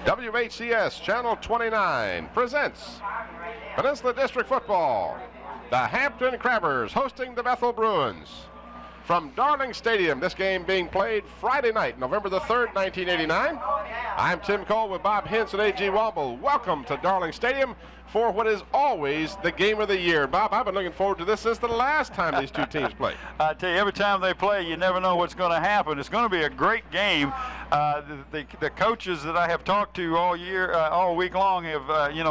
WHCS Channel 29 presents Peninsula District Football. The Hampton Crabbers hosting the Bethel Bruins. From Darling Stadium, this game being played Friday night, November the 3rd, 1989. I'm Tim Cole with Bob Hintz and A.G. Womble. Welcome to Darling Stadium for what is always the game of the year. Bob, I've been looking forward to this since the last time these two teams played. I tell you, every time they play, you never know what's going to happen. It's going to be a great game. The coaches that I have talked to all year, all week long, have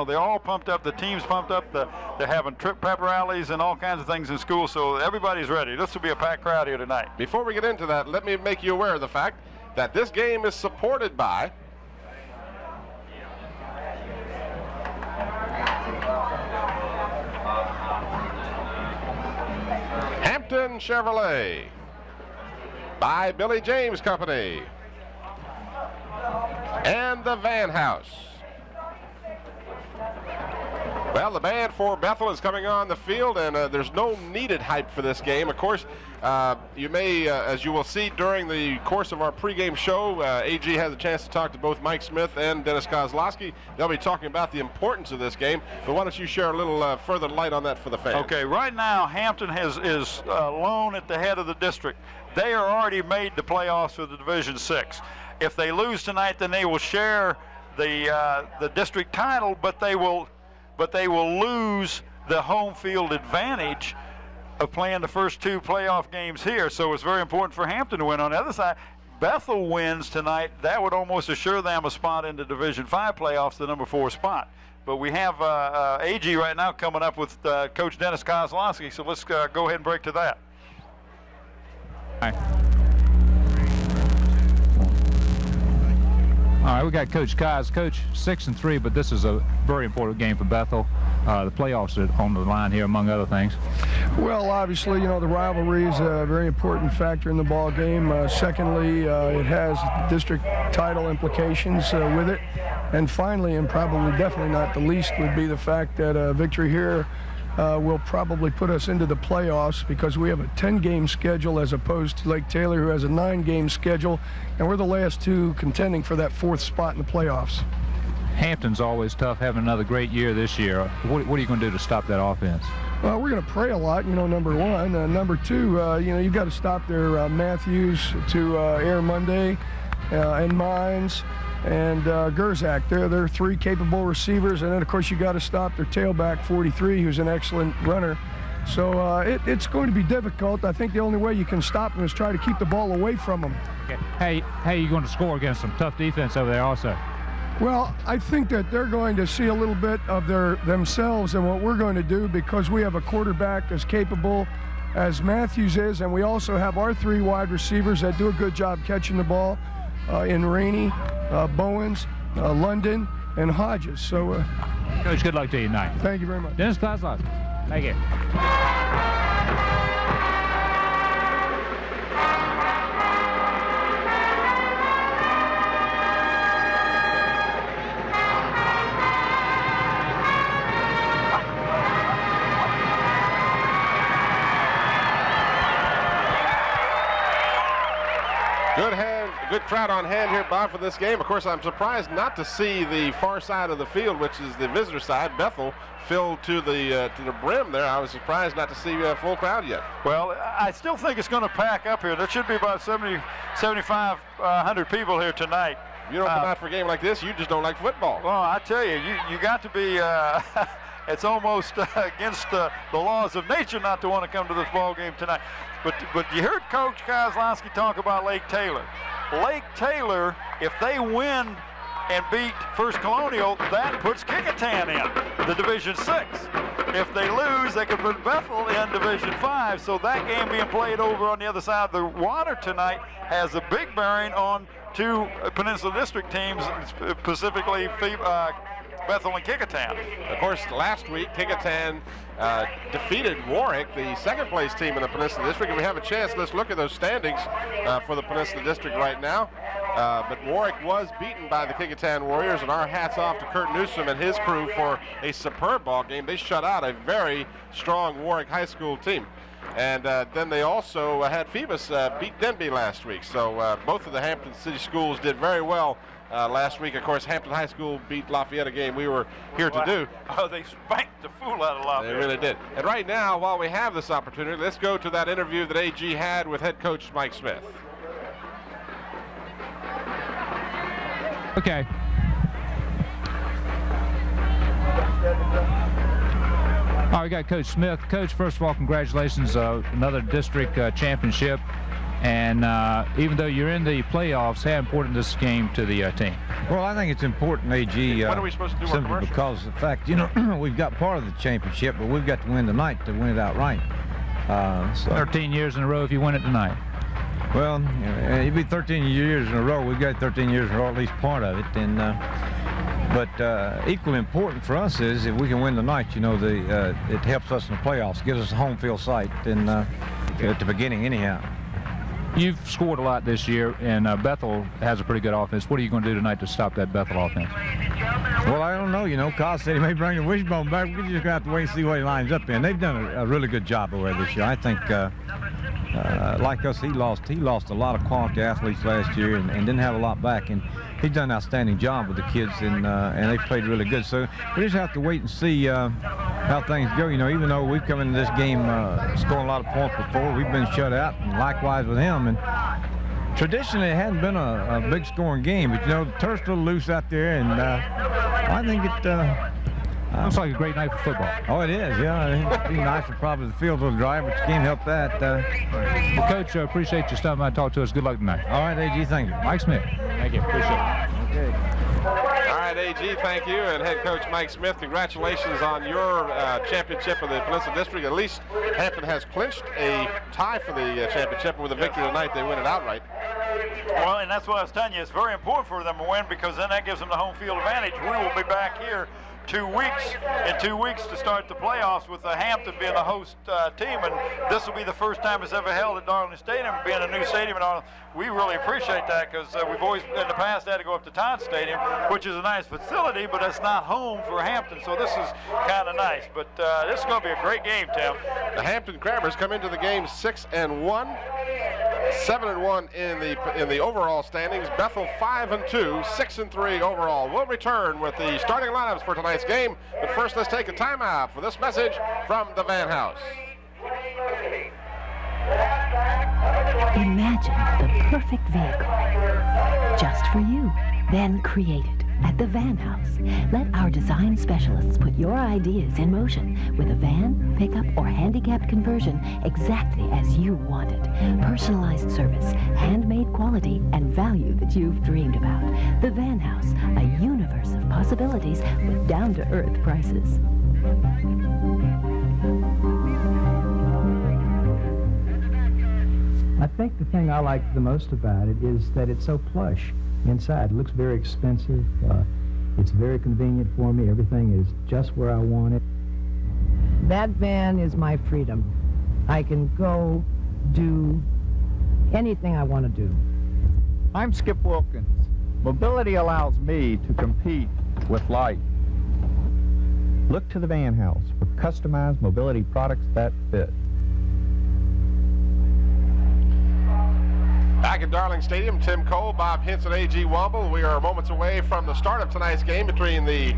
they're all pumped up. The team's pumped up. They're having pep rallies and all kinds of things in school, so everybody's ready. This will be a packed crowd here tonight. Before we get into that, let me make you aware of the fact that this game is supported by Hampton Chevrolet, by Billy James Company, and the Van House. Well, the band for Bethel is coming on the field, and there's no needed hype for this game. Of course, you may, as you will see during the course of our pregame show, AG has a chance to talk to both Mike Smith and Dennis Kozlowski. They'll be talking about the importance of this game, but why don't you share a little further light on that for the fans? Okay, right now Hampton is alone at the head of the district. They are already made the playoffs for the Division 6. If they lose tonight, then they will share the district title, but they will lose the home field advantage of playing the first two playoff games here. So it's very important for Hampton to win. On the other side, Bethel wins tonight. That would almost assure them a spot in the Division 5 playoffs, the number 4 spot. But we have AG right now coming up with Coach Dennis Kozlowski. So let's go ahead and break to that. All right, we got Coach Koz. Coach, 6-3, but this is a very important game for Bethel. The playoffs are on the line here, among other things. Well, obviously, the rivalry is a very important factor in the ball game. Secondly, it has district title implications with it. And finally, and probably definitely not the least, would be the fact that a victory here will probably put us into the playoffs, because we have a 10-game schedule as opposed to Lake Taylor, who has a 9-game schedule, and we're the last two contending for that 4th spot in the playoffs. Hampton's always tough, having another great year this year. What are you going to do to stop that offense? Well, we're going to pray a lot, number one. Number two, you've got to stop their Matthews to Air Monday and Mines and Gerzak. They're 3 capable receivers, and then of course you got to stop their tailback 43, who's an excellent runner. So it's going to be difficult. I think the only way you can stop them is try to keep the ball away from them. Okay. How are you going to score against some tough defense over there also? Well, I think that they're going to see a little bit of themselves and what we're going to do, because we have a quarterback as capable as Matthews is, and we also have our 3 wide receivers that do a good job catching the ball in Rainey, Bowens, London, and Hodges. So, Coach, good luck to you tonight. Thank you very much. Dennis Kozlowski. Thank you. Good crowd on hand here, Bob, for this game. Of course, I'm surprised not to see the far side of the field, which is the visitor side, Bethel, filled to the brim there. I was surprised not to see a full crowd yet. Well, I still think it's going to pack up here. There should be about 7,500 people here tonight. You don't come out for a game like this, you just don't like football. Well, I tell you, you got to be it's almost against the laws of nature not to want to come to this ball game tonight. But you heard Coach Kozlowski talk about Lake Taylor. Lake Taylor, if they win and beat First Colonial, that puts Kecoughtan in the Division 6. If they lose, they could put Bethel in Division 5. So that game being played over on the other side of the water tonight has a big bearing on 2 Peninsula District teams, specifically Bethel and Kecoughtan. Of course, last week, Kecoughtan defeated Warwick, the 2nd place team in the Peninsula District. And we have a chance, let's look at those standings for the Peninsula District right now. But Warwick was beaten by the Kecoughtan Warriors, and our hats off to Kurt Newsom and his crew for a superb ball game. They shut out a very strong Warwick High School team. And then they also had Phoebus beat Denby last week. So both of the Hampton City schools did very well last week. Of course, Hampton High School beat Lafayette, a game we were here to do. Oh, they spanked the fool out of Lafayette. They really did. And right now, while we have this opportunity, let's go to that interview that AG had with head coach Mike Smith. Okay. All right, we got Coach Smith. Coach, first of all, congratulations, another district championship. And even though you're in the playoffs, how important is this game to the team? Well, I think it's important, AG. When are we supposed to do more simply commercials? because of the fact, we've got part of the championship, but we've got to win tonight to win it outright. 13 years in a row if you win it tonight. Well, it'd be 13 years in a row. We've got 13 years in a row, at least part of it. And but equally important for us is if we can win tonight, it helps us in the playoffs, gives us a home field site at the beginning anyhow. You've scored a lot this year, and Bethel has a pretty good offense. What are you going to do tonight to stop that Bethel offense? Well, I don't know. Kyle said he may bring the wishbone back. We're just going to have to wait and see what he lines up in. They've done a really good job over there this year. I think, like us, he lost a lot of quality athletes last year and didn't have a lot back. And he's done an outstanding job with the kids, and they played really good. So we just have to wait and see how things go. Even though we've come into this game scoring a lot of points before, we've been shut out, and likewise with him. And traditionally, it hadn't been a big scoring game, but the turf's a little loose out there, and I think it looks like a great night for football. Oh, it is, yeah. It'd be nice if probably the field was dry, but you can't help that. Well, Coach, appreciate you stopping by and talking to us. Good luck tonight. All right, AG, thank you. Mike Smith. Thank you. Appreciate it. Okay. All right, AG, thank you. And head coach Mike Smith, congratulations on your championship of the Peninsula District. At least Hampton has clinched a tie for the championship. With a victory tonight, they win it outright. Well, and that's what I was telling you. It's very important for them to win because then that gives them the home field advantage. We will be back here 2 weeks, in 2 weeks to start the playoffs with the Hampton being the host team, and this will be the first time it's ever held at Darling Stadium, being a new stadium and all. We really appreciate that because we've always in the past had to go up to Todd Stadium, which is a nice facility, but it's not home for Hampton, so this is kind of nice. But this is going to be a great game, Tim. The Hampton Crabbers come into the game 6-1, 7-1 in the overall standings. Bethel 5-2, 6-3 overall. We'll return with the starting lineups for tonight's game, but first let's take a timeout for this message from the Van House. Imagine the perfect vehicle just for you, then create it at the Van House. Let our design specialists put your ideas in motion with a van, pickup, or handicapped conversion exactly as you want it. Personalized service, handmade quality, and value that you've dreamed about. The Van House, a universe of possibilities with down-to-earth prices. I think the thing I like the most about it is that it's so plush inside. It looks very expensive. It's very convenient for me. Everything is just where I want it. That van is my freedom. I can go do anything I want to do. I'm Skip Wilkins. Mobility allows me to compete with life. Look to the Van House for customized mobility products that fit. Back at Darling Stadium, Tim Cole, Bob Hintz, and A.G. Womble. We are moments away from the start of tonight's game between the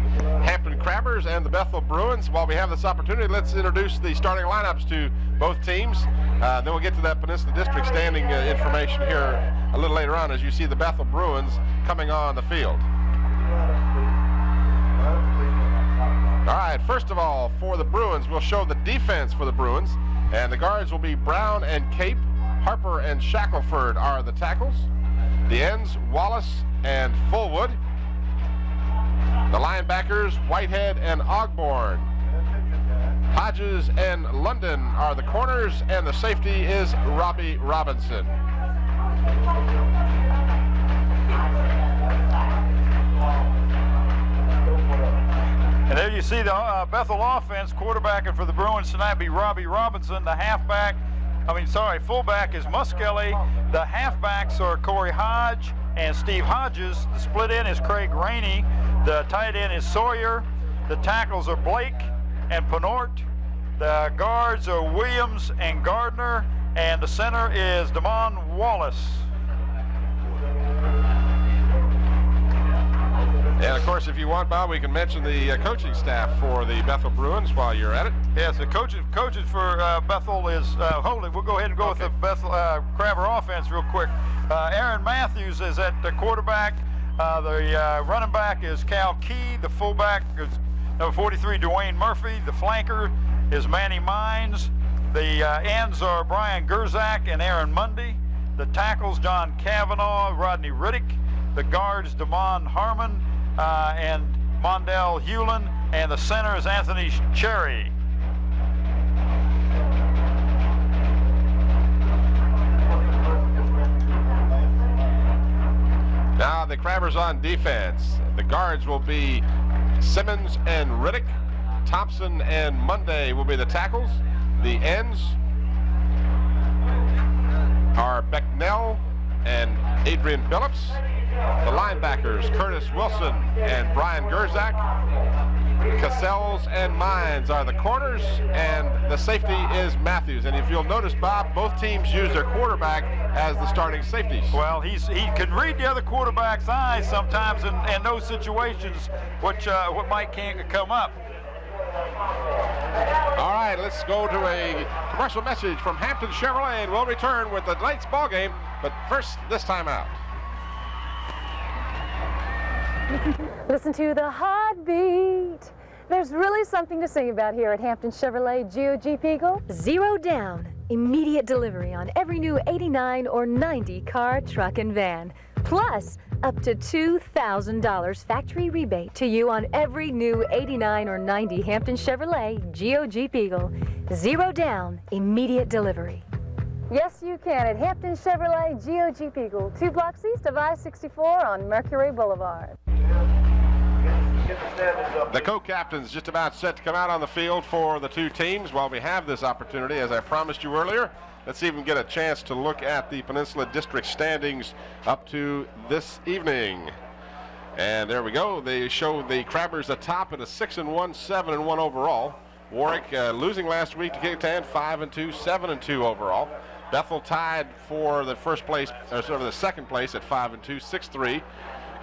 Hampton Crabbers and the Bethel Bruins. While we have this opportunity, let's introduce the starting lineups to both teams. Then we'll get to that Peninsula District standing information here a little later on as you see the Bethel Bruins coming on the field. All right, first of all, for the Bruins, we'll show the defense for the Bruins. And the guards will be Brown and Cape. Harper and Shackelford are the tackles. The ends, Wallace and Fullwood. The linebackers, Whitehead and Ogborn. Hodges and London are the corners, and the safety is Robbie Robinson. And there you see the Bethel offense. Quarterbacking for the Bruins tonight be Robbie Robinson. The fullback is Muskelly. The halfbacks are Corey Hodge and Steve Hodges. The split end is Craig Rainey. The tight end is Sawyer. The tackles are Blake and Penort. The guards are Williams and Gardner, and the center is Damon Wallace. And of course, if you want, Bob, we can mention the coaching staff for the Bethel Bruins while you're at it. Yes, the coaches for Bethel is holding. We'll go ahead and go with the Bethel Crabber offense real quick. Aaron Matthews is at the quarterback. The running back is Cal Key. The fullback is number 43, Dwayne Murphy. The flanker is Manny Mines. The ends are Brian Gerzak and Aaron Mundy. The tackles, John Cavanaugh, Rodney Riddick. The guards, Damon Harmon and Mondell Hewlin. And the center is Anthony Cherry. Now the Crabbers on defense. The guards will be Simmons and Riddick. Thompson and Monday will be the tackles. The ends are Becknell and Adrian Billups. The linebackers, Curtis Wilson and Brian Gerzak. Cassells and Mines are the corners, and the safety is Matthews. And if you'll notice, Bob, both teams use their quarterback as the starting safeties. Well, he can read the other quarterback's eyes sometimes in those situations, what might can't come up. All right, let's go to a commercial message from Hampton Chevrolet, and we'll return with the tonight's ball game. But first, this time out. Listen to the heartbeat. There's really something to sing about here at Hampton Chevrolet GOG Eagle. 0 down, immediate delivery on every new 89 or 90 car, truck, and van. Plus, up to $2,000 factory rebate to you on every new 89 or 90 Hampton Chevrolet GOG Eagle. 0 down, immediate delivery. Yes, you can at Hampton Chevrolet GOG Eagle, 2 blocks east of I-64 on Mercury Boulevard. The co-captains just about set to come out on the field for the two teams. While we have this opportunity, as I promised you earlier, let's see if we can get a chance to look at the Peninsula District standings up to this evening. And there we go. They show the Crabbers atop at a 6-1, 7-1 overall. Warwick losing last week to Kickingham, 5-2, 7-2 overall. Bethel tied for the the second place at 5-2, 6-3.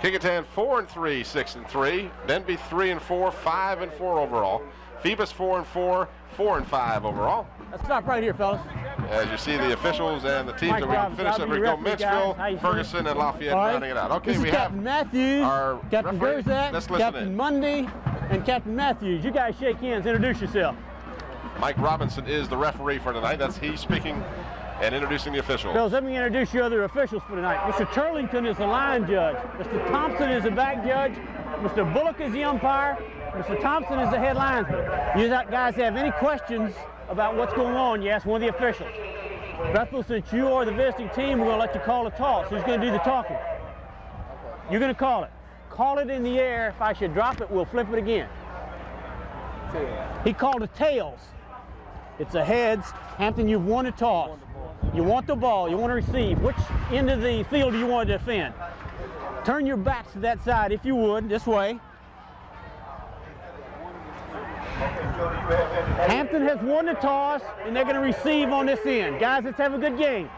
Kickingham 4-3, 6-3. Denby 3-4, 5-4 overall. Phoebus 4-4, 4-5 overall. Let's stop right here, fellas. As you see the officials and the teams that we can finish up, we go Menchville, Ferguson, and Lafayette rounding it out. Okay, this is we Captain have Matthews, our Captain Gerzak, Captain Mundy, and Captain Matthews. You guys shake hands, introduce yourself. Mike Robinson is the referee for tonight. That's he speaking and introducing the officials. Fellas, let me introduce you other officials for tonight. Mr. Turlington is the line judge. Mr. Thompson is the back judge. Mr. Bullock is the umpire. Mr. Thompson is the head linesman. You guys have any questions about what's going on, you ask one of the officials. Bethel, since you are the visiting team, we're going to let you call a toss. Who's going to do the talking? You're going to call it. Call it in the air. If I should drop it, we'll flip it again. He called it tails. It's a heads. Hampton, you've won a toss. You want the ball, you want to receive. Which end of the field do you want to defend? Turn your backs to that side, if you would, this way. Hampton has won the toss, and they're going to receive on this end. Guys, let's have a good game.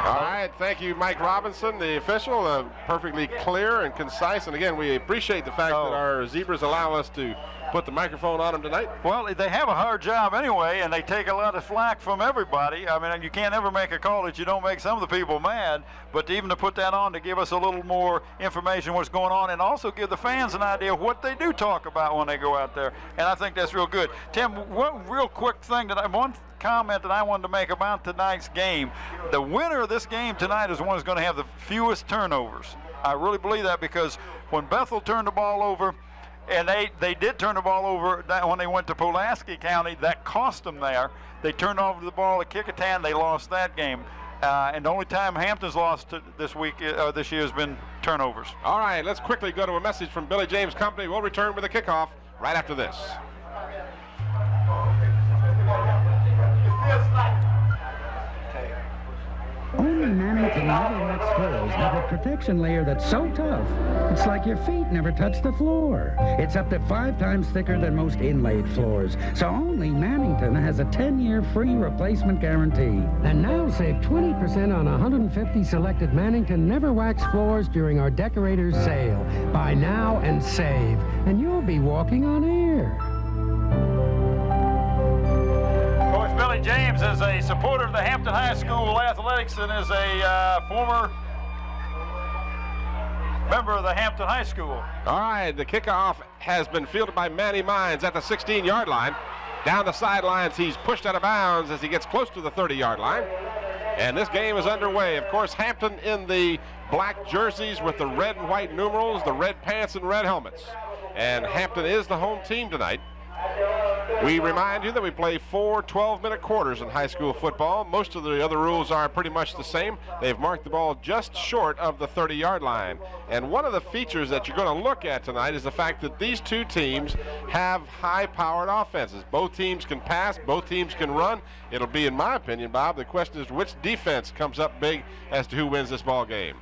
All right, thank you, Mike Robinson, the official, perfectly clear and concise. And again, we appreciate the fact that our zebras allow us to put the microphone on them tonight. Well, they have a hard job anyway, and they take a lot of flack from everybody. I mean, you can't ever make a call that you don't make some of the people mad, but even to put that on to give us a little more information what's going on, and also give the fans an idea of what they do talk about when they go out there, and I think that's real good. Tim, one real quick thing one comment that I wanted to make about tonight's game. The winner of this game tonight is the one who's going to have the fewest turnovers. I really believe that, because when Bethel turned the ball over, and they did turn the ball over when they went to Pulaski County, that cost them there. They turned over the ball at Kickingham, they lost that game. And the only time Hampton's lost this year has been turnovers. All right, let's quickly go to a message from Billy James Company. We'll return with a kickoff right after this. and Mannington never wax floors have a protection layer that's so tough, it's like your feet never touch the floor. It's up to 5 times thicker than most inlaid floors, so only Mannington has a 10-year free replacement guarantee. And now save 20% on 150 selected Mannington Never Wax floors during our Decorators Sale. Buy now and save, and you'll be walking on air. Coach Billy James is a supporter of the Hampton High School Athletics and is a former member of the Hampton High School. All right, the kickoff has been fielded by Manny Mines at the 16-yard line. Down the sidelines, he's pushed out of bounds as he gets close to the 30-yard line. And this game is underway. Of course, Hampton in the black jerseys with the red and white numerals, the red pants and red helmets. And Hampton is the home team tonight. We remind you that we play 4 12-minute quarters in high school football. Most of the other rules are pretty much the same. They've marked the ball just short of the 30-yard line. And one of the features that you're going to look at tonight is the fact that these two teams have high-powered offenses. Both teams can pass, both teams can run. It'll be, in my opinion, Bob, the question is which defense comes up big as to who wins this ball game.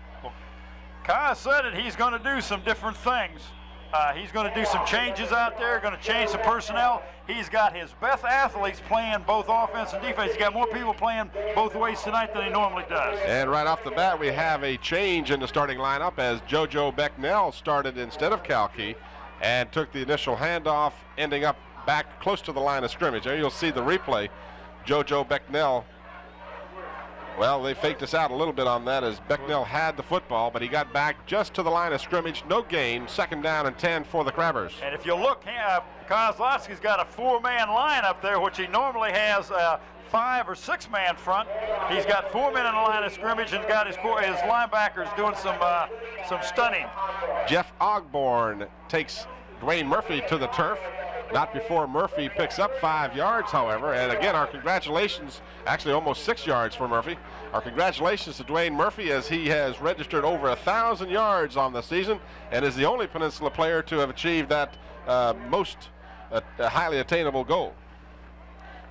Kai said it, he's going to do some different things. He's going to do some changes out there, going to change some personnel. He's got his best athletes playing both offense and defense. He's got more people playing both ways tonight than he normally does. And right off the bat, we have a change in the starting lineup as JoJo Becknell started instead of Kalki and took the initial handoff, ending up back close to the line of scrimmage. There you'll see the replay. JoJo Becknell, well, they faked us out a little bit on that as Becknell had the football, but he got back just to the line of scrimmage. No gain. 2nd down and 10 for the Crabbers. And if you look, Kozlowski's got a 4-man line up there, which he normally has a 5 or 6-man front. He's got 4 men in the line of scrimmage and got his linebackers doing some stunning. Jeff Ogborn takes Dwayne Murphy to the turf. Not before Murphy picks up 5 yards, however. And again, our congratulations, actually almost 6 yards for Murphy. Our congratulations to Dwayne Murphy as he has registered over 1,000 yards on the season and is the only Peninsula player to have achieved that most highly attainable goal.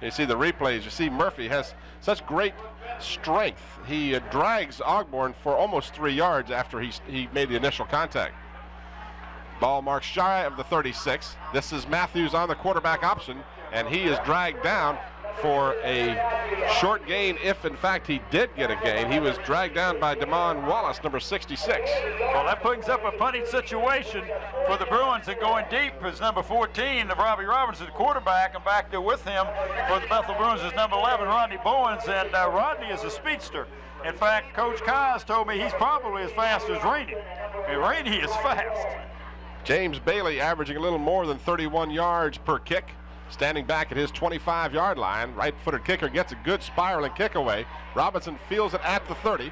You see the replays, you see Murphy has such great strength. He drags Ogborn for almost 3 yards after he made the initial contact. Ball marked shy of the 36. This is Matthews on the quarterback option, and he is dragged down for a short gain, if in fact he did get a gain. He was dragged down by Damon Wallace, number 66. Well, that brings up a punting situation for the Bruins, and going deep is number 14, Robbie Robinson, the quarterback, and back there with him for the Bethel Bruins is number 11, Rodney Bowens, and Rodney is a speedster. In fact, Coach Kaz told me he's probably as fast as Rainey. And Rainey is fast. James Bailey averaging a little more than 31 yards per kick, standing back at his 25-yard line. Right-footed kicker gets a good spiraling kick away. Robinson fields it at the 30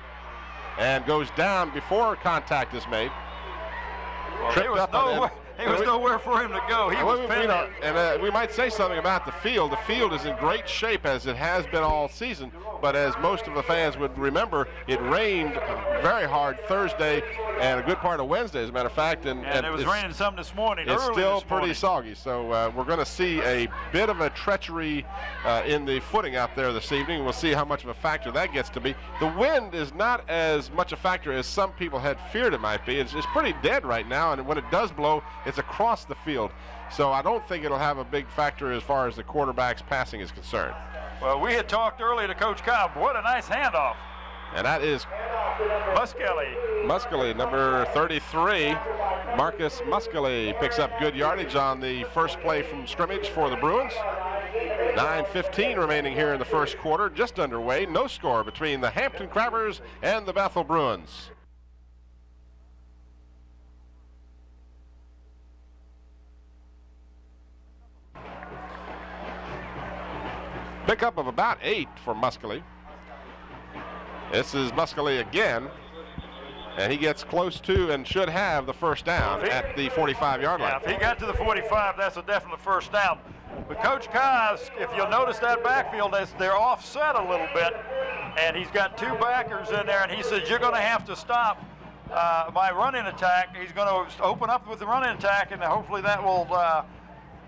and goes down before contact is made. Well, there was nowhere for him to go. He was and we might say something about the field. The field is in great shape as it has been all season, but as most of the fans would remember, it rained very hard Thursday and a good part of Wednesday, as a matter of fact. And it was raining some this morning. It's still pretty soggy, so we're going to see a bit of a treachery in the footing out there this evening. We'll see how much of a factor that gets to be. The wind is not as much a factor as some people had feared it might be. It's pretty dead right now, and when it does blow, it's across the field. So I don't think it'll have a big factor as far as the quarterback's passing is concerned. Well, we had talked earlier to Coach Cobb. What a nice handoff. And that is Muskelly, number 33. Marcus Muskelly picks up good yardage on the first play from scrimmage for the Bruins. 9:15 remaining here in the first quarter, just underway. No score between the Hampton Crabbers and the Bethel Bruins. Pickup of about 8 for Muskelly. This is Muskelly again, and he gets close to and should have the first down at the 45-yard line. If he got to the 45, that's a definite first down. But Coach Kaz, if you'll notice that backfield, they're offset a little bit, and he's got 2 backers in there, and he says, you're going to have to stop my running attack. He's going to open up with the running attack, and hopefully that will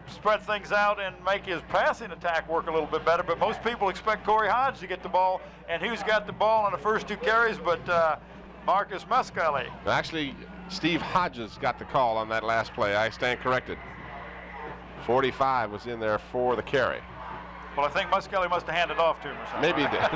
spread things out and make his passing attack work a little bit better. But most people expect Corey Hodge to get the ball, and who's got the ball on the first 2 carries but Marcus Muscali. Actually, Steve Hodges got the call on that last play. I stand corrected. 45 was in there for the carry. Well, I think Muscali must have handed off to him or something. Maybe he did.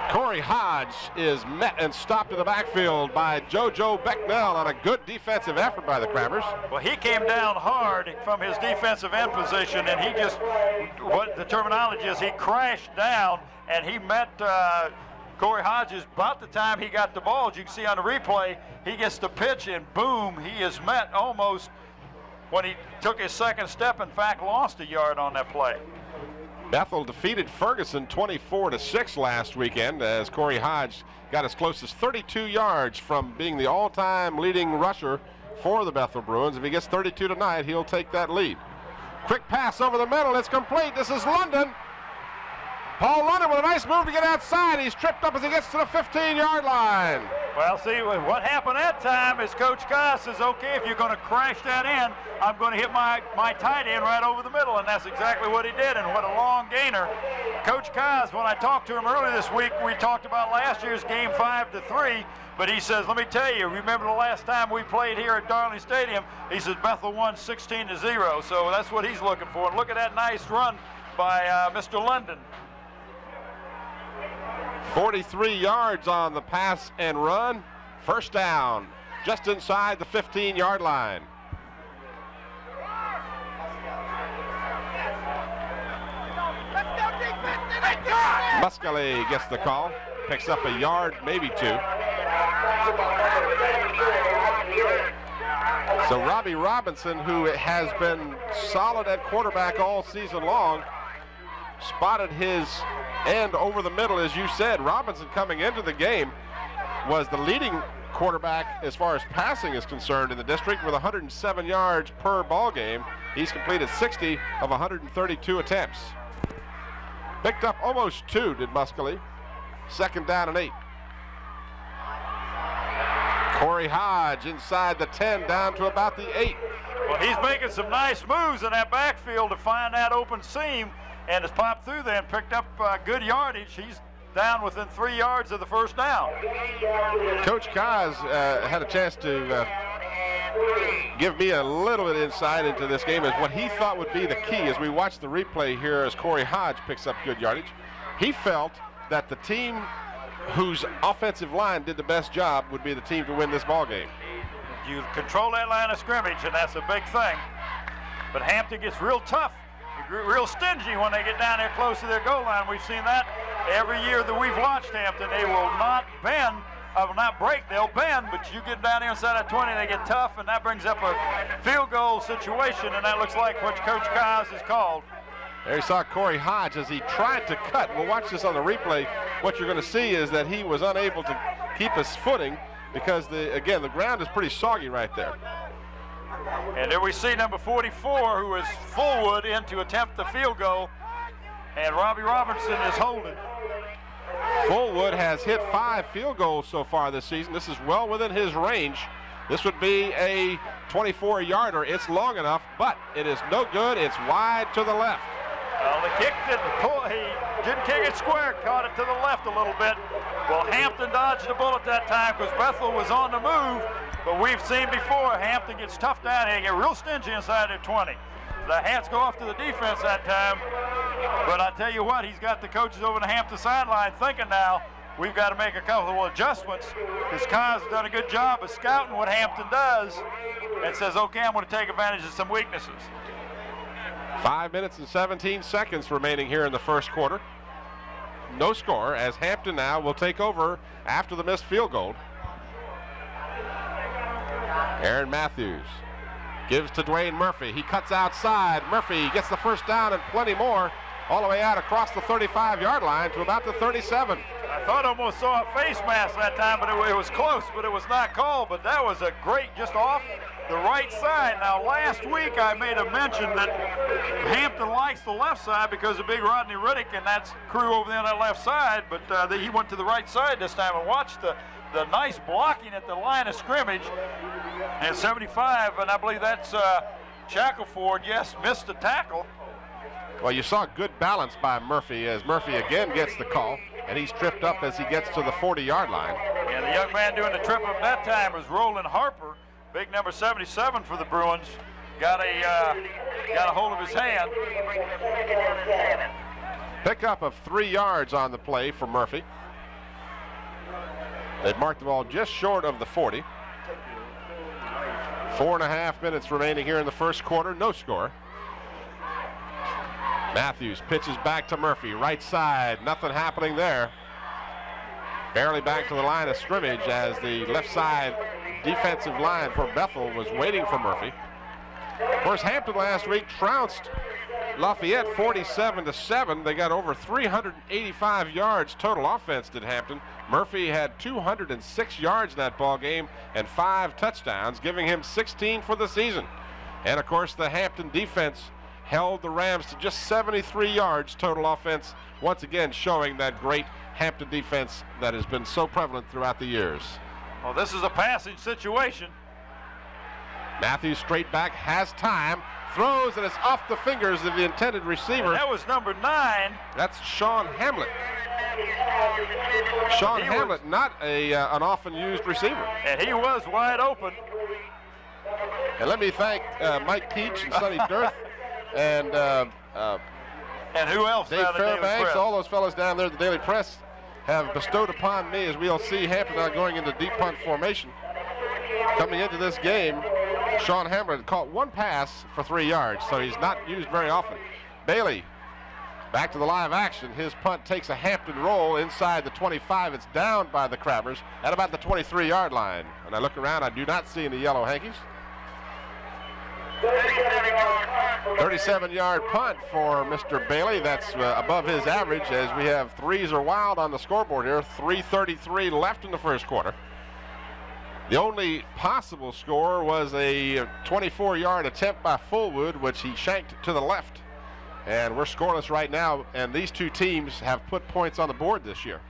Corey Hodge is met and stopped in the backfield by JoJo Becknell on a good defensive effort by the Crabbers. Well, he came down hard from his defensive end position, and he just, what the terminology is, he crashed down, and he met Corey Hodges about the time he got the ball. As you can see on the replay, he gets the pitch, and boom, he is met almost when he took his second step. In fact, lost a yard on that play. Bethel defeated Ferguson 24-6 last weekend as Corey Hodge got as close as 32 yards from being the all-time leading rusher for the Bethel Bruins. If he gets 32 tonight, he'll take that lead. Quick pass over the middle. It's complete. This is London. Paul London with a nice move to get outside. He's tripped up as he gets to the 15-yard line. Well, see, what happened that time is Coach Kyle says, okay, if you're going to crash that in, I'm going to hit my tight end right over the middle, and that's exactly what he did, and what a long gainer. Coach Kaz, when I talked to him earlier this week, we talked about last year's game 5-3, but he says, let me tell you, remember the last time we played here at Darling Stadium? He says Bethel won 16-0, so that's what he's looking for. And look at that nice run by Mr. London. 43 yards on the pass and run. First down, just inside the 15-yard line. Muscali gets the call, picks up a yard, maybe 2. So Robbie Robinson, who has been solid at quarterback all season long, spotted his end over the middle. As you said, Robinson coming into the game was the leading quarterback as far as passing is concerned in the district with 107 yards per ball game. He's completed 60 of 132 attempts. Picked up almost 2, did Muscali. Second down and 8. Corey Hodge inside the 10 down to about the 8. Well, he's making some nice moves in that backfield to find that open seam, and has popped through there and picked up good yardage. He's down within 3 yards of the first down. Coach Kaz had a chance to give me a little bit of insight into this game as what he thought would be the key as we watch the replay here as Corey Hodge picks up good yardage. He felt that the team whose offensive line did the best job would be the team to win this ball game. You control that line of scrimmage, and that's a big thing. But Hampton gets real tough, real stingy when they get down there close to their goal line. We've seen that every year that we've watched Hampton. They will not bend, will not break, they'll bend, but you get down there inside that 20, they get tough, and that brings up a field goal situation, and that looks like what Coach Kaz has called. There you saw Corey Hodge as he tried to cut. We'll watch this on the replay. What you're going to see is that he was unable to keep his footing because, again, the ground is pretty soggy right there. And there we see number 44, who is Fullwood, in to attempt the field goal, and Robbie Robertson is holding. Fullwood has hit 5 field goals so far this season. This is well within his range. This would be a 24-yarder. It's long enough, but it is no good. It's wide to the left. Well, the kick didn't pull. He didn't kick it square, caught it to the left a little bit. Well, Hampton dodged the bullet that time because Bethel was on the move. But we've seen before, Hampton gets tough down here. They get real stingy inside their 20. The hats go off to the defense that time. But I tell you what, he's got the coaches over the Hampton sideline thinking now, we've got to make a couple of adjustments because Kaz has done a good job of scouting what Hampton does and says, okay, I'm going to take advantage of some weaknesses. 5 minutes and 17 seconds remaining here in the first quarter. No score as Hampton now will take over after the missed field goal. Aaron Matthews gives to Dwayne Murphy. He cuts outside. Murphy gets the first down and plenty more all the way out across the 35-yard line to about the 37. I thought I almost saw a face mask that time, but it was close, but it was not called. But that was a great, just off the right side. Now, last week I made a mention that Hampton likes the left side because of big Rodney Riddick and that's crew over there on that left side, but he went to the right side this time and watched the nice blocking at the line of scrimmage. And 75, and I believe that's Shackleford, yes, missed the tackle. Well, you saw good balance by Murphy as Murphy again gets the call, and he's tripped up as he gets to the 40-yard line. And the young man doing the trip up that time was Roland Harper, big number 77 for the Bruins. Got a hold of his hand. Pickup of 3 yards on the play for Murphy. They've marked the ball just short of the 40. 4.5 minutes remaining here in the first quarter, no score. Matthews pitches back to Murphy, right side, nothing happening there. Barely back to the line of scrimmage as the left side defensive line for Bethel was waiting for Murphy. Of course, Hampton last week trounced Lafayette 47-7. They got over 385 yards total offense did Hampton. Murphy had 206 yards in that ball game and 5 touchdowns, giving him 16 for the season. And of course, the Hampton defense held the Rams to just 73 yards total offense, once again showing that great Hampton defense that has been so prevalent throughout the years. Well, this is a passing situation. Matthews straight back, has time, throws, and it's off the fingers of the intended receiver. And that was number 9. That's Sean Hamlet. Sean Hamlet, not an often used receiver. And he was wide open. And let me thank Mike Keach and Sonny Dirth and who else? Dave Fairbanks, all those fellas down there at the Daily Press have bestowed upon me as we'll see Hampton now going into deep punt formation. Coming into this game, Sean Hamlet caught 1 pass for 3 yards, so he's not used very often. Bailey, back to the live action. His punt takes a Hampton roll inside the 25. It's down by the Crabbers at about the 23-yard line. And I look around, I do not see any yellow hankies. 37-yard punt for Mr. Bailey. That's above his average as we have 3s are wild on the scoreboard here. 3:33 left in the first quarter. The only possible score was a 24-yard attempt by Fullwood, which he shanked to the left. And we're scoreless right now, and these two teams have put points on the board this year.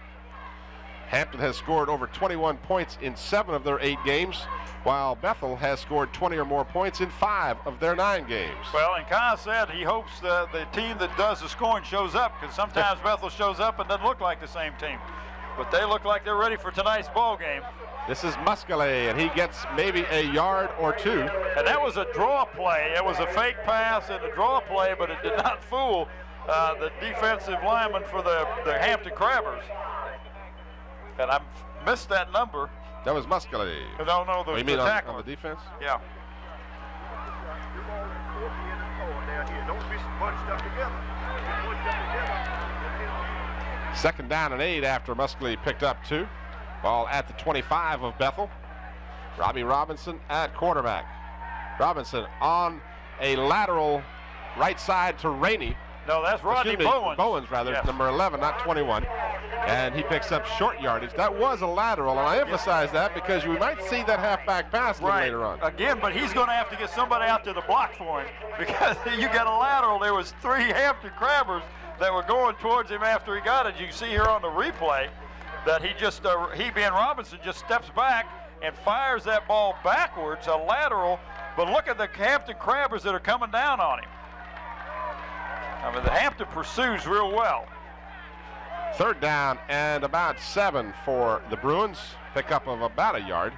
Hampton has scored over 21 points in 7 of their 8 games, while Bethel has scored 20 or more points in 5 of their 9 games. Well, and Kyle said he hopes the team that does the scoring shows up, because sometimes Bethel shows up and doesn't look like the same team. But they look like they're ready for tonight's ball game. This is Muscale, and he gets maybe a yard or 2. And that was a draw play. It was a fake pass and a draw play, but it did not fool the defensive lineman for the Hampton Crabbers. And I missed that number. That was Muscale. No, you mean on the defense? Yeah. Second down and 8 after Muscale picked up 2. Ball at the 25 of Bethel. Robbie Robinson at quarterback. Robinson on a lateral right side to Rainey. No, that's Rodney Bowens. Bowens, rather, yes. Number 11, not 21. And he picks up short yardage. That was a lateral, and I emphasize that because you might see that halfback pass later on. Again, but he's going to have to get somebody out to the block for him because you got a lateral. There was 3 Hampton Crabbers that were going towards him after he got it. You can see here on the replay that he being Robinson just steps back and fires that ball backwards, a lateral. But look at the Hampton Crabbers that are coming down on him. I mean, the Hampton pursues real well. Third down and about 7 for the Bruins. Pickup of about a yard.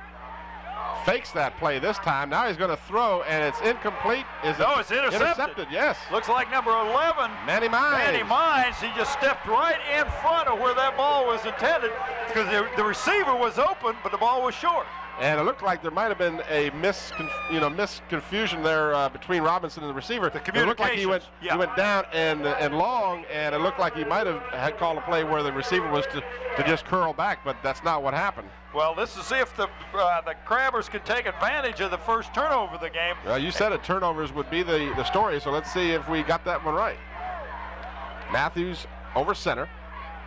Fakes that play this time. Now he's going to throw, and it's incomplete. It's intercepted. Yes. Looks like number 11. Manny Mines. He just stepped right in front of where that ball was intended because the receiver was open, but the ball was short. And it looked like there might have been a misconfusion there between Robinson and the receiver. It looked like he went down and long, and it looked like he might have had called a play where the receiver was to just curl back, but that's not what happened. Well, let's see if the Crabbers can take advantage of the first turnover of the game. Well, you said it. Turnovers would be the story, so let's see if we got that one right. Matthews over center.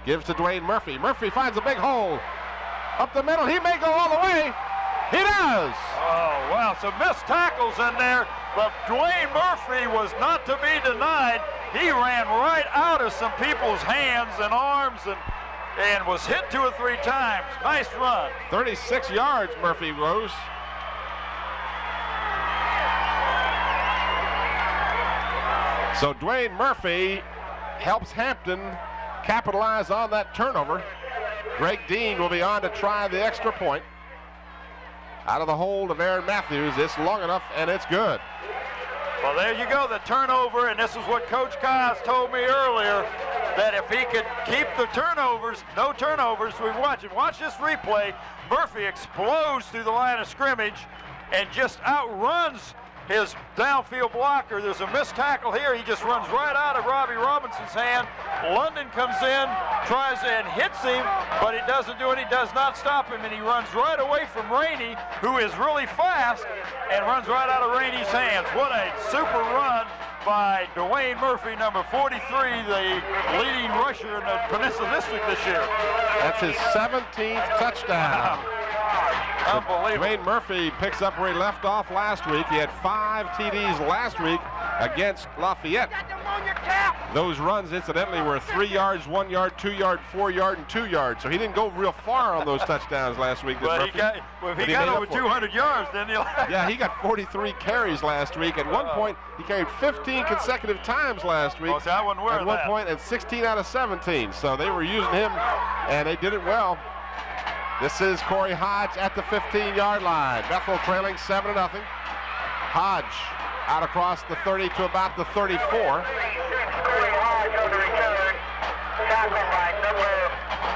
Gives to Dwayne Murphy. Murphy finds a big hole. Up the middle. He may go all the way. He does. Oh, wow. Some missed tackles in there, but Dwayne Murphy was not to be denied. He ran right out of some people's hands and arms and was hit 2 or 3 times. Nice run. 36 yards Murphy rose. So Dwayne Murphy helps Hampton capitalize on that turnover. Greg Dean will be on to try the extra point. Out of the hold of Aaron Matthews. It's long enough, and it's good. Well, there you go, the turnover, and this is what Coach Kaz told me earlier, that if he could keep the turnovers, no turnovers, we watch this replay. Murphy explodes through the line of scrimmage and just outruns his downfield blocker. There's a missed tackle here. He just runs right out of Robbie Robinson's hand. London comes in, tries and hits him, but he doesn't do it. He does not stop him, and he runs right away from Rainey, who is really fast, and runs right out of Rainey's hands. What a super run by Dwayne Murphy, number 43, the leading rusher in the Peninsula District this year. That's his 17th touchdown. Unbelievable. Dwayne Murphy picks up where he left off last week. He had 5 TDs last week against Lafayette. Those runs, incidentally, were 3 yards, 1 yard, 2 yard, 4 yard, and 2 yards. So he didn't go real far on those touchdowns last week. But he got over 200 yards, didn't he? Yeah, he got 43 carries last week. At one point, he carried 15 consecutive times last week. Oh, so I wasn't aware of that. that. At one point, and 16 out of 17. So they were using him, and they did it well. This is Corey Hodge at the 15-yard line. Bethel trailing 7-0. Hodge out across the 30 to about the 34.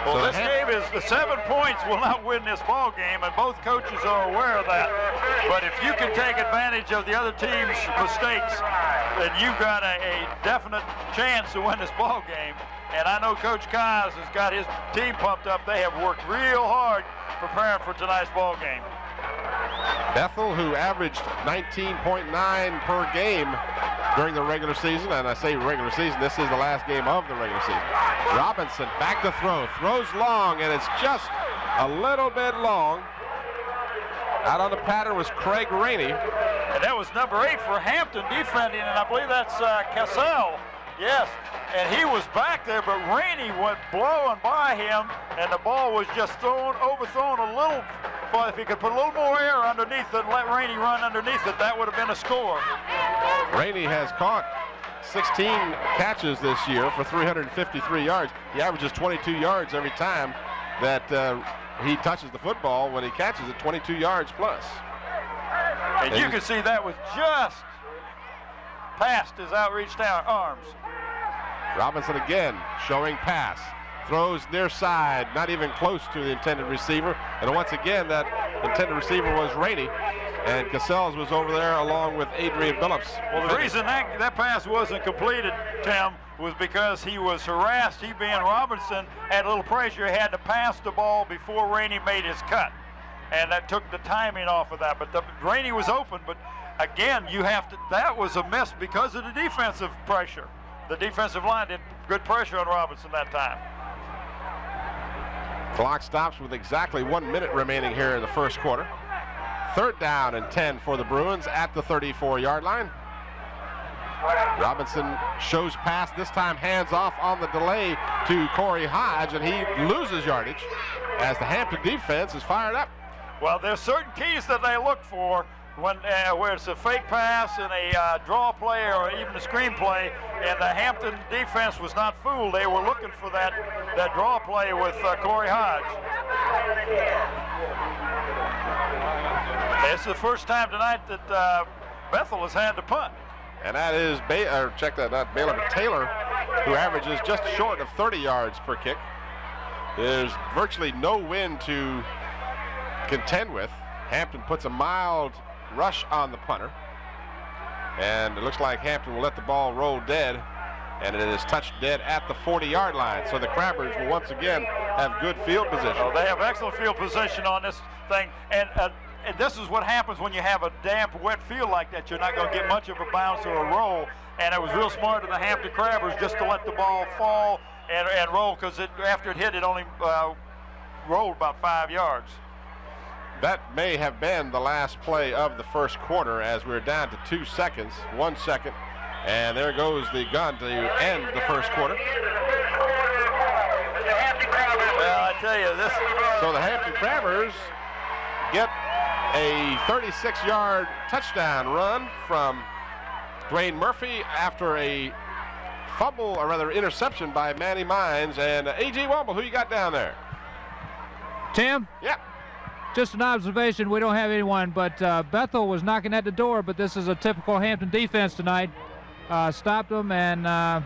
Well, this game is the 7 points will not win this ball game, and both coaches are aware of that. But if you can take advantage of the other team's mistakes, then you've got a definite chance to win this ball game. And I know Coach Kaz has got his team pumped up. They have worked real hard preparing for tonight's ball game. Bethel, who averaged 19.9 per game during the regular season, and I say regular season, this is the last game of the regular season. Robinson back to throw, throws long, and it's just a little bit long. Out on the pattern was Craig Rainey. And that was number 8 for Hampton defending, and I believe that's Cassell. Yes, and he was back there, but Rainey went blowing by him, and the ball was just overthrown a little. But if he could put a little more air underneath it and let Rainey run underneath it, that would have been a score. Rainey has caught 16 catches this year for 353 yards. He averages 22 yards every time that he touches the football. When he catches it, 22 yards plus. And you can see that was just past his outreached arms. Robinson again showing pass. Throws near side, not even close to the intended receiver. And once again, that intended receiver was Rainey. And Cassell's was over there along with Adrian Billups. Well, the reason that pass wasn't completed, Tim, was because he was harassed. He being Robinson had a little pressure. He had to pass the ball before Rainey made his cut. And that took the timing off of that. But Rainey was open. But again, that was a miss because of the defensive pressure. The defensive line did good pressure on Robinson that time. Clock stops with exactly 1 minute remaining here in the first quarter. 3rd down and 10 for the Bruins at the 34-yard line. Robinson shows pass, this time hands off on the delay to Corey Hodge, and he loses yardage as the Hampton defense is fired up. Well, there's certain keys that they look for when where it's a fake pass and a draw play or even a screen play, and the Hampton defense was not fooled. They were looking for that draw play with Corey Hodge. It's the first time tonight that Bethel has had to punt. And that is Baylor, but Taylor, who averages just short of 30 yards per kick. There's virtually no wind to contend with. Hampton puts a mild rush on the punter, and it looks like Hampton will let the ball roll dead, and it is touched dead at the 40-yard line. So the Crabbers will once again have good field position. Oh, they have excellent field position on this thing, and this is what happens when you have a damp, wet field like that. You're not going to get much of a bounce or a roll, and it was real smart of the Hampton Crabbers just to let the ball fall and roll, because after it hit, it only rolled about 5 yards. That may have been the last play of the first quarter, as we're down to 2 seconds, 1 second, and there goes the gun to end the first quarter. Well, I tell you, So the Hampton Crabbers get a 36-yard touchdown run from Dwayne Murphy after a fumble, or rather interception by Manny Mines. And A.G. Womble, who you got down there? Tim? Yep. Just an observation, we don't have anyone, but Bethel was knocking at the door, but this is a typical Hampton defense tonight. Stopped them and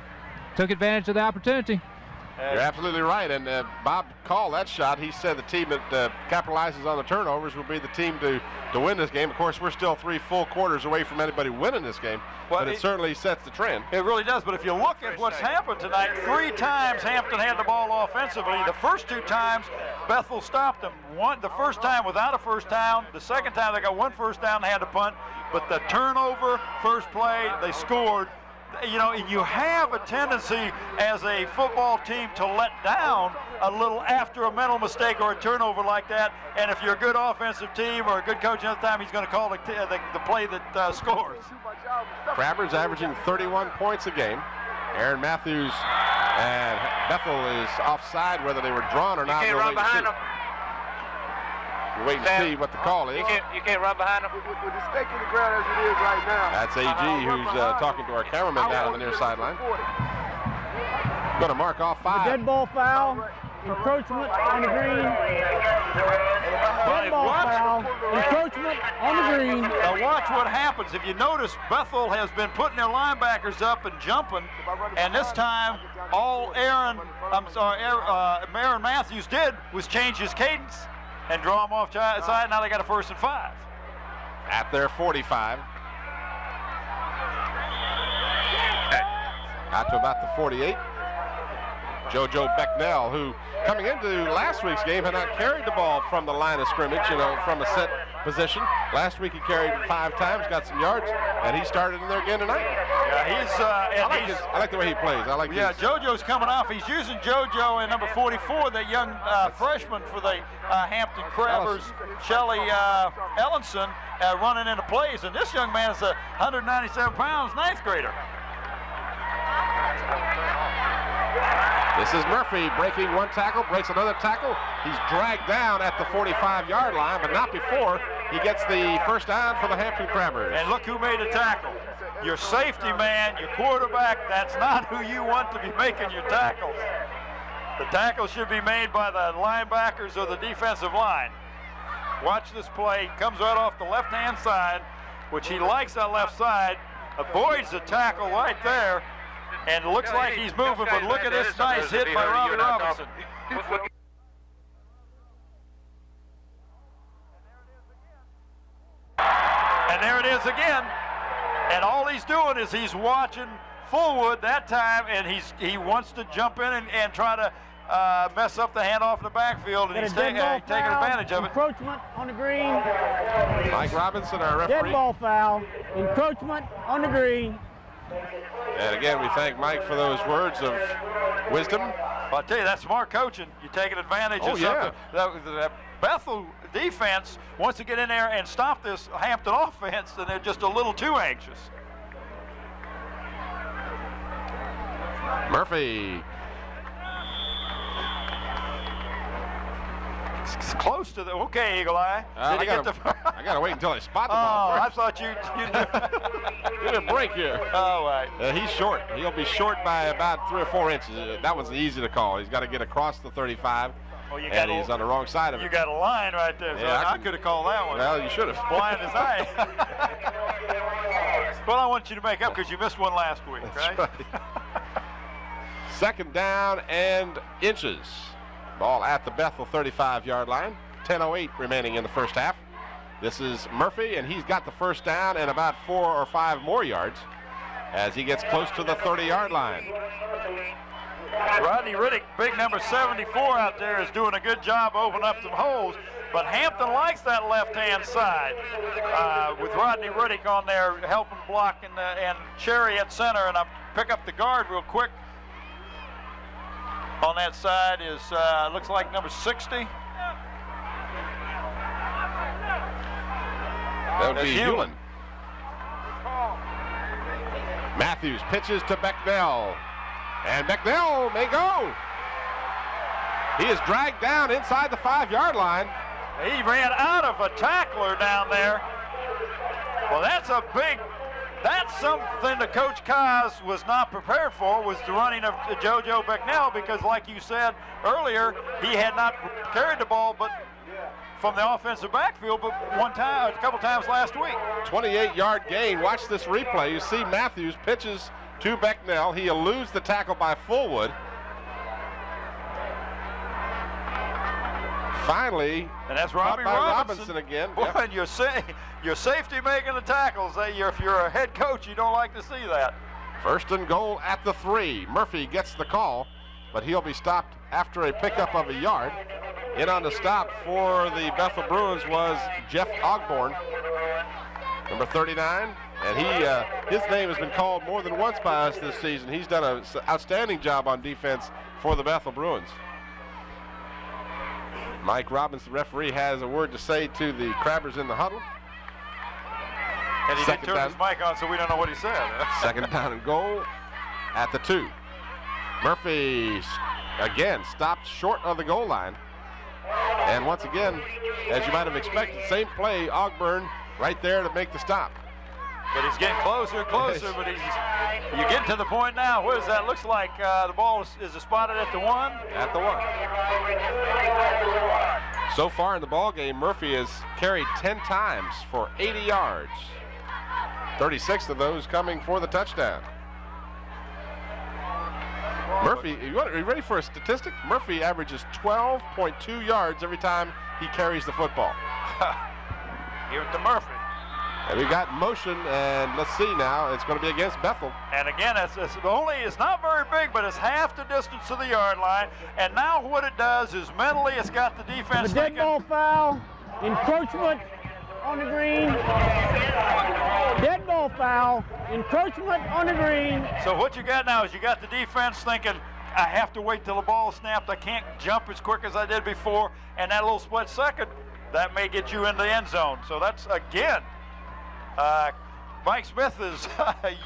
took advantage of the opportunity. You're absolutely right, and Bob called that shot. He said the team that capitalizes on the turnovers will be the team to win this game. Of course, we're still 3 full quarters away from anybody winning this game, but it certainly sets the trend. It really does, but if you look at what's happened tonight, 3 times Hampton had the ball offensively. The first 2 times, Bethel stopped them. The first time without a first down. The second time, they got 1 first down, they had to punt. But the turnover, first play, they scored. You know, you have a tendency as a football team to let down a little after a mental mistake or a turnover like that. And if you're a good offensive team or a good coach another time, he's going to call the play that scores. Crabbers averaging 31 points a game. Aaron Matthews and Bethel is offside, whether they were drawn or not. You can't run behind them. We're waiting to see what the call is. You can't run behind them. With the stake in the ground as it is right now. That's A.G. who's talking to our cameraman down on the near sideline. Going to mark off 5. Dead ball foul, encroachment on the green. Dead ball foul, encroachment on the green. Now watch what happens. If you notice, Bethel has been putting their linebackers up and jumping, and this time all Aaron Matthews did was change his cadence and draw them off side. Now they got a 1st and 5. At their 45. Out to about the 48. JoJo Becknell, who coming into last week's game had not carried the ball from the line of scrimmage, from a set position. Last week he carried 5 times, got some yards, and he started in there again tonight. Yeah, I like the way he plays. JoJo's coming off. He's using JoJo in number 44, that young freshman for the Hampton Crabbers, Shelly Ellenson, running into plays. And this young man is 197 pounds, 9th grader. This is Murphy breaking 1 tackle, breaks another tackle. He's dragged down at the 45-yard line, but not before he gets the first down for the Hampton Crabbers. And look who made a tackle. Your safety man, your quarterback, that's not who you want to be making your tackles. The tackle should be made by the linebackers or the defensive line. Watch this play. Comes right off the left-hand side, which he likes that left side. Avoids the tackle right there. And looks like he's moving, but look at this nice hit by Robbie Robinson. And there it is again. And all he's doing is he's watching Fullwood that time, and he wants to jump in and try to mess up the handoff in the backfield, and he's taking advantage of it. Encroachment on the green. Mike Robinson, our referee. Dead ball foul. Encroachment on the green. And again, we thank Mike for those words of wisdom. Well, I tell you, that's smart coaching. You're taking advantage of something. The Bethel defense wants to get in there and stop this Hampton offense, and they're just a little too anxious. Murphy. It's close to the, okay, Eagle Eye. I gotta wait until I spot the ball. Oh, I thought you Give him a break here. All right. He's short. He'll be short by about 3 or 4 inches. That one's easy to call. He's got to get across the 35, and he's on the wrong side of it. You got a line right there. So Yeah, I could have called that one. Well, you should have. Blind as I am. Well, I want you to make up because you missed one last week, right? 2nd down and inches. Ball at the Bethel 35-yard line. 10:08 remaining in the first half. This is Murphy, and he's got the first down and about 4 or 5 more yards as he gets close to the 30-yard line. Rodney Riddick, big number 74 out there, is doing a good job opening up some holes, but Hampton likes that left-hand side with Rodney Riddick on there helping block and Cherry at center, and I'll pick up the guard real quick. On that side is, looks like number 60. That would be Hewlin. Matthews pitches to Becknell. And Becknell may go. He is dragged down inside the 5-yard line. He ran out of a tackler down there. Well, that's a big that's something that Coach Kaz was not prepared for, was the running of JoJo Becknell, because like you said earlier, he had not carried the ball but from the offensive backfield but a couple times last week. 28-yard gain. Watch this replay. You see Matthews pitches to Becknell. He eludes the tackle by Fullwood. Finally, and that's Robbie Robinson again. Boy, yep. And your safety making the tackles. If you're a head coach, you don't like to see that. 1st and goal at the 3. Murphy gets the call, but he'll be stopped after a pickup of a yard. In on the stop for the Bethel Bruins was Jeff Ogborn, number 39. And his name has been called more than once by us this season. He's done an outstanding job on defense for the Bethel Bruins. Mike Robbins, the referee, has a word to say to the Crabbers in the huddle. And he didn't turn his mic on, so we don't know what he said. 2nd down and goal at the 2. Murphy, again, stopped short of the goal line. And once again, as you might have expected, same play, Ogburn right there to make the stop. But he's getting closer and closer, but you get to the point now. What is that? Looks like the ball is spotted at the 1? At the 1. So far in the ball game, Murphy has carried 10 times for 80 yards. 36 of those coming for the touchdown. Murphy, are you ready for a statistic? Murphy averages 12.2 yards every time he carries the football. Give it to Murphy. And we got motion, and let's see now. It's going to be against Bethel. And again, it's not very big, but it's half the distance to the yard line. And now what it does is mentally it's got the defense thinking. Dead ball foul, encroachment on the green. Dead ball foul, encroachment on the green. So what you got now is you got the defense thinking, I have to wait till the ball snapped. I can't jump as quick as I did before. And that little split second, that may get you in the end zone. So that's, again, Mike Smith has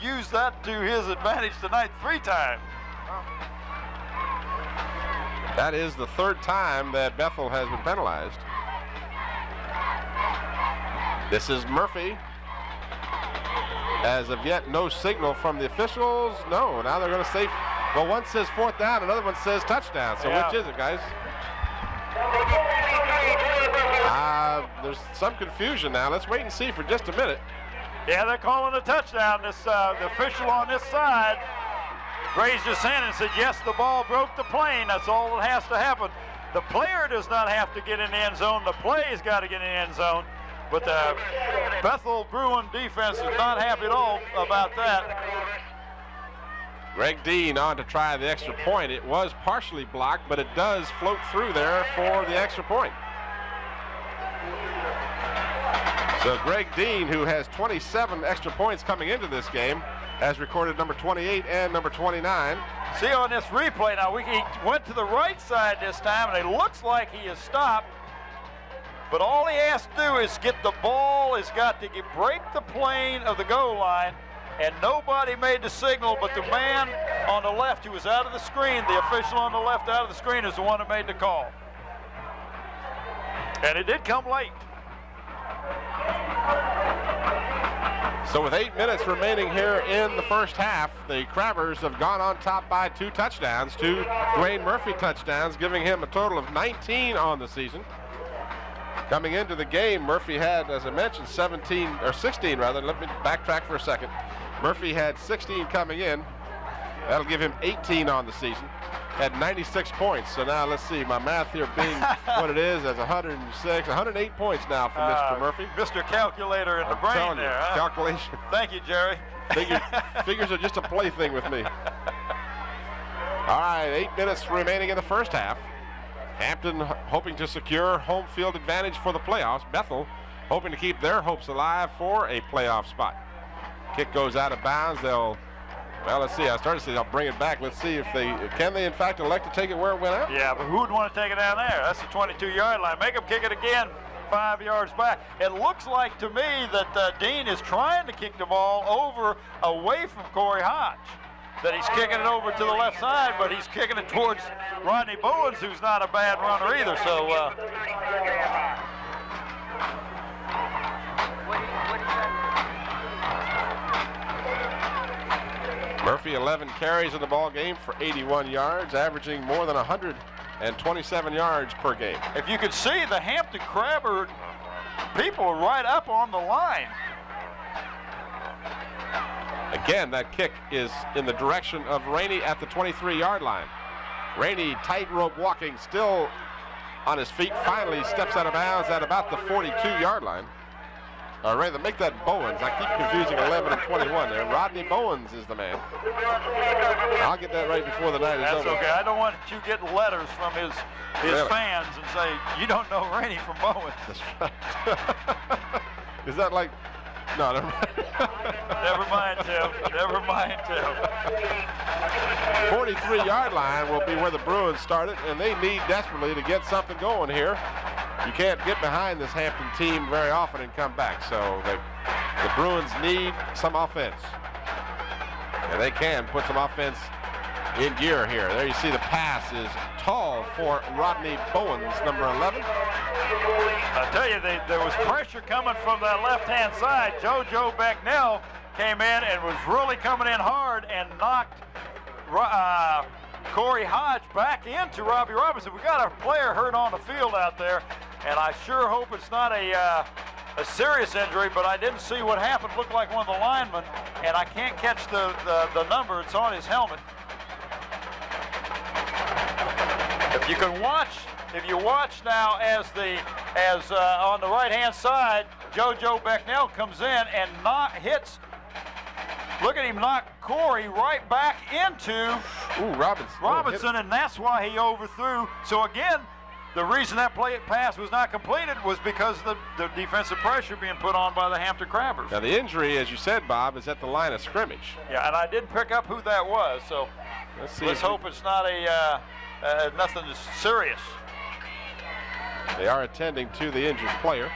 used that to his advantage tonight 3 times. That is the 3rd time that Bethel has been penalized. This is Murphy. As of yet, no signal from the officials. No, now they're going to say, well, one says 4th down, another one says touchdown. So which is it, guys? There's some confusion now. Let's wait and see for just a minute. Yeah, they're calling a touchdown. The official on this side raised his hand and said, yes, the ball broke the plane. That's all that has to happen. The player does not have to get in the end zone. The play's got to get in the end zone. But the Bethel Bruin defense is not happy at all about that. Greg Dean on to try the extra point. It was partially blocked, but it does float through there for the extra point. So Greg Dean, who has 27 extra points coming into this game, has recorded number 28 and number 29. See on this replay now, he went to the right side this time, and it looks like he is stopped. But all he has to do is get the ball, has got to break the plane of the goal line, and nobody made the signal, but the man on the left who was out of the screen, the official on the left out of the screen, is the one that made the call. And it did come late. So with 8 minutes remaining here in the first half, the Crabbers have gone on top by 2 touchdowns, 2 Dwayne Murphy touchdowns, giving him a total of 19 on the season. Coming into the game, Murphy had, as I mentioned, 16 rather. Let me backtrack for a second. Murphy had 16 coming in. That'll give him 18 on the season. Had 96 points. So now let's see, my math here being what it is, as 108 points now for Mr. Murphy. Mr. Calculator in the brain there, huh? Calculation. Thank you, Jerry. Figures are just a plaything with me. All right, 8 minutes remaining in the first half. Hampton hoping to secure home field advantage for the playoffs. Bethel hoping to keep their hopes alive for a playoff spot. Kick goes out of bounds. Let's see. I started to say they'll bring it back. Let's see if can they in fact elect to take it where it went out? Yeah, but who would want to take it down there? That's the 22-yard line. Make them kick it again 5 yards back. It looks like to me that Dean is trying to kick the ball away from Corey Hodge. That he's kicking it over to the left side, but he's kicking it towards Rodney Bowens, who's not a bad runner either. So Murphy, 11 carries in the ball game for 81 yards, averaging more than 127 yards per game. If you could see, the Hampton Crabber people are right up on the line. Again, that kick is in the direction of Rainey at the 23-yard line. Rainey, tightrope walking, still on his feet, finally steps out of bounds at about the 42-yard line. Rather, make that Bowens. I keep confusing 11 and 21 there. Rodney Bowens is the man. I'll get that right before the night is over. That's okay. I don't want you getting letters from his Really? fans and say, you don't know Rainey from Bowens. That's right. Is that like... No, never mind. Never mind, Tim. Never mind, Tim. 43-yard line will be where the Bruins started, and they need desperately to get something going here. You can't get behind this Hampton team very often and come back, so the Bruins need some offense. And they can put some offense in gear here. There you see the pass is tall for Rodney Bowens, number 11. I tell you, there was pressure coming from that left-hand side. JoJo Becknell came in and was really coming in hard and knocked Corey Hodge back into Robbie Robinson. We got a player hurt on the field out there, and I sure hope it's not a serious injury, but I didn't see what happened. Looked like one of the linemen, and I can't catch the number. It's on his helmet. If you watch now as on the right-hand side, JoJo Becknell comes in and hits. Look at him knock Corey right back into Robinson, and that's why he overthrew. So again, the reason that pass was not completed was because of the defensive pressure being put on by the Hampton Crabbers. Now the injury, as you said, Bob, is at the line of scrimmage. Yeah, and I didn't pick up who that was, so let's hope it's not nothing serious. They are attending to the injured player.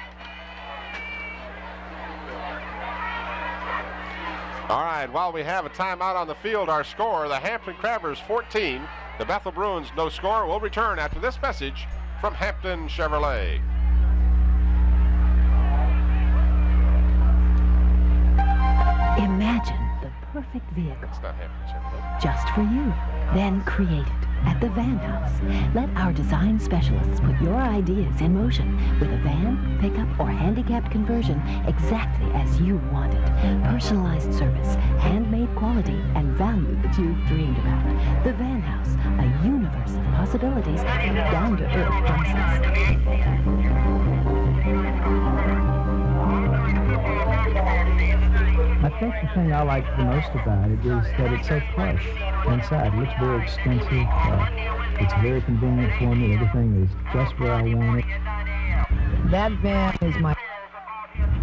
All right, while we have a timeout on the field, our score, the Hampton Crabbers 14, the Bethel Bruins no score. We'll return after this message from Hampton Chevrolet. Imagine the perfect vehicle just for you, then create it at the Van House. Let our design specialists put your ideas in motion with a van, pickup, or handicapped conversion exactly as you want it. Personalized service, handmade quality, and value that you've dreamed about. The Van House, a universe of possibilities, down-to-earth prices. I think the thing I like the most about it is that it's so plush inside. It looks very expensive. It's very convenient for me. Everything is just where I want it. That van is my...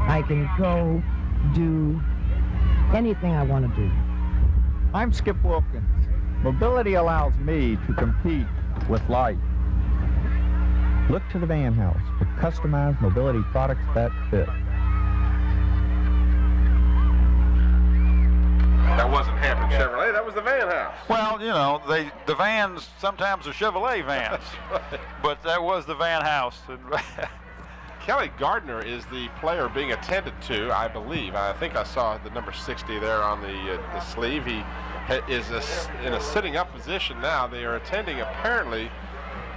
I can go do anything I want to do. I'm Skip Wilkins. Mobility allows me to compete with life. Look to the Van House for customized mobility products that fit. That wasn't Hampton Chevrolet, that was the Van House. Well, you know, the vans sometimes are Chevrolet vans, but that was the Van House. Kelly Gardner is the player being attended to, I believe. I think I saw the number 60 there on the sleeve. He is in a sitting up position now. They are attending apparently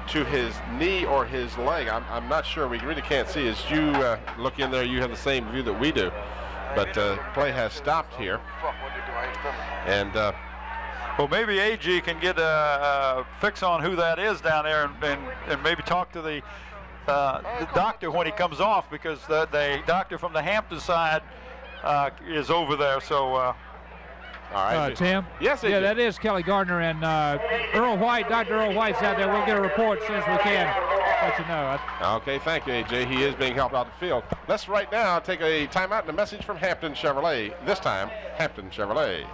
to his knee or his leg. I'm not sure. We really can't see. As you look in there, you have the same view that we do. But play has stopped here. And well, maybe AG can get a fix on who that is down there, and maybe talk to the doctor when he comes off, because the doctor from the Hampton side is over there. So, all right, Tim. Yes, yeah, that is Kelly Gardner, and Earl White. Dr. Earl White's out there. We'll get a report as soon as we can. Let you know. Okay, thank you, AJ. He is being helped out the field. Let's right now take a timeout and a message from Hampton Chevrolet. This time, Hampton Chevrolet.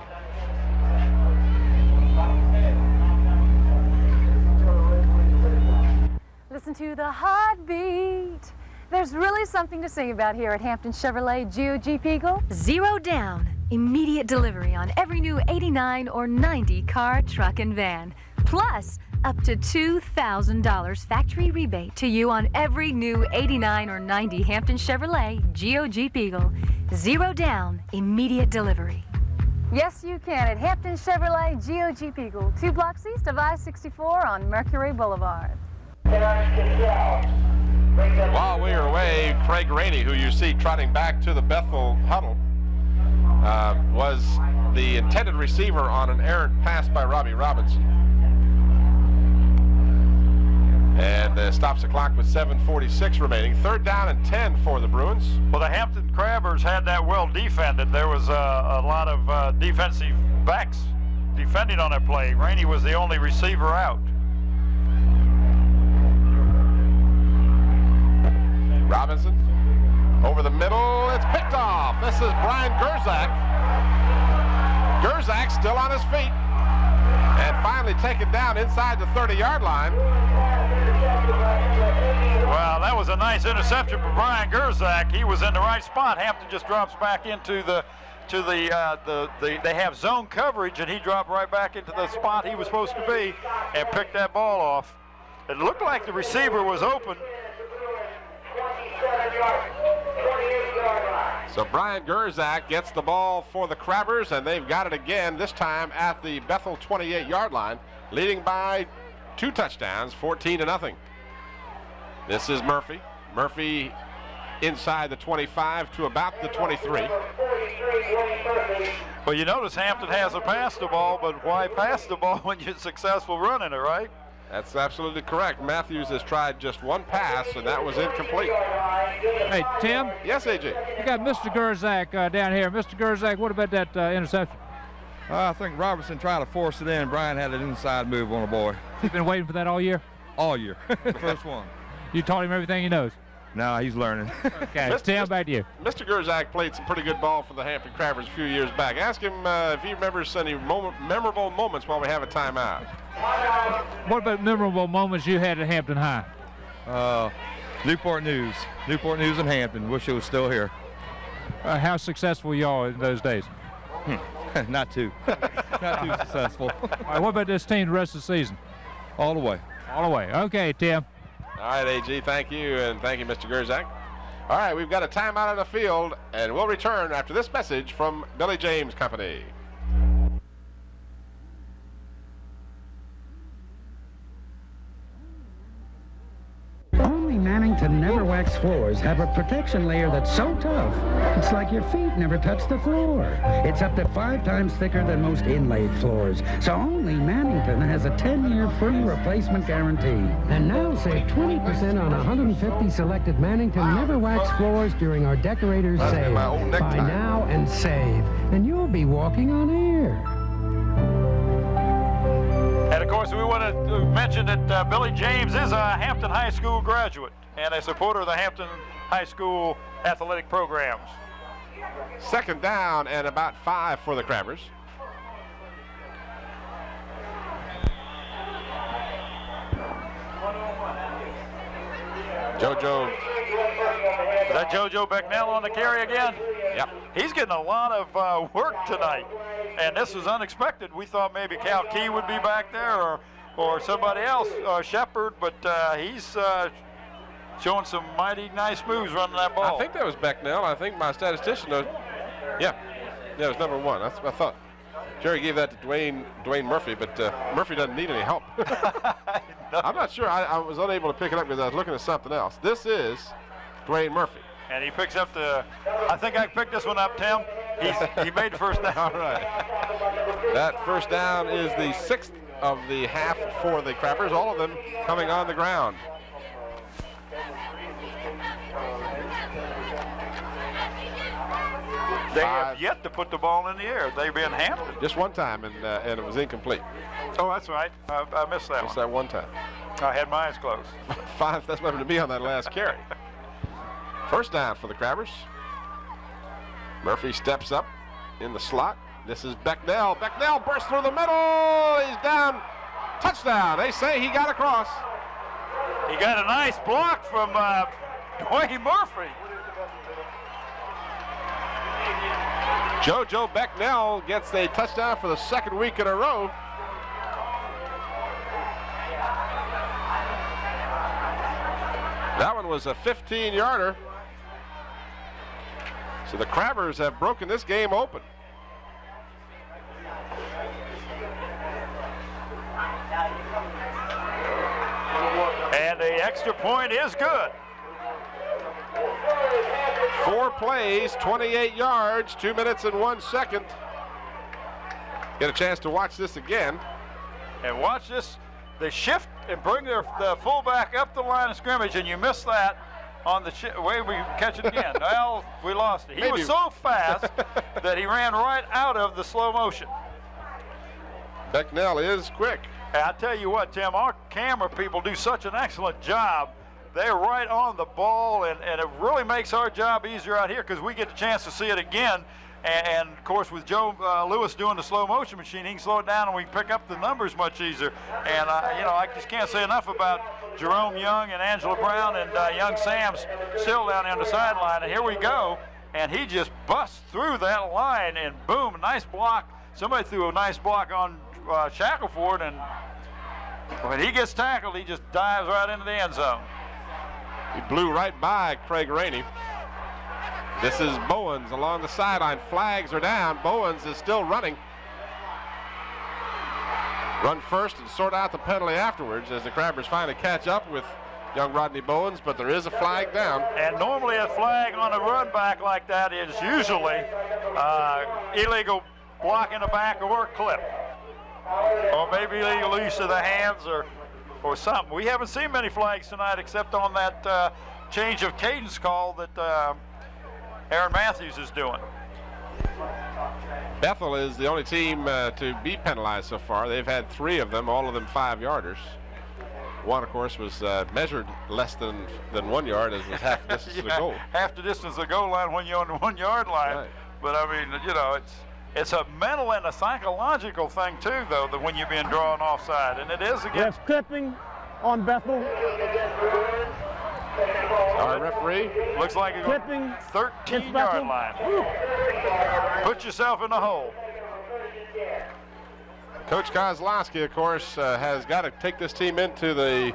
Listen to the heartbeat. There's really something to sing about here at Hampton Chevrolet Jeep Eagle. 0 down. Immediate delivery on every new 89 or 90 car, truck, and van. Plus, up to $2,000 factory rebate to you on every new 89 or 90 Hampton Chevrolet Jeep Eagle. 0 down, immediate delivery. Yes, you can at Hampton Chevrolet GOG Eagle, 2 blocks east of I-64 on Mercury Boulevard. While we are away, Craig Rainey, who you see trotting back to the Bethel huddle, was the intended receiver on an errant pass by Robbie Robinson. And stops the clock with 7:46 remaining. 3rd down and 10 for the Bruins. Well, the Hampton Crabbers had that well defended. There was a lot of defensive backs defending on that play. Rainey was the only receiver out. Robinson over the middle. It's picked off. This is Brian Gerzak. Gerzak still on his feet. And finally taken down inside the 30-yard line. Well, that was a nice interception for Brian Gerzak. He was in the right spot. Hampton just drops back into they have zone coverage, and he dropped right back into the spot he was supposed to be and picked that ball off. It looked like the receiver was open. So Brian Gerzak gets the ball for the Crabbers, and they've got it again, this time at the Bethel 28-yard line, leading by 2 touchdowns, 14-0. This is Murphy. Murphy inside the 25 to about the 23. Well, you notice Hampton hasn't passed the ball, but why pass the ball when you're successful running it, right? That's absolutely correct. Matthews has tried just one pass, and that was incomplete. Hey, Tim? Yes, AJ? You got Mr. Gerzak down here. Mr. Gerzak, what about that interception? I think Robertson tried to force it in. Brian had an inside move on the boy. You've been waiting for that all year? All year. The first one. You taught him everything he knows? No, he's learning. Okay, Tim, back to you. Mr. Gerzak played some pretty good ball for the Hampton Crabbers a few years back. Ask him if he remembers any memorable moments while we have a timeout. What about memorable moments you had at Hampton High? Newport News. Newport News in Hampton. Wish it was still here. How successful y'all in those days? Not too. Not too successful. All right, what about this team the rest of the season? All the way. All the way. Okay, Tim. All right, AG, thank you, and thank you, Mr. Gerzak. All right, we've got a timeout on the field, and we'll return after this message from Billy James Company. Only Mannington Never Wax floors have a protection layer that's so tough, it's like your feet never touch the floor. It's up to 5 times thicker than most inlaid floors, so only Mannington has a 10-year free replacement guarantee. And now save 20% on 150 selected Mannington Never Wax floors during our Decorators Sale. Buy now and save, and you'll be walking on air. And of course, we want to mention that Billy James is a Hampton High School graduate and a supporter of the Hampton High School athletic programs. 2nd down and about 5 for the Crabbers. JoJo. Is that JoJo Becknell on the carry again? Yep. He's getting a lot of work tonight, and this was unexpected. We thought maybe Cal Key would be back there or somebody else, Shepard, but he's showing some mighty nice moves running that ball. I think that was Becknell. I think my statistician knows. Yeah, it was number 1. That's what I thought. Jerry gave that to Dwayne Murphy, but Murphy doesn't need any help. I'm not sure. I was unable to pick it up because I was looking at something else. This is Dwayne Murphy. And he picks up I think I picked this one up, Tim. He made the first down. All right. That first down is the 6th of the half for the Crabbers, all of them coming on the ground. They have yet to put the ball in the air. They've been Hampton. Just one time, and it was incomplete. Oh, that's right. I missed that Just that one time. I had my eyes closed. 5, that's what happened to me on that last carry. First down for the Crabbers. Murphy steps up in the slot. This is Becknell. Becknell bursts through the middle. He's down. Touchdown. They say he got across. He got a nice block from Dwayne Murphy. JoJo Becknell gets a touchdown for the 2nd week in a row. That one was a 15-yarder. So the Crabbers have broken this game open. And the extra point is good. 4 plays, 28 yards, 2 minutes and 1 second. Get a chance to watch this again. And watch this. They shift and bring the fullback up the line of scrimmage, and you miss that on the way we catch it again. Well, we lost it. He was so fast that he ran right out of the slow motion. Becknell is quick. Hey, I tell you what, Tim, our camera people do such an excellent job. They're right on the ball, and it really makes our job easier out here because we get the chance to see it again. And of course, with Joe Lewis doing the slow motion machine, he can slow it down and we can pick up the numbers much easier. And I just can't say enough about Jerome Young and Angela Brown and young Sam's still down on the sideline. And here we go, and he just busts through that line, and boom, nice block. Somebody threw a nice block on Shackelford, and when he gets tackled, he just dives right into the end zone. He blew right by Craig Rainey. This is Bowens along the sideline. Flags are down. Bowens is still running. Run first and sort out the penalty afterwards as the Crabbers finally catch up with young Rodney Bowens, but there is a flag down. And normally a flag on a run back like that is usually illegal blocking the back or a clip. Or maybe illegal use of the hands or something. We haven't seen many flags tonight except on that change of cadence call that Aaron Matthews is doing. Bethel is the only team to be penalized so far. They've had 3 of them, all of them 5-yarders. One, of course, was measured less than 1 yard, as was half the distance of the goal. Half the distance of the goal line when you're on the 1 yard line. Right. But I mean, it's a mental and a psychological thing too, though, that when you're being drawn offside, and it is again. There's clipping on Bethel. Our referee looks like a 13-yard line. Put yourself in the hole. Coach Kozlowski, of course, has got to take this team into the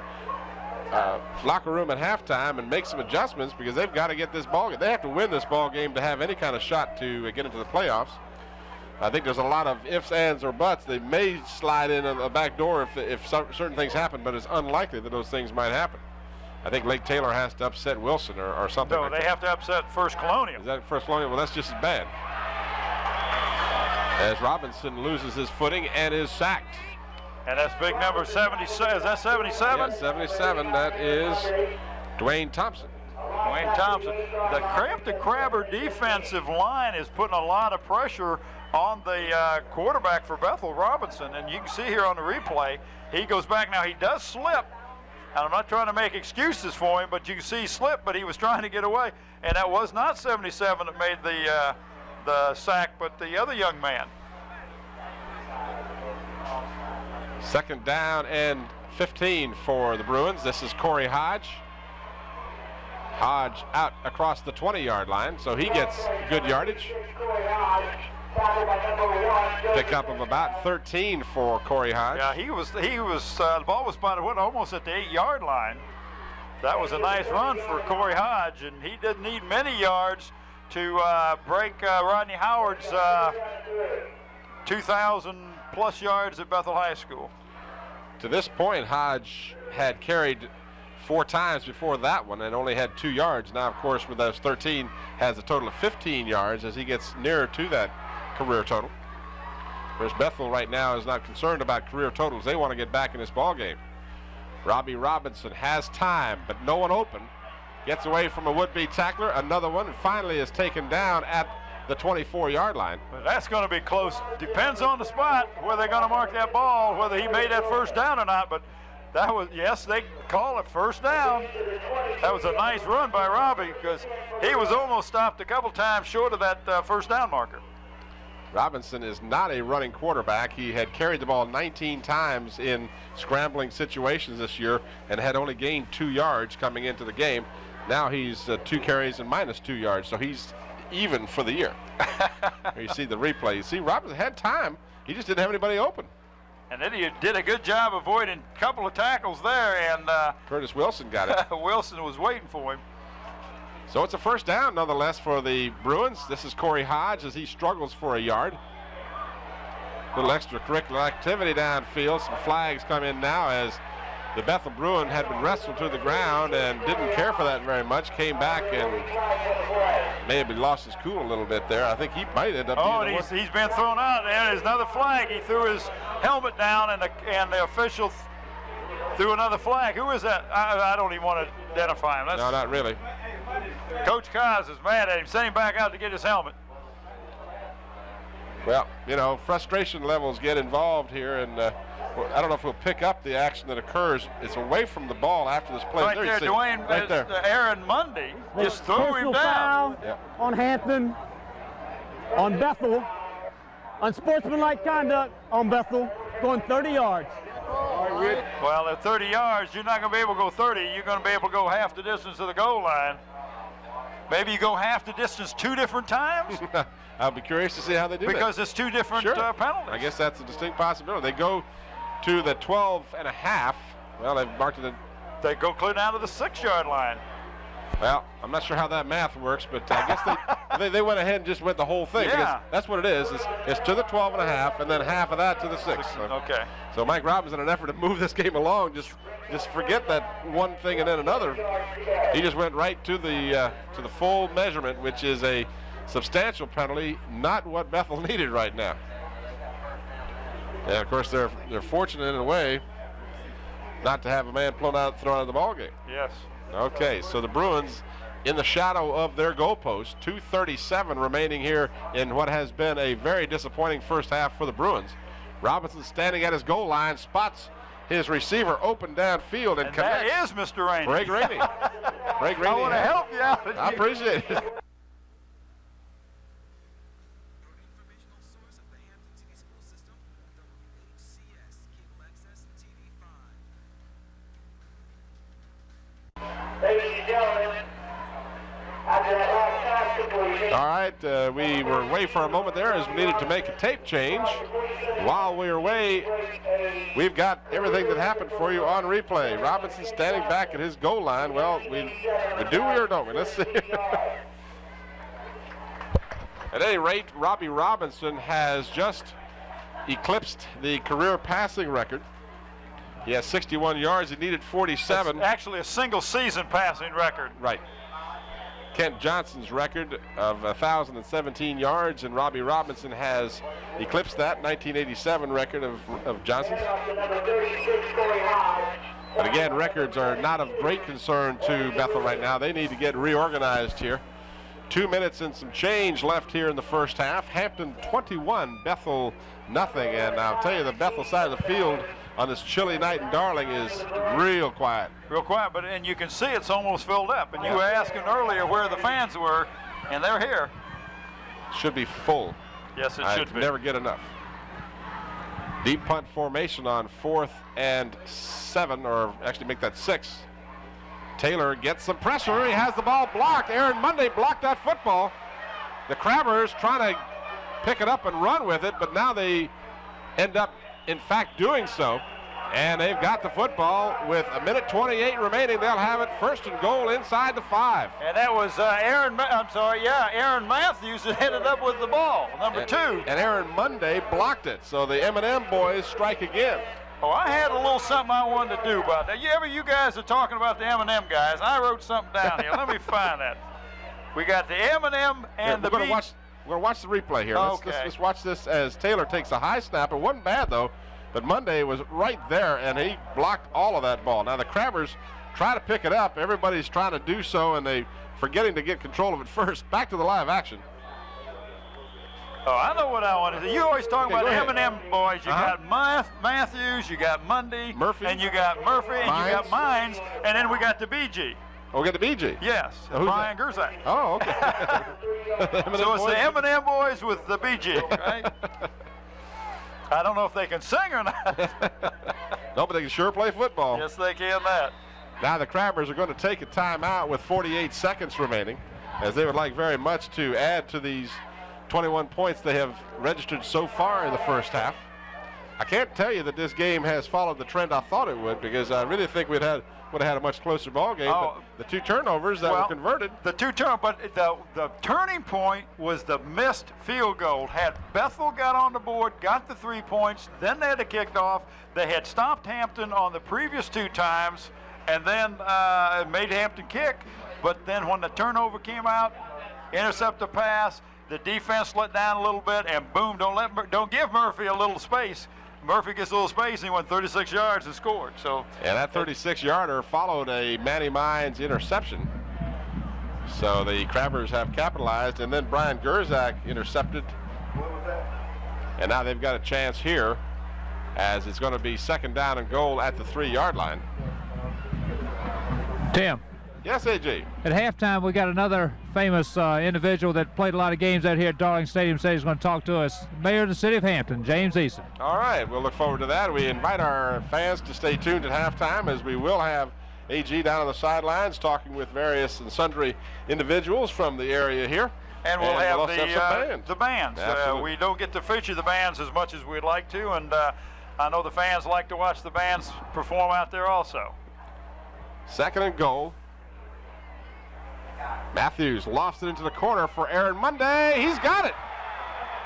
locker room at halftime and make some adjustments because they've got to get this ball game. They have to win this ball game to have any kind of shot to get into the playoffs. I think there's a lot of ifs, ands, or buts. They may slide in a back door if certain things happen, but it's unlikely that those things might happen. I think Lake Taylor has to upset Wilson or something. No, they have to upset First Colonial. Is that First Colonial? Well, that's just as bad. As Robinson loses his footing and is sacked. And that's big number 77. Is that 77? Yeah, 77. That is Dwayne Thompson. Dwayne Thompson. The Crampton Crabber defensive line is putting a lot of pressure on the quarterback for Bethel, Robinson. And you can see here on the replay, he goes back. Now, he does slip. And I'm not trying to make excuses for him, but you can see he slipped, but he was trying to get away. And that was not 77 that made the sack, but the other young man. 2nd down and 15 for the Bruins. This is Corey Hodge. Hodge out across the 20-yard line, so he gets good yardage. Pick up of about 13 for Corey Hodge. Yeah, he was. The ball was spotted almost at the 8-yard line. That was a nice run for Corey Hodge, and he didn't need many yards to break Rodney Howard's 2,000+ yards at Bethel High School. To this point, Hodge had carried 4 times before that one and only had 2 yards. Now, of course, with those 13, has a total of 15 yards as he gets nearer to that career total. Whereas Bethel right now is not concerned about career totals. They want to get back in this ball game. Robbie Robinson has time, but no one open. Gets away from a would-be tackler. Another one, and finally is taken down at the 24-yard line. But that's going to be close. Depends on the spot where they're going to mark that ball, whether he made that first down or not. But that was, yes, they call it first down. That was a nice run by Robbie because he was almost stopped a couple times short of that first down marker. Robinson is not a running quarterback. He had carried the ball 19 times in scrambling situations this year and had only gained 2 yards coming into the game. Now he's 2 carries and minus 2 yards, so he's even for the year. You see the replay. You see Robinson had time. He just didn't have anybody open. And then he did a good job avoiding a couple of tackles there. And Curtis Wilson got it. Wilson was waiting for him. So it's a first down nonetheless for the Bruins. This is Corey Hodge as he struggles for a yard. Little extracurricular activity downfield. Some flags come in now as the Bethel Bruin had been wrestled to the ground and didn't care for that very much. Came back and maybe lost his cool a little bit there. I think he might end up. Oh, and he's been thrown out. And there's another flag. He threw his helmet down, and the official threw another flag. Who is that? I don't even want to identify him. No, not really. Coach Kaz is mad at him. Send him back out to get his helmet. Well, you know, frustration levels get involved here, and I don't know if we'll pick up the action that occurs. It's away from the ball after this play. Right there, Dwayne. Right there. Aaron Mundy just threw him down. Foul on Hampton, on Bethel, unsportsmanlike conduct on Bethel, going 30 yards. Well, at 30 yards, you're not going to be able to go 30. You're going to be able to go half the distance to the goal line. Maybe you go half the distance 2 different times? I'll be curious to see how they do because that. It's 2 different penalties. I guess that's a distinct possibility. They go to the 12.5. Well, they've marked it. They go clear down to the 6-yard line. Well, I'm not sure how that math works, but I guess they went ahead and just went the whole thing. Yeah. That's what it is. It's to the 12.5, and then half of that to the 6. Okay. So Mike Robbins, in an effort to move this game along, just forget that one thing and then another. He just went right to the full measurement, which is a substantial penalty, not what Bethel needed right now. And of course, they're fortunate in a way not to have a man thrown out of the ball game. Yes. Okay, so the Bruins in the shadow of their goalpost. 2:37 remaining here in what has been a very disappointing first half for the Bruins. Robinson standing at his goal line, spots his receiver open downfield and connects. That is Mr. Rainey. Greg Rainey. Greg Rainey. I want to help you out. I appreciate it. All right, we were away for a moment there as we needed to make a tape change. While we were away, we've got everything that happened for you on replay. Robinson standing back at his goal line. Well, we do we or don't we? Let's see. At any rate, Robbie Robinson has just eclipsed the career passing record. He has 61 yards. He needed 47. That's actually a single season passing record. Right. Kent Johnson's record of 1,017 yards, and Robbie Robinson has eclipsed that 1987 record of Johnson's. But again, records are not of great concern to Bethel right now. They need to get reorganized here. 2 minutes and some change left here in the first half. Hampton 21, Bethel nothing. And I'll tell you, the Bethel side of the field on this chilly night in Darling is real quiet. Real quiet, and you can see it's almost filled up. And you were asking earlier where the fans were, and they're here. Should be full. Yes, it should be. Never get enough. Deep punt formation on 4th and 7, or actually make that 6. Taylor gets some pressure. He has the ball blocked. Aaron Munday blocked that football. The Crabbers trying to pick it up and run with it, but now they end up, in fact, doing so. And they've got the football with 1:28 remaining. They'll have it first and goal inside the 5. And that was Aaron Matthews that headed up with the ball, number 2. And Aaron Munday blocked it. So the M&M boys strike again. Oh, I had a little something I wanted to do about that. You guys are talking about the M&M guys. I wrote something down here. Let me find that. We got the M&M and we're going to watch the replay here. Okay. Let's watch this as Taylor takes a high snap. It wasn't bad, though. But Munday was right there, and he blocked all of that ball. Now, the Crabbers try to pick it up. Everybody's trying to do so, and they forgetting to get control of it first. Back to the live action. Oh, I know what I want to do. You always talk about the M&M boys. You got Matthews, you got Munday, Murphy, and you got Murphy, and you got Mines, and then we got the BG. Oh, we got the BG? Yes, Brian Gerzak. Oh, okay. So it's the M&M boys with the BG, right? I don't know if they can sing or not. No, but they can sure play football. Yes, they can that. Now the Crabbers are going to take a timeout with 48 seconds remaining, as they would like very much to add to these 21 points they have registered so far in the first half. I can't tell you that this game has followed the trend I thought it would, because I really think we'd had would have had a much closer ball game. But the 2 turnovers that were converted. The 2 turnovers, but the turning point was the missed field goal. Had Bethel got on the board, got the 3 points, then they had to kick off. They had stopped Hampton on the previous 2 times, and then made Hampton kick. But then when the turnover came out, intercept the pass, the defense let down a little bit, and boom! Don't give Murphy a little space. Murphy gets a little space, and he went 36 yards and scored. So, and that 36-yarder followed a Manny Mines interception. So the Crabbers have capitalized, and then Brian Gerzak intercepted. And now they've got a chance here, as it's going to be 2nd down and goal at the 3-yard line. Tim. Yes, AJ. At halftime, we got another famous individual that played a lot of games out here at Darling Stadium. Said he's going to talk to us. Mayor of the City of Hampton, James Eason. All right, we'll look forward to that. We invite our fans to stay tuned at halftime, as we will have AG down on the sidelines talking with various and sundry individuals from the area here. And we'll have the bands. We don't get to feature the bands as much as we'd like to, and I know the fans like to watch the bands perform out there also. 2nd and goal. Matthews lofts it into the corner for Aaron Monday. He's got it.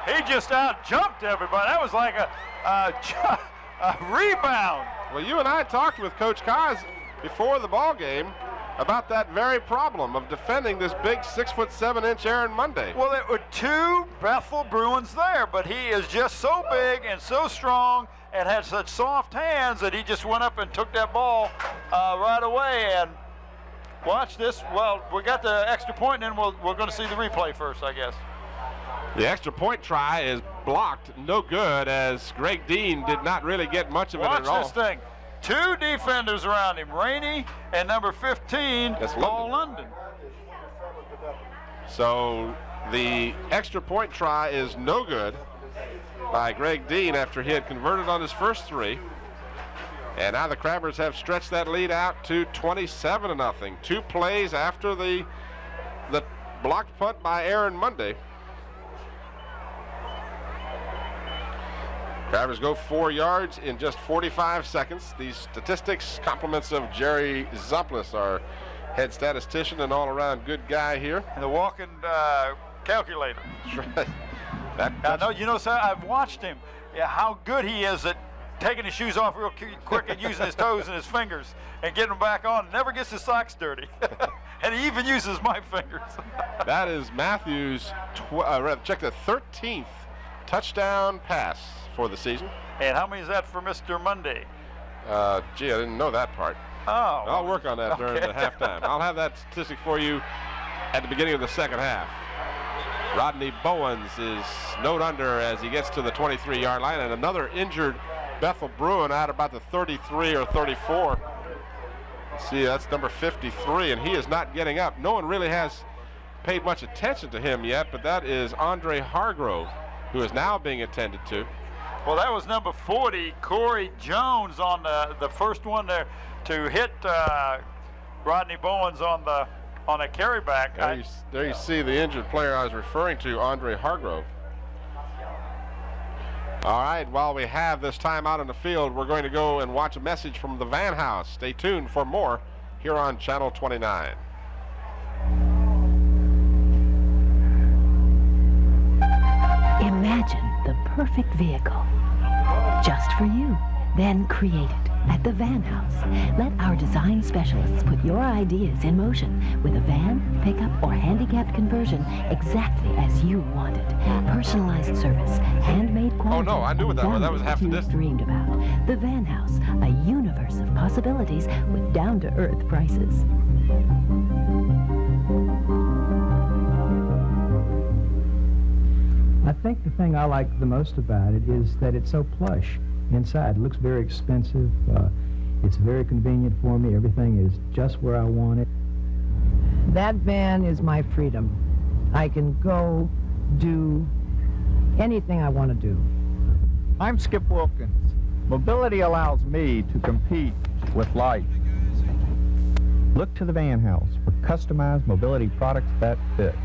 He just out-jumped everybody. That was like a rebound. Well, you and I talked with Coach Kaz before the ball game about that very problem of defending this big 6'7" Aaron Monday. Well, there were 2 Bethel Bruins there, but he is just so big and so strong and had such soft hands that he just went up and took that ball right away. And watch this. Well, we got the extra point, and then we're going to see the replay first, I guess. The extra point try is blocked, no good, as Greg Dean did not really get much of it at all. Watch this thing. 2 defenders around him, Rainey and number 15, Paul London. So the extra point try is no good by Greg Dean after he had converted on his first 3. And now the Crabbers have stretched that lead out to 27-0. 2 plays after the blocked punt by Aaron Monday. Crabbers go 4 yards in just 45 seconds. These statistics, compliments of Jerry Zomplis, our head statistician and all-around good guy here. And the walking calculator. That's right. I know, you know, sir, I've watched him. Yeah, how good he is at taking his shoes off real quick and using his toes and his fingers and getting them back on. Never gets his socks dirty. And he even uses my fingers. That is Matthews, check the 13th touchdown pass for the season. And how many is that for Mr. Monday? Gee, I didn't know that part. Oh. I'll work on that during the halftime. I'll have that statistic for you at the beginning of the 2nd half. Rodney Bowens is snowed under as he gets to the 23-yard line, and another injured Bethel Bruin out about the 33 or 34. Let's see, that's number 53, and he is not getting up. No one really has paid much attention to him yet, but that is Andre Hargrove, who is now being attended to. Well, that was number 40, Corey Jones, on the first one there to hit Rodney Bowens on a carryback. There you see the injured player I was referring to, Andre Hargrove. All right, while we have this time out on the field, we're going to go and watch a message from the Van House. Stay tuned for more here on Channel 29. Imagine the perfect vehicle just for you. Then create it at the Van House. Let our design specialists put your ideas in motion with a van, pickup, or handicapped conversion exactly as you want it. Personalized service, handmade quality. Oh no, I knew what that was. That was half the distance. Dreamed about. The Van House, a universe of possibilities with down-to-earth prices. I think the thing I like the most about it is that it's so plush inside. It looks very expensive. It's very convenient for me. Everything is just where I want it. That van is my freedom. I can go do anything I want to do. I'm Skip Wilkins. Mobility allows me to compete with life. Look to the Van House for customized mobility products that fit.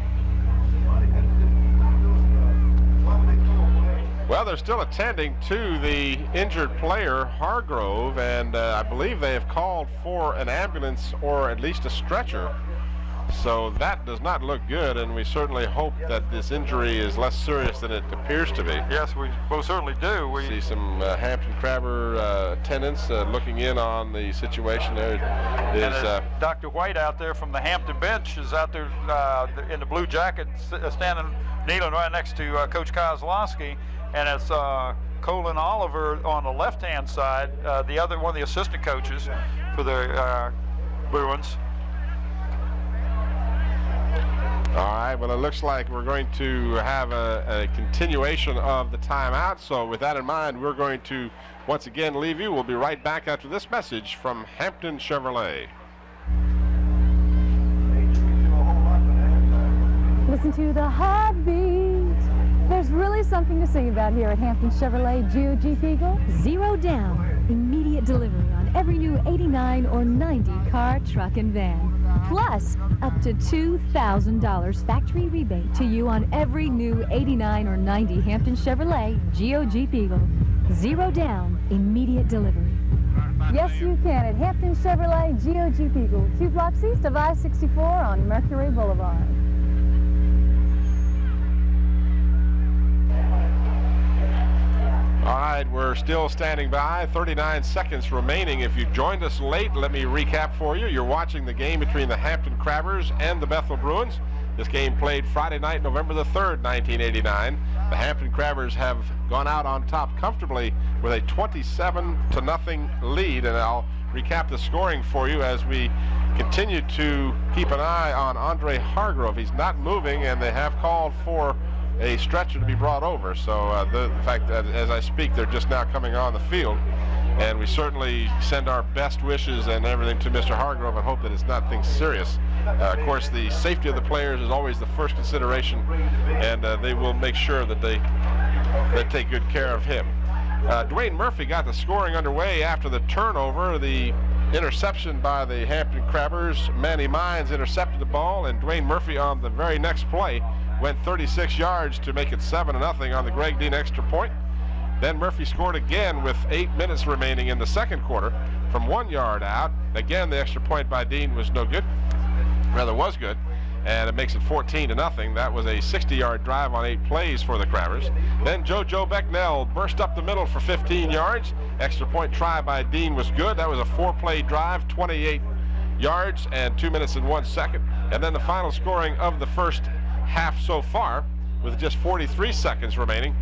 Well, Well, they're still attending to the injured player, Hargrove, and I believe they have called for an ambulance or at least a stretcher. So that does not look good, and we certainly hope that this injury is less serious than it appears to be. Yes, we most certainly do. We see some Hampton Crabber attendants looking in on the situation. There is Dr. White out there from the Hampton bench is out there in the blue jacket, kneeling right next to Coach Kozlowski, and it's Colin Oliver on the left-hand side, one of the assistant coaches for the Bruins. All right, well, it looks like we're going to have a continuation of the timeout. So with that in mind, we're going to once again leave you. We'll be right back after this message from Hampton Chevrolet. Listen to the heartbeat. There's really something to sing about here at Hampton Chevrolet GOG Eagle. 0 down, immediate delivery on every new 89 or 90 car, truck, and van. Plus, up to $2,000 factory rebate to you on every new 89 or 90 Hampton Chevrolet GOG Eagle. 0 down, immediate delivery. Yes, you can at Hampton Chevrolet GOG Eagle, 2 blocks east of I-64 on Mercury Boulevard. All right, we're still standing by. 39 seconds remaining. If you joined us late, let me recap for you. You're watching the game between the Hampton Crabbers and the Bethel Bruins. This game played Friday night, November the 3rd, 1989. The Hampton Crabbers have gone out on top comfortably with a 27-0 lead, and I'll recap the scoring for you as we continue to keep an eye on Andre Hargrove. He's not moving, and they have called for a stretcher to be brought over. So the fact that as I speak, they're just now coming on the field. And we certainly send our best wishes and everything to Mr. Hargrove and hope that it's nothing serious. Of course, the safety of the players is always the first consideration, and they will make sure that they take good care of him. Dwayne Murphy got the scoring underway after the turnover. The interception by the Hampton Crabbers. Manny Mines intercepted the ball, and Dwayne Murphy on the very next play went 36 yards to make it 7-0 on the Greg Dean extra point. Then Murphy scored again with 8 minutes remaining in the second quarter from 1 yard out. Again, the extra point by Dean was no good. Rather, was good. And it makes it 14-0. That was a 60-yard drive on 8 plays for the Crabbers. Then Joe Becknell burst up the middle for 15 yards. Extra point try by Dean was good. That was a 4-play drive, 28 yards and 2 minutes and 1 second. And then the final scoring of the first half so far, with just 43 seconds remaining.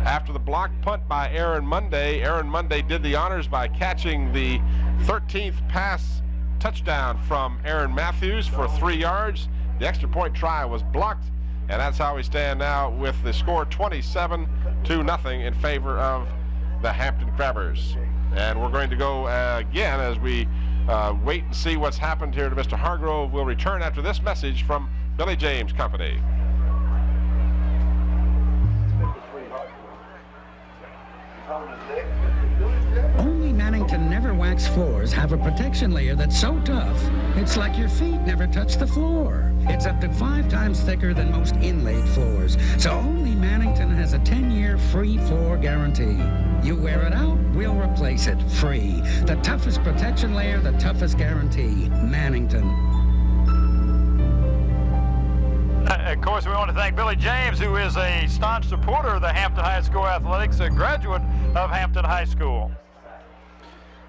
After the block punt by Aaron Monday did the honors by catching the 13th pass touchdown from Aaron Matthews for 3 yards. The extra point try was blocked, and that's how we stand now with the score 27-0 in favor of the Hampton Crabbers. And we're going to go again as we wait and see what's happened here to Mr. Hargrove. We'll return after this message from Billy James Company. Only Mannington Never Wax floors have a protection layer that's so tough, it's like your feet never touch the floor. It's up to 5 times thicker than most inlaid floors, so only Mannington has a 10-year free floor guarantee. You wear it out, we'll replace it free. The toughest protection layer, the toughest guarantee. Mannington. Of course, we want to thank Billy James, who is a staunch supporter of the Hampton High School Athletics, a graduate of Hampton High School.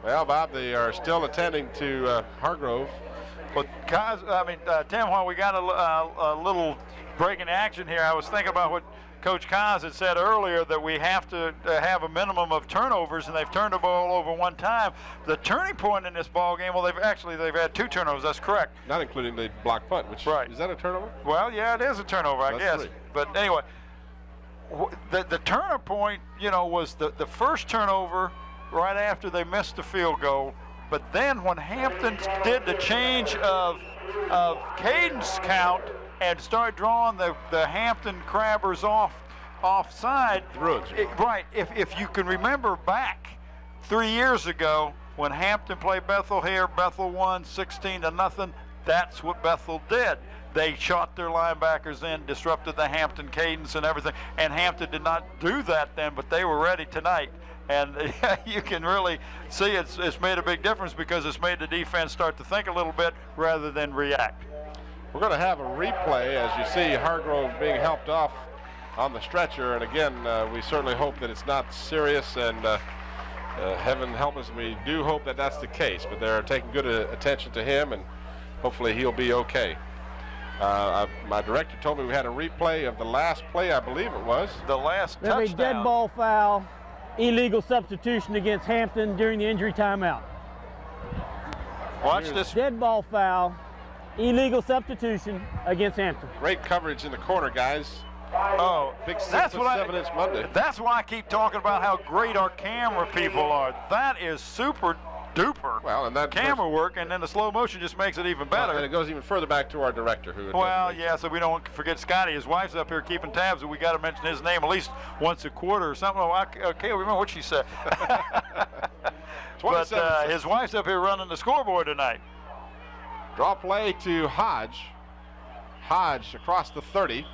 Well, Bob, they are still attending to Hargrove. But Tim, while we got a little break in action here, I was thinking about what Coach Kaz had said earlier, that we have to have a minimum of turnovers, and they've turned the ball over 1 time. The turning point in this ball game, well, they've had 2 turnovers. That's correct. Not including the block punt, which right. Is that a turnover? Well, yeah, it is a turnover, I guess. 3. But anyway, the turning point, was the first turnover right after they missed the field goal. But then when Hampton did the change of cadence count and started drawing the Hampton Crabbers offside. Right. If you can remember back 3 years ago when Hampton played Bethel here, Bethel won 16-0. That's what Bethel did. They shot their linebackers in, disrupted the Hampton cadence and everything. And Hampton did not do that then, but they were ready tonight. And you can really see it's made a big difference because it's made the defense start to think a little bit rather than react. We're going to have a replay as you see Hargrove being helped off on the stretcher. And again, we certainly hope that it's not serious, and heaven help us, we do hope that that's the case. But they're taking good attention to him, and hopefully he'll be okay. My director told me we had a replay of the last play, I believe it was. The last touchdown. There's a dead ball foul, illegal substitution against Hampton during the injury timeout. Watch this. Dead ball foul, illegal substitution against Hampton. Great coverage in the corner, guys. Oh, big 6'7" Monday. That's why I keep talking about how great our camera people are. That is super duper. Well, and that camera work, and then the slow motion just makes it even better. And it goes even further back to our director, who. Well, yeah, so we don't forget Scotty. His wife's up here keeping tabs, and we got to mention his name at least once a quarter or something. Oh, I can't remember what she said. But his wife's up here running the scoreboard tonight. Draw play to Hodge. Hodge across the 30.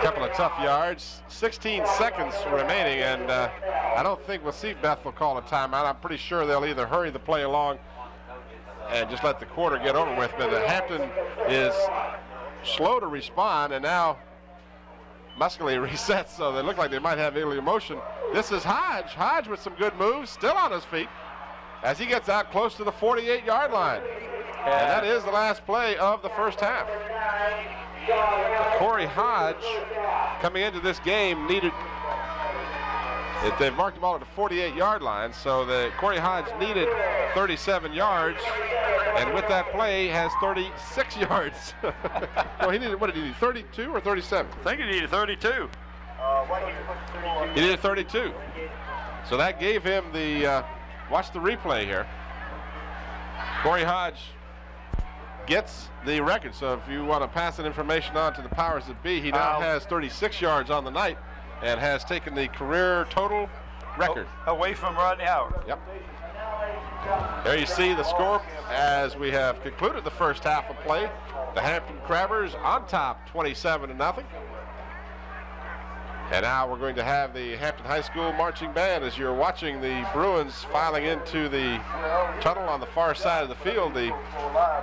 Couple of tough yards. 16 seconds remaining, and I don't think we'll see Bethel call a timeout. I'm pretty sure they'll either hurry the play along and just let the quarter get over with. But Hampton is slow to respond, and now Muscally resets, so they look like they might have illegal motion. This is Hodge. Hodge with some good moves, still on his feet as he gets out close to the 48-yard line. And that is the last play of the first half. Corey Hodge, coming into this game, needed, they've marked the ball at the 48-yard line, so Corey Hodge needed 37 yards, and with that play has 36 yards. Well, he needed, what did he need, 32 or 37? I think he needed 32. He needed 32. So that gave him the, watch the replay here. Corey Hodge gets the record. So if you want to pass that information on to the powers that be, he now has 36 yards on the night and has taken the career total record. Away from Rodney Howard. Yep. There you see the score as we have concluded the first half of play. The Hampton Crabbers on top 27-0. And now we're going to have the Hampton High School marching band as you're watching the Bruins filing into the tunnel on the far side of the field. The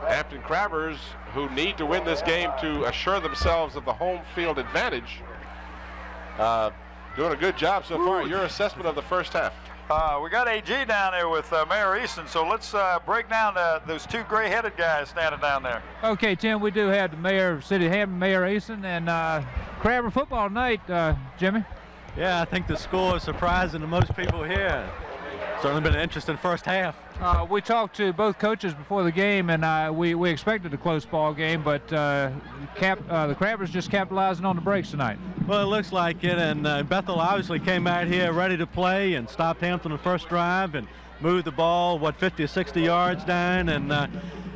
Hampton Crabbers, who need to win this game to assure themselves of the home field advantage, doing a good job so far. Your assessment of the first half? We got AG down there with Mayor Easton, so let's break down those two gray-headed guys standing down there. Okay, Tim, we do have the mayor of City of Hampton, Mayor Easton, and Crabber football night, Jimmy. Yeah, I think the score is surprising to most people here. Certainly been an interesting first half. We talked to both coaches before the game, and we expected a close ball game, but the Crabbers just capitalizing on the breaks tonight. Well, it looks like it, and Bethel obviously came out here ready to play and stopped Hampton the first drive and moved the ball, 50 or 60 yards down, and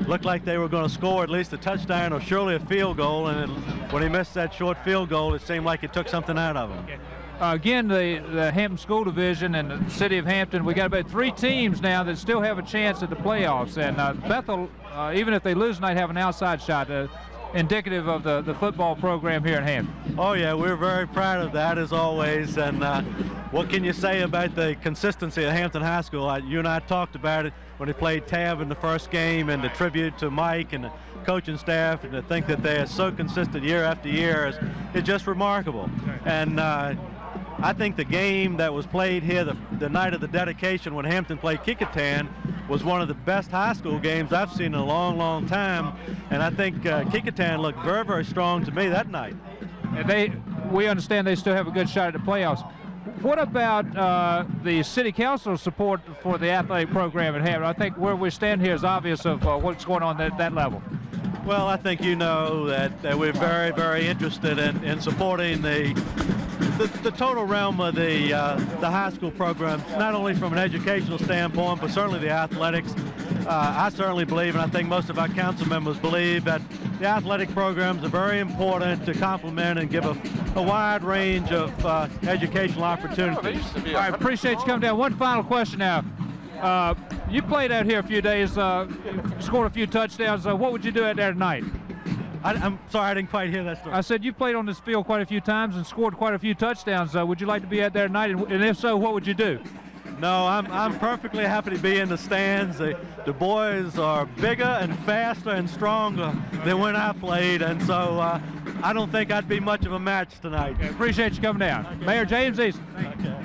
looked like they were going to score at least a touchdown or surely a field goal, and when he missed that short field goal, it seemed like it took something out of him. Again, the Hampton School Division and the City of Hampton, we got about 3 teams now that still have a chance at the playoffs, and Bethel, even if they lose tonight, have an outside shot, indicative of the football program here in Hampton. Oh yeah, we're very proud of that as always, and what can you say about the consistency of Hampton High School? You and I talked about it when they played Tav in the first game, and the tribute to Mike and the coaching staff, and to think that they are so consistent year after year is just remarkable. And I think the game that was played here the night of the dedication when Hampton played Kecoughtan was one of the best high school games I've seen in a long, long time. And I think Kecoughtan looked very, very strong to me that night. And we understand they still have a good shot at the playoffs. What about the city council support for the athletic program at Hampton? I think where we stand here is obvious of what's going on at that level. Well, I think you know that we're very, very interested in supporting the total realm of the high school programs, not only from an educational standpoint, but certainly the athletics. I certainly believe, and I think most of our council members believe, that the athletic programs are very important to complement and give a wide range of educational opportunities. I appreciate you coming down. One final question now. You played out here a few days, scored a few touchdowns. What would you do out there tonight? I'm sorry, I didn't quite hear that story. I said you've played on this field quite a few times and scored quite a few touchdowns. Would you like to be out there tonight? And if so, what would you do? No, I'm perfectly happy to be in the stands. The boys are bigger and faster and stronger than when I played, and so I don't think I'd be much of a match tonight. Okay, appreciate you coming down. Okay. Mayor James Easton. Okay.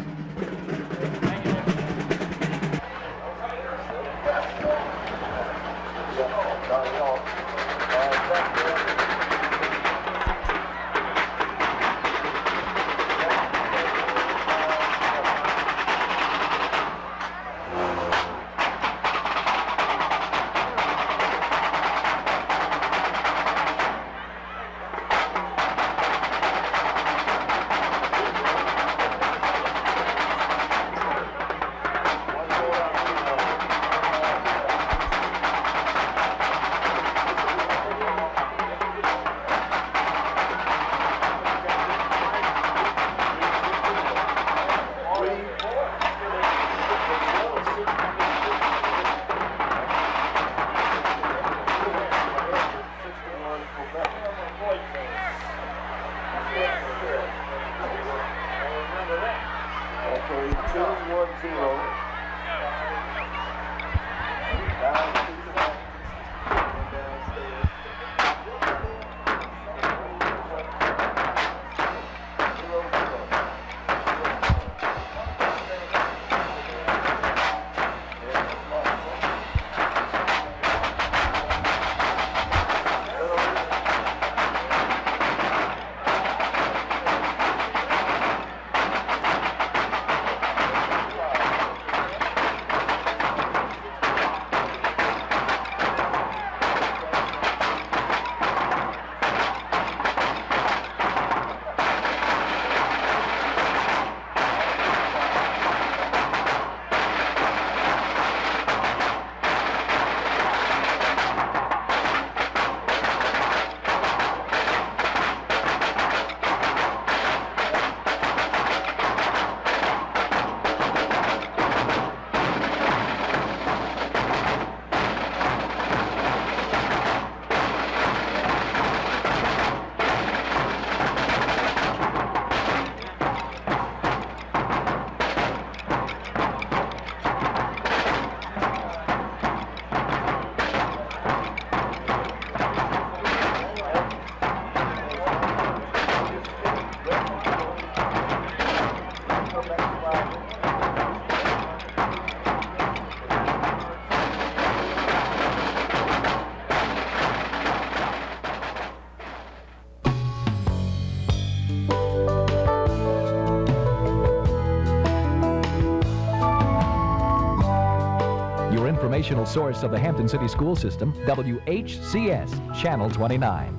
Informational source of the Hampton City School System, WHCS, Channel 29.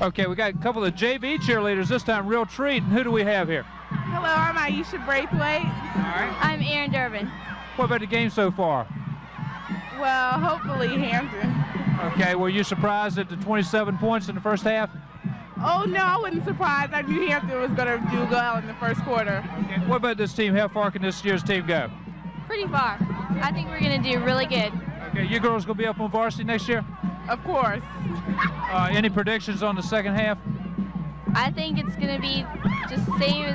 Okay, we got a couple of JV cheerleaders this time, real treat. And who do we have here? Hello, I'm Aisha Braithwaite. All right. I'm Erin Durbin. What about the game so far? Well, hopefully Hampton. Okay, were you surprised at the 27 points in the first half? Oh, no, I wasn't surprised. I knew Hampton was going to do well in the first quarter. Okay. What about this team? How far can this year's team go? Pretty far. I think we're going to do really good. Okay, you girls going to be up on varsity next year? Of course. Any predictions on the second half? I think it's going to be just same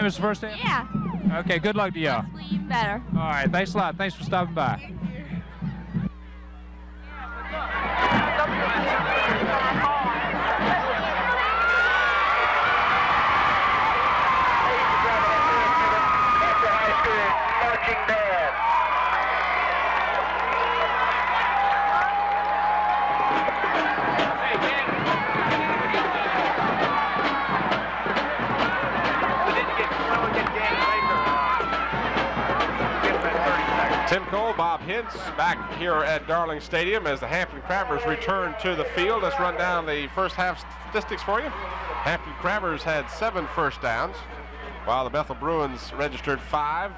as the first half? Yeah. Okay, good luck to y'all. Hopefully even better. All right, thanks a lot. Thanks for stopping by. Tim Cole, Bob Hintz back here at Darling Stadium as the Hampton Crabbers return to the field. Let's run down the first half statistics for you. Hampton Crabbers had 7 first downs, while the Bethel Bruins registered 5.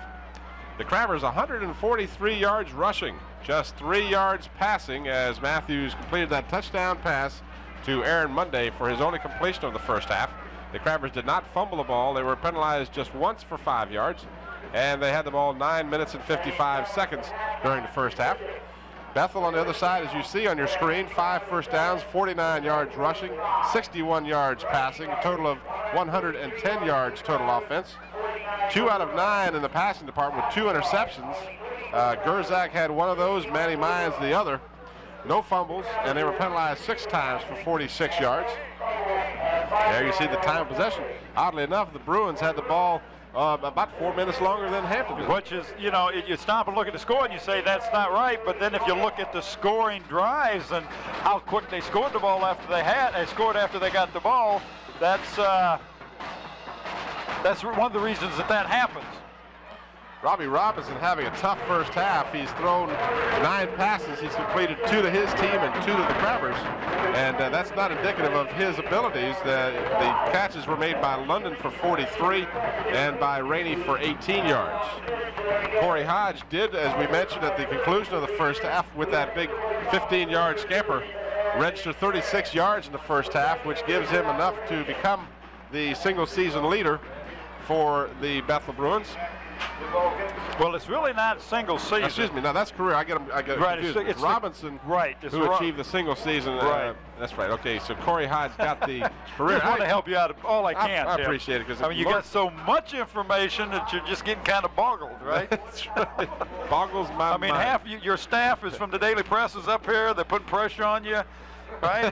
The Crabbers 143 yards rushing, just 3 yards passing as Matthews completed that touchdown pass to Aaron Monday for his only completion of the first half. The Crabbers did not fumble the ball. They were penalized just once for 5 yards. and they had the ball 9 minutes and 55 seconds during the first half. Bethel on the other side, as you see on your screen, 5 first downs, 49 yards rushing, 61 yards passing, a total of 110 yards total offense. 2 out of 9 in the passing department with 2 interceptions. Gerzak had one of those, Manny Mines the other. No fumbles, and they were penalized 6 times for 46 yards. There you see the time of possession. Oddly enough, the Bruins had the ball about 4 minutes longer than Hampton did. Which is, you know, you stop and look at the score and you say that's not right, but then if you look at the scoring drives and how quick they scored the ball after they scored after they got the ball, that's one of the reasons that happens. Robbie Robinson having a tough first half. He's thrown 9 passes. He's completed 2 to his team and 2 to the Crabbers. And that's not indicative of his abilities. The catches were made by London for 43 and by Rainey for 18 yards. Corey Hodge did, as we mentioned at the conclusion of the first half, with that big 15-yard scamper, register 36 yards in the first half, which gives him enough to become the single-season leader for the Bethel Bruins. Well, it's really not single season. Excuse me. No, that's career. I get right, confused. It's Robinson, it's who achieved the single season. Right. That's right. Okay, so Corey Hodge got the career. I just want to help you out all I can. I appreciate it, because I mean, you got so much information that you're just getting kind of boggled, right? That's right. Boggles my mind. Half your staff is from the Daily Press is up here. They're putting pressure on you, right?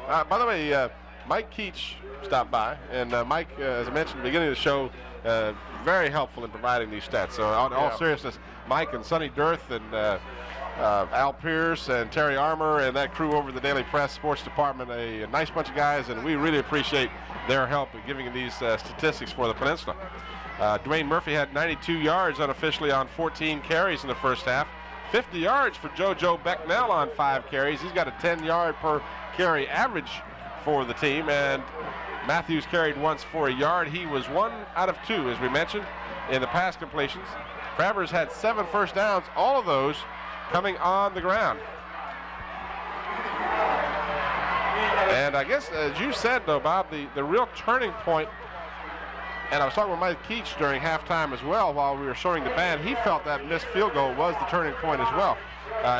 By the way, Mike Keach stopped by, and Mike, as I mentioned at the beginning of the show, very helpful in providing these stats. So in all seriousness, Mike and Sonny Dirth and Al Pierce and Terry Armour and that crew over the Daily Press Sports Department, a nice bunch of guys, and we really appreciate their help in giving these statistics for the Peninsula. Dwayne Murphy had 92 yards unofficially on 14 carries in the first half. 50 yards for JoJo Becknell on 5 carries. He's got a 10-yard per carry average for the team, and Matthews carried once for a yard. He was 1 out of 2, as we mentioned, in the pass completions. Crabbers had 7 first downs, all of those coming on the ground. And I guess, as you said, though, Bob, the real turning point, and I was talking with Mike Keach during halftime as well while we were showing the band, he felt that missed field goal was the turning point as well.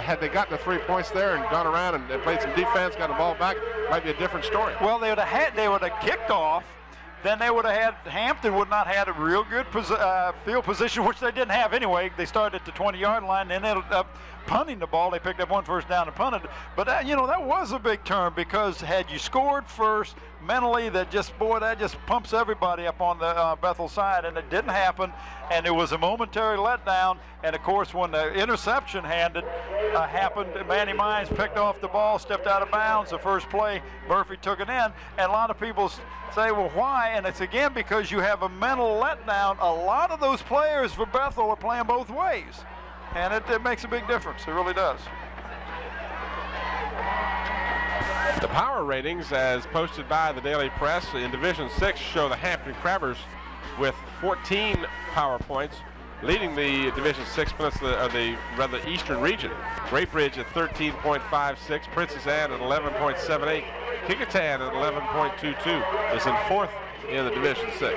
Had they gotten the 3 points there and gone around and played some defense, got the ball back, might be a different story. Well, they would have kicked off. Then they would have had, Hampton would not have had a real good field position, which they didn't have anyway. They started at the 20-yard line, and ended up punting the ball. They picked up 1 first down and punted. But, that was a big turn, because had you scored first, mentally, that just pumps everybody up on the Bethel side, and it didn't happen, and it was a momentary letdown. And, of course, when the interception happened, Manny Mines picked off the ball, stepped out of bounds. The first play, Murphy took it in, and a lot of people say, well, why? And it's, again, because you have a mental letdown. A lot of those players for Bethel are playing both ways, and it makes a big difference. It really does. The power ratings, as posted by the Daily Press in Division 6, show the Hampton Crabbers with 14 power points, leading the Division 6 Peninsula, or the rather Eastern region. Great Bridge at 13.56, Princess Anne at 11.78, Kecoughtan at 11.22 is in 4th in the Division 6.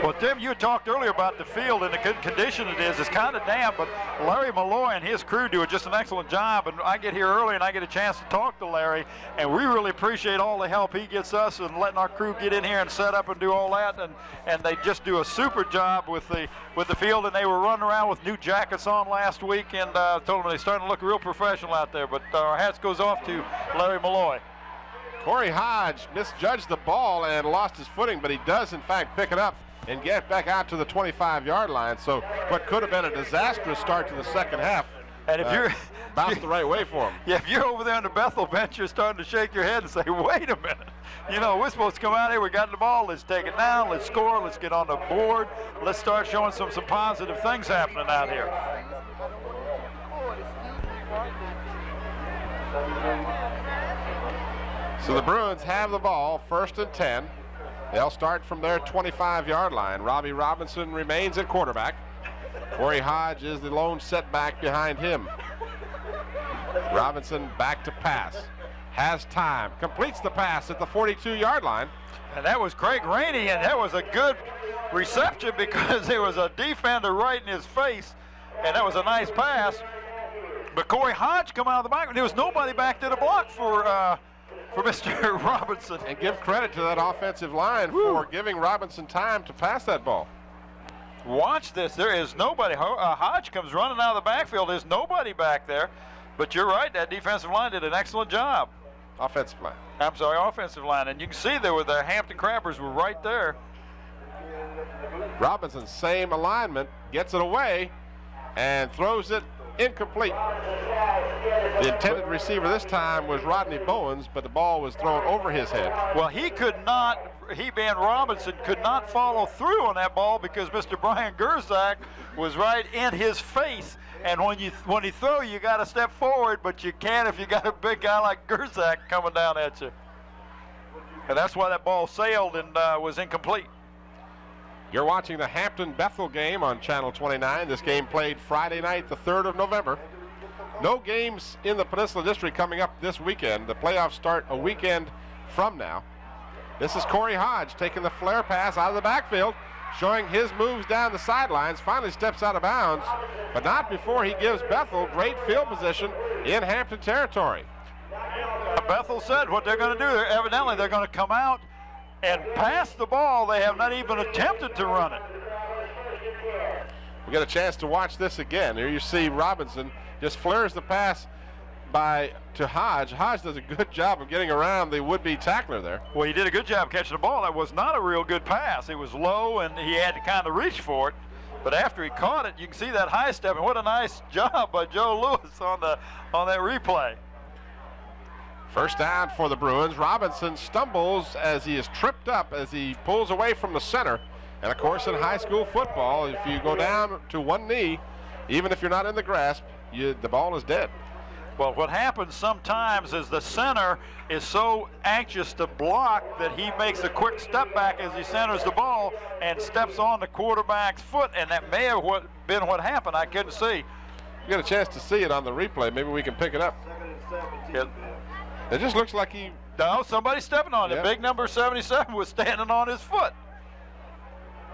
Well, Tim, you had talked earlier about the field and the good condition it is. It's kind of damp, but Larry Malloy and his crew do just an excellent job. And I get here early and I get a chance to talk to Larry, and we really appreciate all the help he gets us and letting our crew get in here and set up and do all that. And they just do a super job with the field. And they were running around with new jackets on last week, and told them they're starting to look real professional out there. But our hats goes off to Larry Malloy. Corey Hodge misjudged the ball and lost his footing, but he does, in fact, pick it up and get back out to the 25-yard line. So what could have been a disastrous start to the second half, and if you're bounced the right way for him. Yeah, if you're over there on the Bethel bench, you're starting to shake your head and say, wait a minute. We're supposed to come out here. We got the ball. Let's take it down. Let's score. Let's get on the board. Let's start showing some positive things happening out here. So the Bruins have the ball, 1st and 10. They'll start from their 25-yard line. Robbie Robinson remains at quarterback. Corey Hodge is the lone setback behind him. Robinson back to pass. Has time. Completes the pass at the 42-yard line. And that was Craig Rainey, and that was a good reception because there was a defender right in his face, and that was a nice pass. But Corey Hodge come out of the back, and there was nobody back there to block for Mr. Robinson. And give credit to that offensive line for giving Robinson time to pass that ball. Watch this. There is nobody. Hodge comes running out of the backfield. There's nobody back there. But you're right. That defensive line did an excellent job. Offensive line. I'm sorry, offensive line. And you can see there were the Hampton Crabbers were right there. Robinson, same alignment, gets it away and throws it incomplete. The intended receiver this time was Rodney Bowens, but the ball was thrown over his head. Well, he being Robinson, could not follow through on that ball because Mr. Brian Gerzak was right in his face. And when you throw, you got to step forward, but you can't if you got a big guy like Gerzak coming down at you. And that's why that ball sailed and was incomplete. You're watching the Hampton-Bethel game on Channel 29. This game played Friday night, the 3rd of November. No games in the Peninsula District coming up this weekend. The playoffs start a weekend from now. This is Corey Hodge taking the flare pass out of the backfield, showing his moves down the sidelines, finally steps out of bounds, but not before he gives Bethel great field position in Hampton territory. Bethel said what they're going to do. Evidently, they're going to come out and pass the ball. They have not even attempted to run it. We get a chance to watch this again. Here you see Robinson just flares the pass to Hodge. Hodge does a good job of getting around the would-be tackler there. Well, he did a good job catching the ball. That was not a real good pass. It was low, and he had to kind of reach for it. But after he caught it, you can see that high step, and what a nice job by Joe Lewis on that replay. First down for the Bruins. Robinson stumbles as he is tripped up as he pulls away from the center. And of course, in high school football, if you go down to one knee, even if you're not in the grasp, the ball is dead. Well, what happens sometimes is the center is so anxious to block that he makes a quick step back as he centers the ball and steps on the quarterback's foot, and that may have been what happened. I couldn't see. You get a chance to see it on the replay. Maybe we can pick it up. It just looks like somebody's stepping on it. Yeah. Big number 77 was standing on his foot.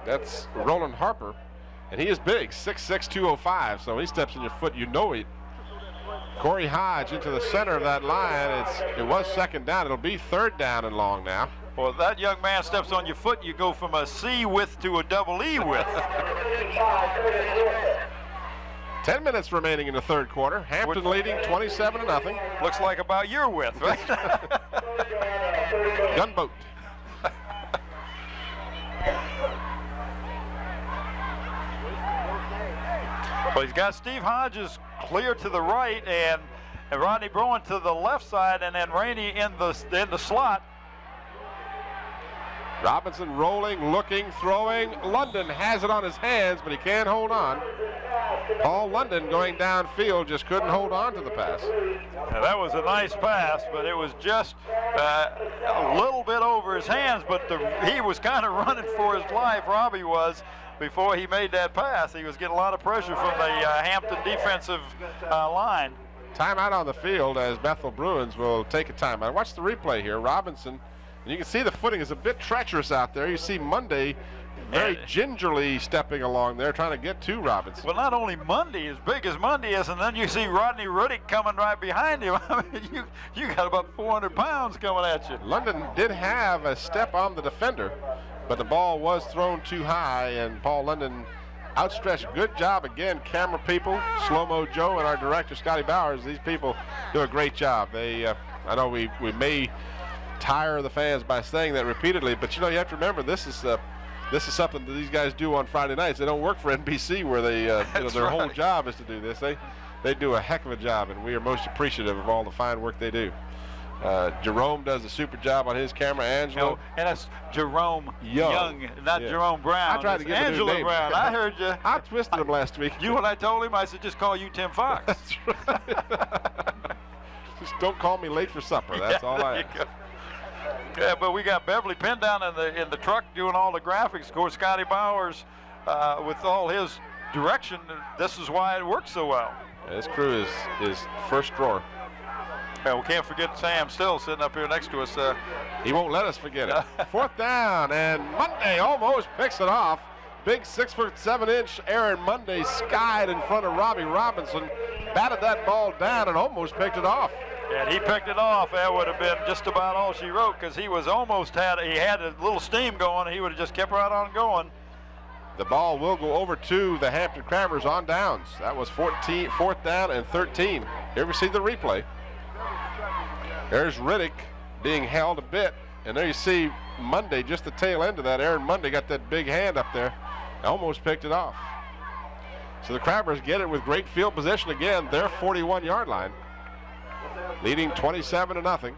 That's Roland Harper, and he is big, 6'6", 205, so he steps on your foot, you know it. Corey Hodge into the center of that line. It was second down. It'll be third down and long now. Well, if that young man steps on your foot, you go from a C width to a double E width. 10 minutes remaining in the third quarter. Hampton leading 27-0. Looks like about your width, right? Gunboat. Well, he's got Steve Hodges clear to the right and Rodney Brown to the left side, and then Rainey in the slot. Robinson rolling, looking, throwing. London has it on his hands, but he can't hold on. Paul London going downfield just couldn't hold on to the pass. Now, that was a nice pass, but it was just a little bit over his hands, but he was kind of running for his life, Robbie was, before he made that pass. He was getting a lot of pressure from the Hampton defensive line. Timeout on the field as Bethel Bruins will take a timeout. Watch the replay here. Robinson, and you can see the footing is a bit treacherous out there. You see Monday very gingerly stepping along there, trying to get to Robinson. Well, not only Monday, as big as Monday is, and then you see Rodney Riddick coming right behind him. I mean, you got about 400 pounds coming at you. London did have a step on the defender, but the ball was thrown too high, and Paul London outstretched. Good job again, camera people, Slow-Mo Joe, and our director, Scotty Bowers. These people do a great job. I know we may tire the fans by saying that repeatedly, but you have to remember this is something that these guys do on Friday nights. They don't work for NBC where they their whole job is to do this. They do a heck of a job, and we are most appreciative of all the fine work they do. Jerome does a super job on his camera. Angelo, and that's Jerome Young, not Jerome Brown. I tried to get Angelo name. Brown. I heard you. I twisted him last week. What I told him, I said just call you Tim Fox. That's right. Just don't call me late for supper. That's all I ask. Yeah, but we got Beverly pinned down in the truck doing all the graphics. Of course, Scotty Bowers, with all his direction, this is why it works so well. Yeah, this crew is first drawer. Yeah, we can't forget Sam Still sitting up here next to us. He won't let us forget it. 4th down, and Monday almost picks it off. Big 6'7" Aaron Monday skied in front of Robbie Robinson, batted that ball down and almost picked it off. And he picked it off. That would have been just about all she wrote, because he was almost he had a little steam going. He would have just kept right on going. The ball will go over to the Hampton Crabbers on downs. That was 4th down and 13. Here we see the replay. There's Riddick being held a bit, and there you see Monday, just the tail end of that. Aaron Monday got that big hand up there, almost picked it off. So the Crabbers get it with great field position again, their 41-yard line, leading 27-0.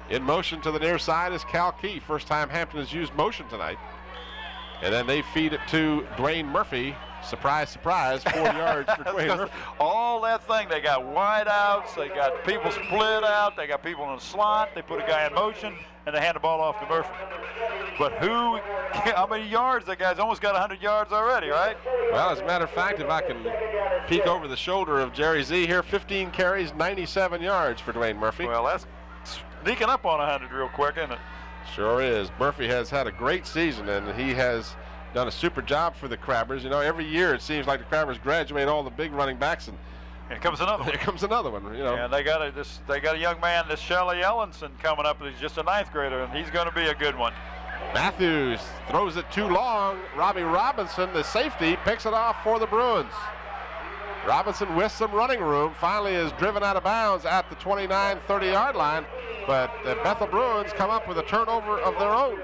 In motion to the near side is Cal Key. First time Hampton has used motion tonight. And then they feed it to Dwayne Murphy. Surprise, surprise, 4 yards for Dwayne Murphy. All that thing, they got wide outs, they got people split out, they got people in a slot, they put a guy in motion, and they hand the ball off to Murphy. But how many yards? That guy's almost got 100 yards already, right? Well, as a matter of fact, if I can peek over the shoulder of Jerry Z here, 15 carries, 97 yards for Dwayne Murphy. Well, that's sneaking up on 100 real quick, isn't it? Sure is. Murphy has had a great season, and he has done a super job for the Crabbers. You know, every year it seems like the Crabbers graduate all the big running backs, and here comes another one. Here comes another one. You know. And they got a young man, this Shelley Ellenson, coming up. He's just a 9th grader, and he's going to be a good one. Matthews throws it too long. Robbie Robinson, the safety, picks it off for the Bruins. Robinson with some running room finally is driven out of bounds at the 29, 30-yard line, but the Bethel Bruins come up with a turnover of their own.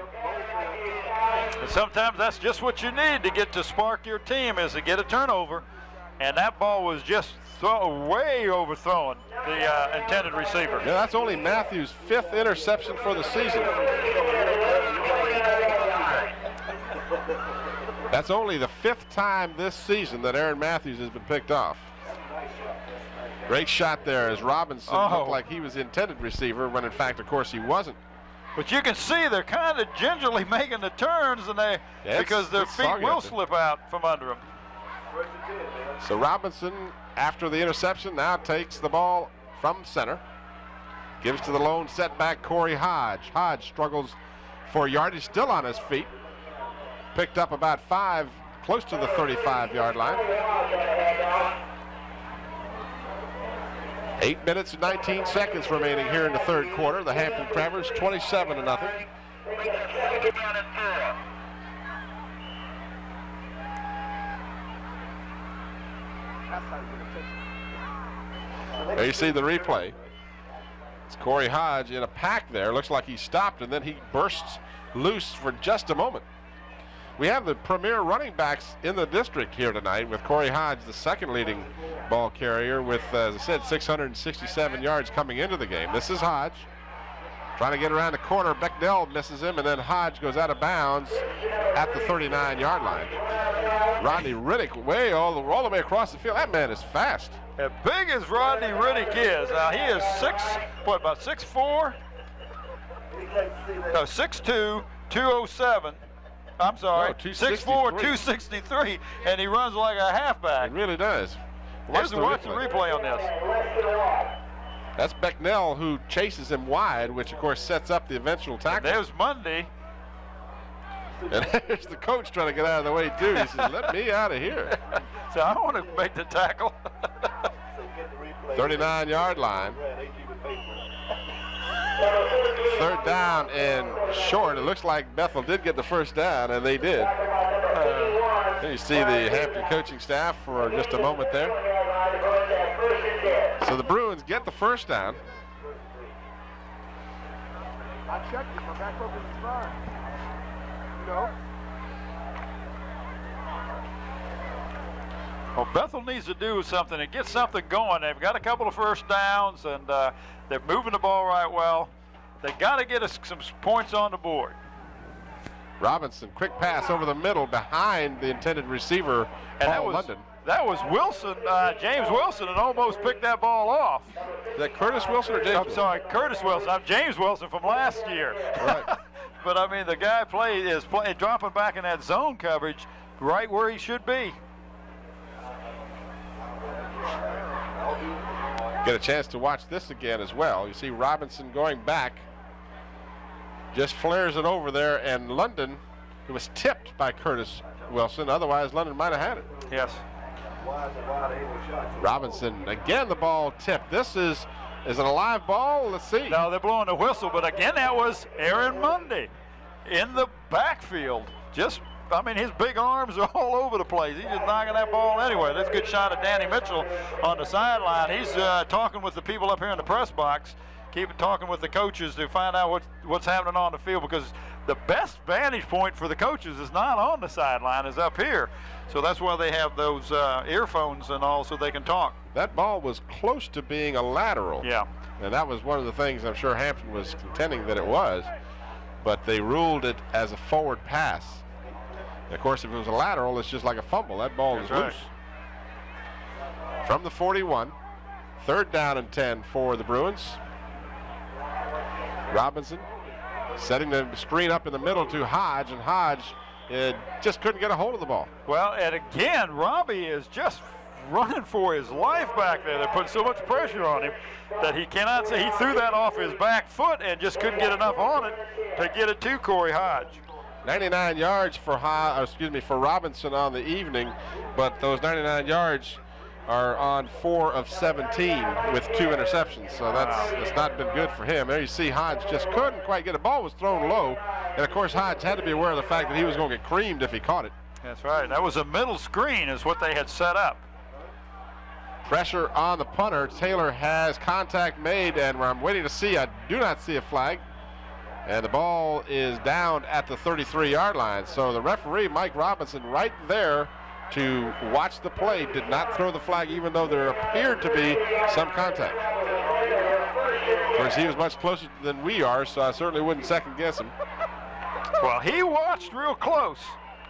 And sometimes that's just what you need to get to spark your team, is to get a turnover. And that ball was just way overthrown the intended receiver. Yeah, that's only Matthews' 5th interception for the season. That's only the 5th time this season that Aaron Matthews has been picked off. Great shot there as Robinson looked like he was the intended receiver when in fact, of course, he wasn't. But you can see they're kind of gingerly making the turns, and because their feet will slip out from under them. So Robinson, after the interception, now takes the ball from center. Gives to the lone setback Corey Hodge. Hodge struggles for yardage, still on his feet. Picked up about 5, close to the 35-yard line. 8 minutes and 19 seconds remaining here in the 3rd quarter. The Hampton Crabbers 27-0. There you see the replay. It's Corey Hodge in a pack there. Looks like he stopped and then he bursts loose for just a moment. We have the premier running backs in the district here tonight, with Corey Hodge, the 2nd leading ball carrier, with, as I said, 667 yards coming into the game. This is Hodge trying to get around the corner. Becknell misses him, and then Hodge goes out of bounds at the 39-yard line. Rodney Riddick all the way across the field. That man is fast. As big as Rodney Riddick is, now he is about 6'4"? No, 6'2", 207. I'm sorry, no, 6'4", 263, and he runs like a halfback. He really does. Watch the replay on this. That's Becknell who chases him wide, which of course sets up the eventual tackle. And there's Monday. And there's the coach trying to get out of the way too. He says, let me out of here. So I want to make the tackle. 39-yard line. 3rd down and short. It looks like Bethel did get the 1st down, and they did. You see the Hampton coaching staff for just a moment there. So the Bruins get the 1st down. I checked it. My back focus is fine. No. Well, Bethel needs to do something and get something going. They've got a couple of 1st downs, and they're moving the ball right well. They got to get us some points on the board. Robinson, quick pass over the middle behind the intended receiver, Paul London. That was Wilson, James Wilson, and almost picked that ball off. Is that Curtis Wilson or James Wilson? I'm sorry, Curtis Wilson. I'm James Wilson from last year. Right. But I mean, the guy is dropping back in that zone coverage right where he should be. Get a chance to watch this again as well. You see Robinson going back, just flares it over there, and London, it was tipped by Curtis Wilson. Otherwise, London might have had it. Yes. Robinson, again, the ball tipped. This is it a live ball? Let's see. No, they're blowing the whistle, but again, that was Aaron Mundy in the backfield. His big arms are all over the place. He's just knocking that ball anywhere. That's a good shot of Danny Mitchell on the sideline. He's talking with the people up here in the press box, talking with the coaches to find out what's happening on the field, because the best vantage point for the coaches is not on the sideline, is up here. So that's why they have those earphones and all, so they can talk. That ball was close to being a lateral. Yeah. And that was one of the things I'm sure Hampton was contending that it was, but they ruled it as a forward pass. And of course, if it was a lateral, it's just like a fumble. That ball is loose. From the 41, 3rd down and 10 for the Bruins. Robinson setting the screen up in the middle to Hodge, and Hodge just couldn't get a hold of the ball. Well, and again, Robbie is just running for his life back there. They're putting so much pressure on him that he cannot say. He threw that off his back foot and just couldn't get enough on it to get it to Corey Hodge. 99 yards for Robinson on the evening, but those 99 yards are on 4 of 17 with 2 interceptions, so it's not been good for him. There you see Hodge just couldn't quite get it. The ball was thrown low, and of course Hodge had to be aware of the fact that he was going to get creamed if he caught it. That's right. That was a middle screen is what they had set up. Pressure on the punter. Taylor has contact made, and I'm waiting to see. I do not see a flag. And the ball is down at the 33-yard line. So the referee, Mike Robinson, right there to watch the play, did not throw the flag, even though there appeared to be some contact. Of course, he was much closer than we are, so I certainly wouldn't second guess him. Well, he watched real close.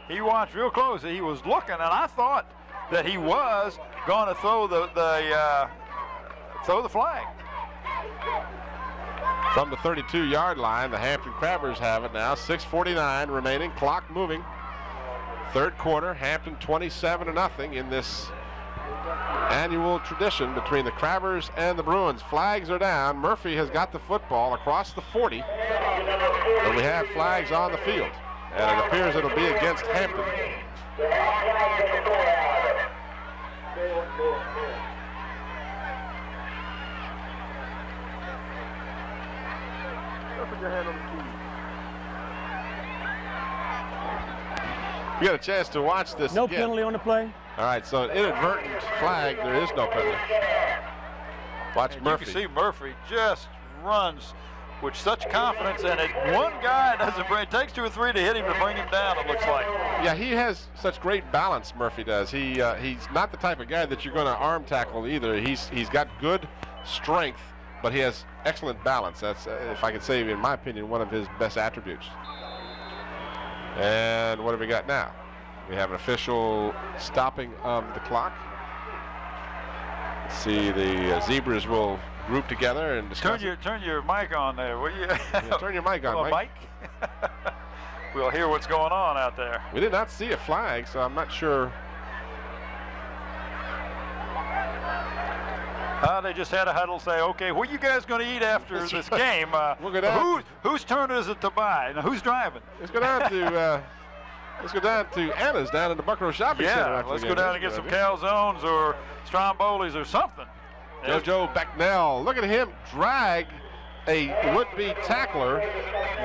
He was looking, and I thought that he was going to throw the flag. From the 32-yard line, the Hampton Crabbers have it now. 6:49 remaining, clock moving. 3rd quarter, Hampton 27-0 in this annual tradition between the Crabbers and the Bruins. Flags are down. Murphy has got the football across the 40. But we have flags on the field, and it appears it'll be against Hampton. Your hand on the key. You got a chance to watch this No again. penalty on the play. All right, so an inadvertent flag. There is no penalty. Watch Murphy. You can see Murphy just runs with such confidence, and one guy doesn't bring. It takes 2 or 3 to hit him to bring him down, it looks like. Yeah, he has such great balance, Murphy does. He's not the type of guy that you're going to arm tackle either. He's got good strength, but he has excellent balance. That's, if I could say, in my opinion, one of his best attributes. And what have we got now? We have an official stopping of the clock. Let's see, the Zebras will group together and discuss. Turn your mic on there, will you? Yeah, turn your mic on, Mike. We'll hear what's going on out there. We did not see a flag, so I'm not sure. They just had a huddle, say, okay, what are you guys going to eat after this game? We'll go down. Whose turn is it to buy? Now, who's driving? Let's go down to Anna's down in the Buckrow Shopping Center. Yeah, let's go down and get some calzones or strombolis or something. JoJo Becknell, look at him drag a would-be tackler.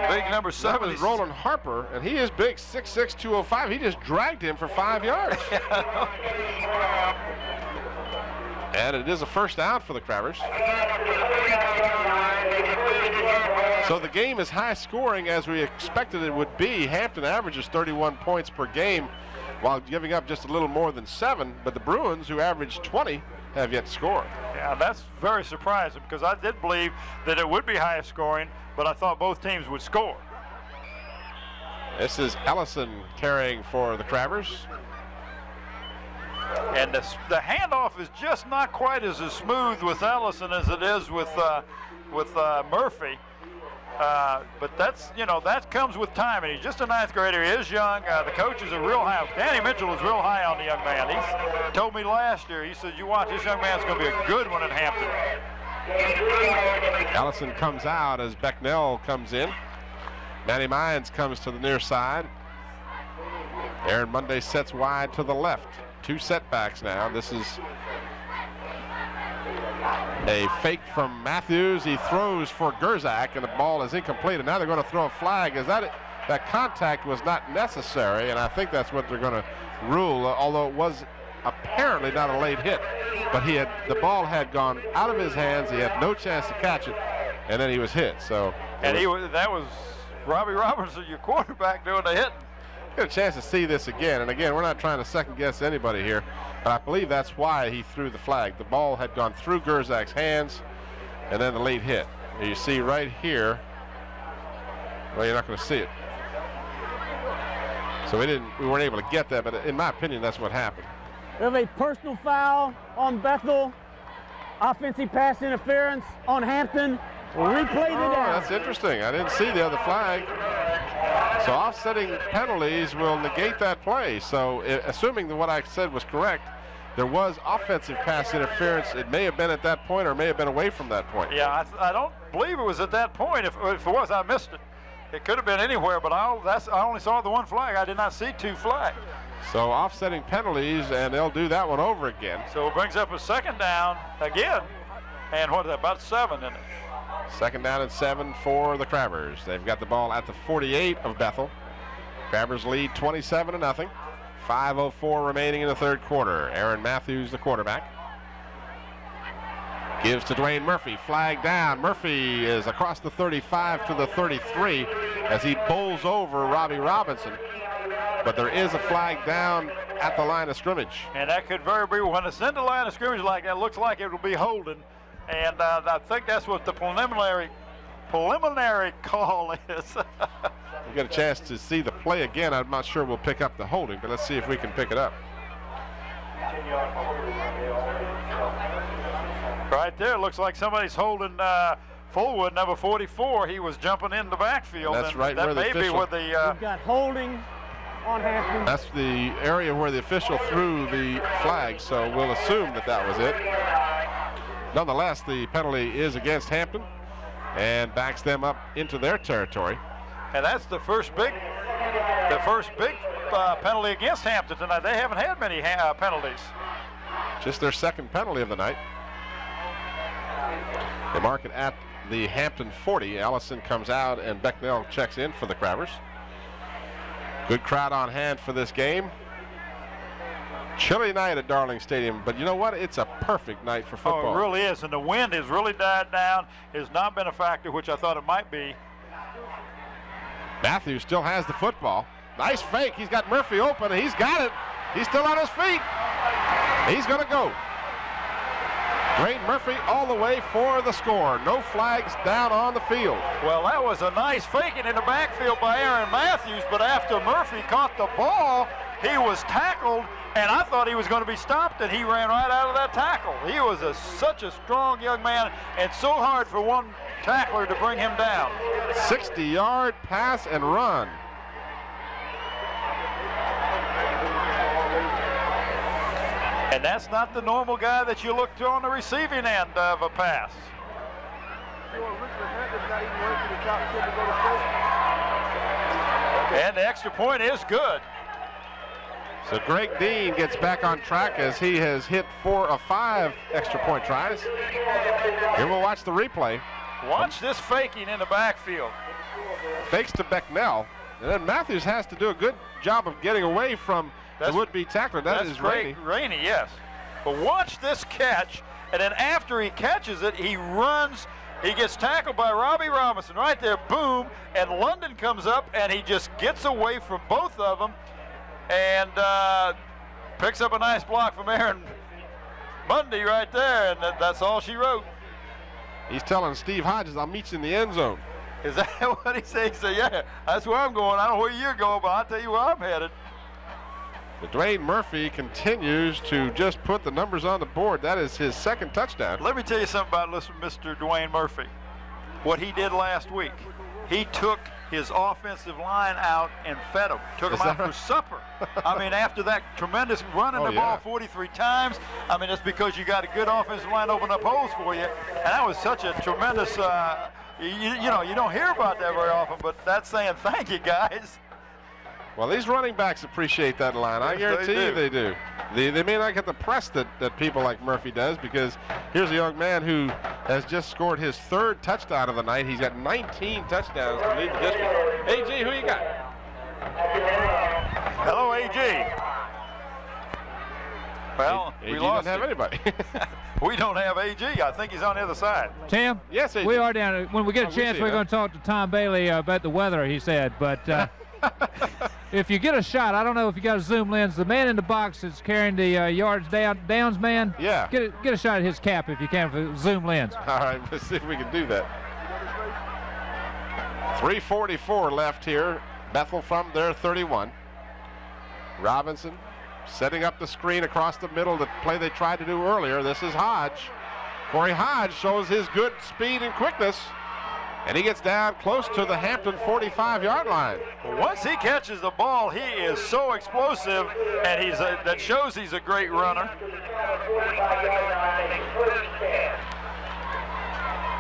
Big number 7. That was Roland Harper, and he is big, 6'6", 205. He just dragged him for 5 yards. And it is a first down for the Crabbers. So the game is high scoring as we expected it would be. Hampton averages 31 points per game while giving up just a little more than 7. But the Bruins, who average 20, have yet to score. Yeah, that's very surprising because I did believe that it would be high scoring, but I thought both teams would score. This is Ellison carrying for the Crabbers. And the handoff is just not quite as smooth with Ellison as it is with Murphy. But that's, that comes with time, and he's just a 9th grader. He is young. The coaches are real high. Danny Mitchell is real high on the young man. He told me last year, he said, you watch, this young man's going to be a good one at Hampton. Allison comes out as Becknell comes in. Manny Mines comes to the near side. Aaron Monday sets wide to the left. 2 setbacks now. This is a fake from Matthews. He throws for Gerzak, and the ball is incomplete. And now they're going to throw a flag. That contact was not necessary, and I think that's what they're going to rule, although it was apparently not a late hit. But the ball had gone out of his hands. He had no chance to catch it, and then he was hit. So, and that was Robbie Robertson, your quarterback, doing the hitting. Get a chance to see this again, and again, we're not trying to second guess anybody here, but I believe that's why he threw the flag. The ball had gone through Gerzak's hands, and then the late hit. You see right here, well, you're not going to see it. So we weren't able to get that, but in my opinion, that's what happened. We have a personal foul on Bethel. Offensive pass interference on Hampton. We'll replay the down. That's interesting. I didn't see the other flag. So offsetting penalties will negate that play. So assuming that what I said was correct, there was offensive pass interference. It may have been at that point or may have been away from that point. Yeah, I don't believe it was at that point. If it was, I missed it. It could have been anywhere, but I only saw the one flag. I did not see 2 flags. So offsetting penalties, and they'll do that one over again. So it brings up a 2nd down again. And what is that, about 7, isn't it? 2nd down and 7 for the Crabbers. They've got the ball at the 48 of Bethel. Crabbers lead 27-0. 5:04 remaining in the 3rd quarter. Aaron Matthews, the quarterback. Gives to Dwayne Murphy. Flag down. Murphy is across the 35 to the 33 as he bowls over Robbie Robinson. But there is a flag down at the line of scrimmage. And that could very be, when it's in the line of scrimmage like that, looks like it will be holding. And I think that's what the preliminary call is. We get a chance to see the play again. I'm not sure we'll pick up the holding, but let's see if we can pick it up. Right there, looks like somebody's holding Fullwood, number 44. He was jumping in the backfield. That's right that where the may official. Be where the, We've got holding on Hampton. That's the area where the official threw the flag, so we'll assume that that was it. Nonetheless, the penalty is against Hampton and backs them up into their territory. And that's the first big penalty against Hampton tonight. They haven't had many penalties. Just their 2nd penalty of the night. They mark it at the Hampton 40. Allison comes out and Becknell checks in for the Crabbers. Good crowd on hand for this game. Chilly night at Darling Stadium, but you know what? It's a perfect night for football. Oh, it really is, and the wind has really died down. It has not been a factor, which I thought it might be. Matthews still has the football. Nice fake. He's got Murphy open, and he's got it. He's still on his feet. He's going to go. Dwayne Murphy all the way for the score. No flags down on the field. Well, that was a nice faking in the backfield by Aaron Matthews, but after Murphy caught the ball, he was tackled, and I thought he was going to be stopped, and he ran right out of that tackle. He was such a strong young man, and so hard for one tackler to bring him down. 60-yard pass and run. And that's not the normal guy that you look to on the receiving end of a pass. And the extra point is good. So Greg Dean gets back on track as he has hit 4 of 5 extra point tries. Here we'll watch the replay. Watch this faking in the backfield. Fakes to Becknell. And then Matthews has to do a good job of getting away from the would-be tackler. That is Rainey. Rainey, yes. But watch this catch, and then after he catches it, he runs. He gets tackled by Robbie Robinson right there, boom, and London comes up, and he just gets away from both of them and picks up a nice block from Aaron Bundy right there, and that's all she wrote. He's telling Steve Hodges, I'll meet you in the end zone. Is that what he said? He said, yeah, that's where I'm going. I don't know where you're going, but I'll tell you where I'm headed. But Dwayne Murphy continues to just put the numbers on the board. That is his 2nd touchdown. Let me tell you something about Mr. Dwayne Murphy, what he did last week. he took his offensive line out and fed them. Took them out for supper. I mean, after that tremendous running the ball 43 times, I mean, it's because you got a good offensive line open up holes for you. And that was such a tremendous, you know, you don't hear about that very often, but that's saying thank you, guys. Well, these running backs appreciate that line. I guarantee you they do. They may not get the press that people like Murphy does, because here's a young man who has just scored his 3rd touchdown of the night. He's got 19 touchdowns to lead the district. AG, who you got? Hello, AG. Well, AG we lost doesn't have anybody. We don't have AG. I think he's on the other side. Tim? Yes, AG. We are down. When we get a chance, we're going to talk to Tom Bailey about the weather, he said. But if you get a shot, I don't know if you got a zoom lens. The man in the box that's carrying the downs man. Yeah. Get a shot at his cap if you can with a zoom lens. All right, let's see if we can do that. 3:44 left here. Bethel from their 31. Robinson setting up the screen across the middle, the play they tried to do earlier. This is Hodge. Corey Hodge shows his good speed and quickness, and he gets down close to the Hampton 45-yard line. Once he catches the ball, he is so explosive, and that shows he's a great runner.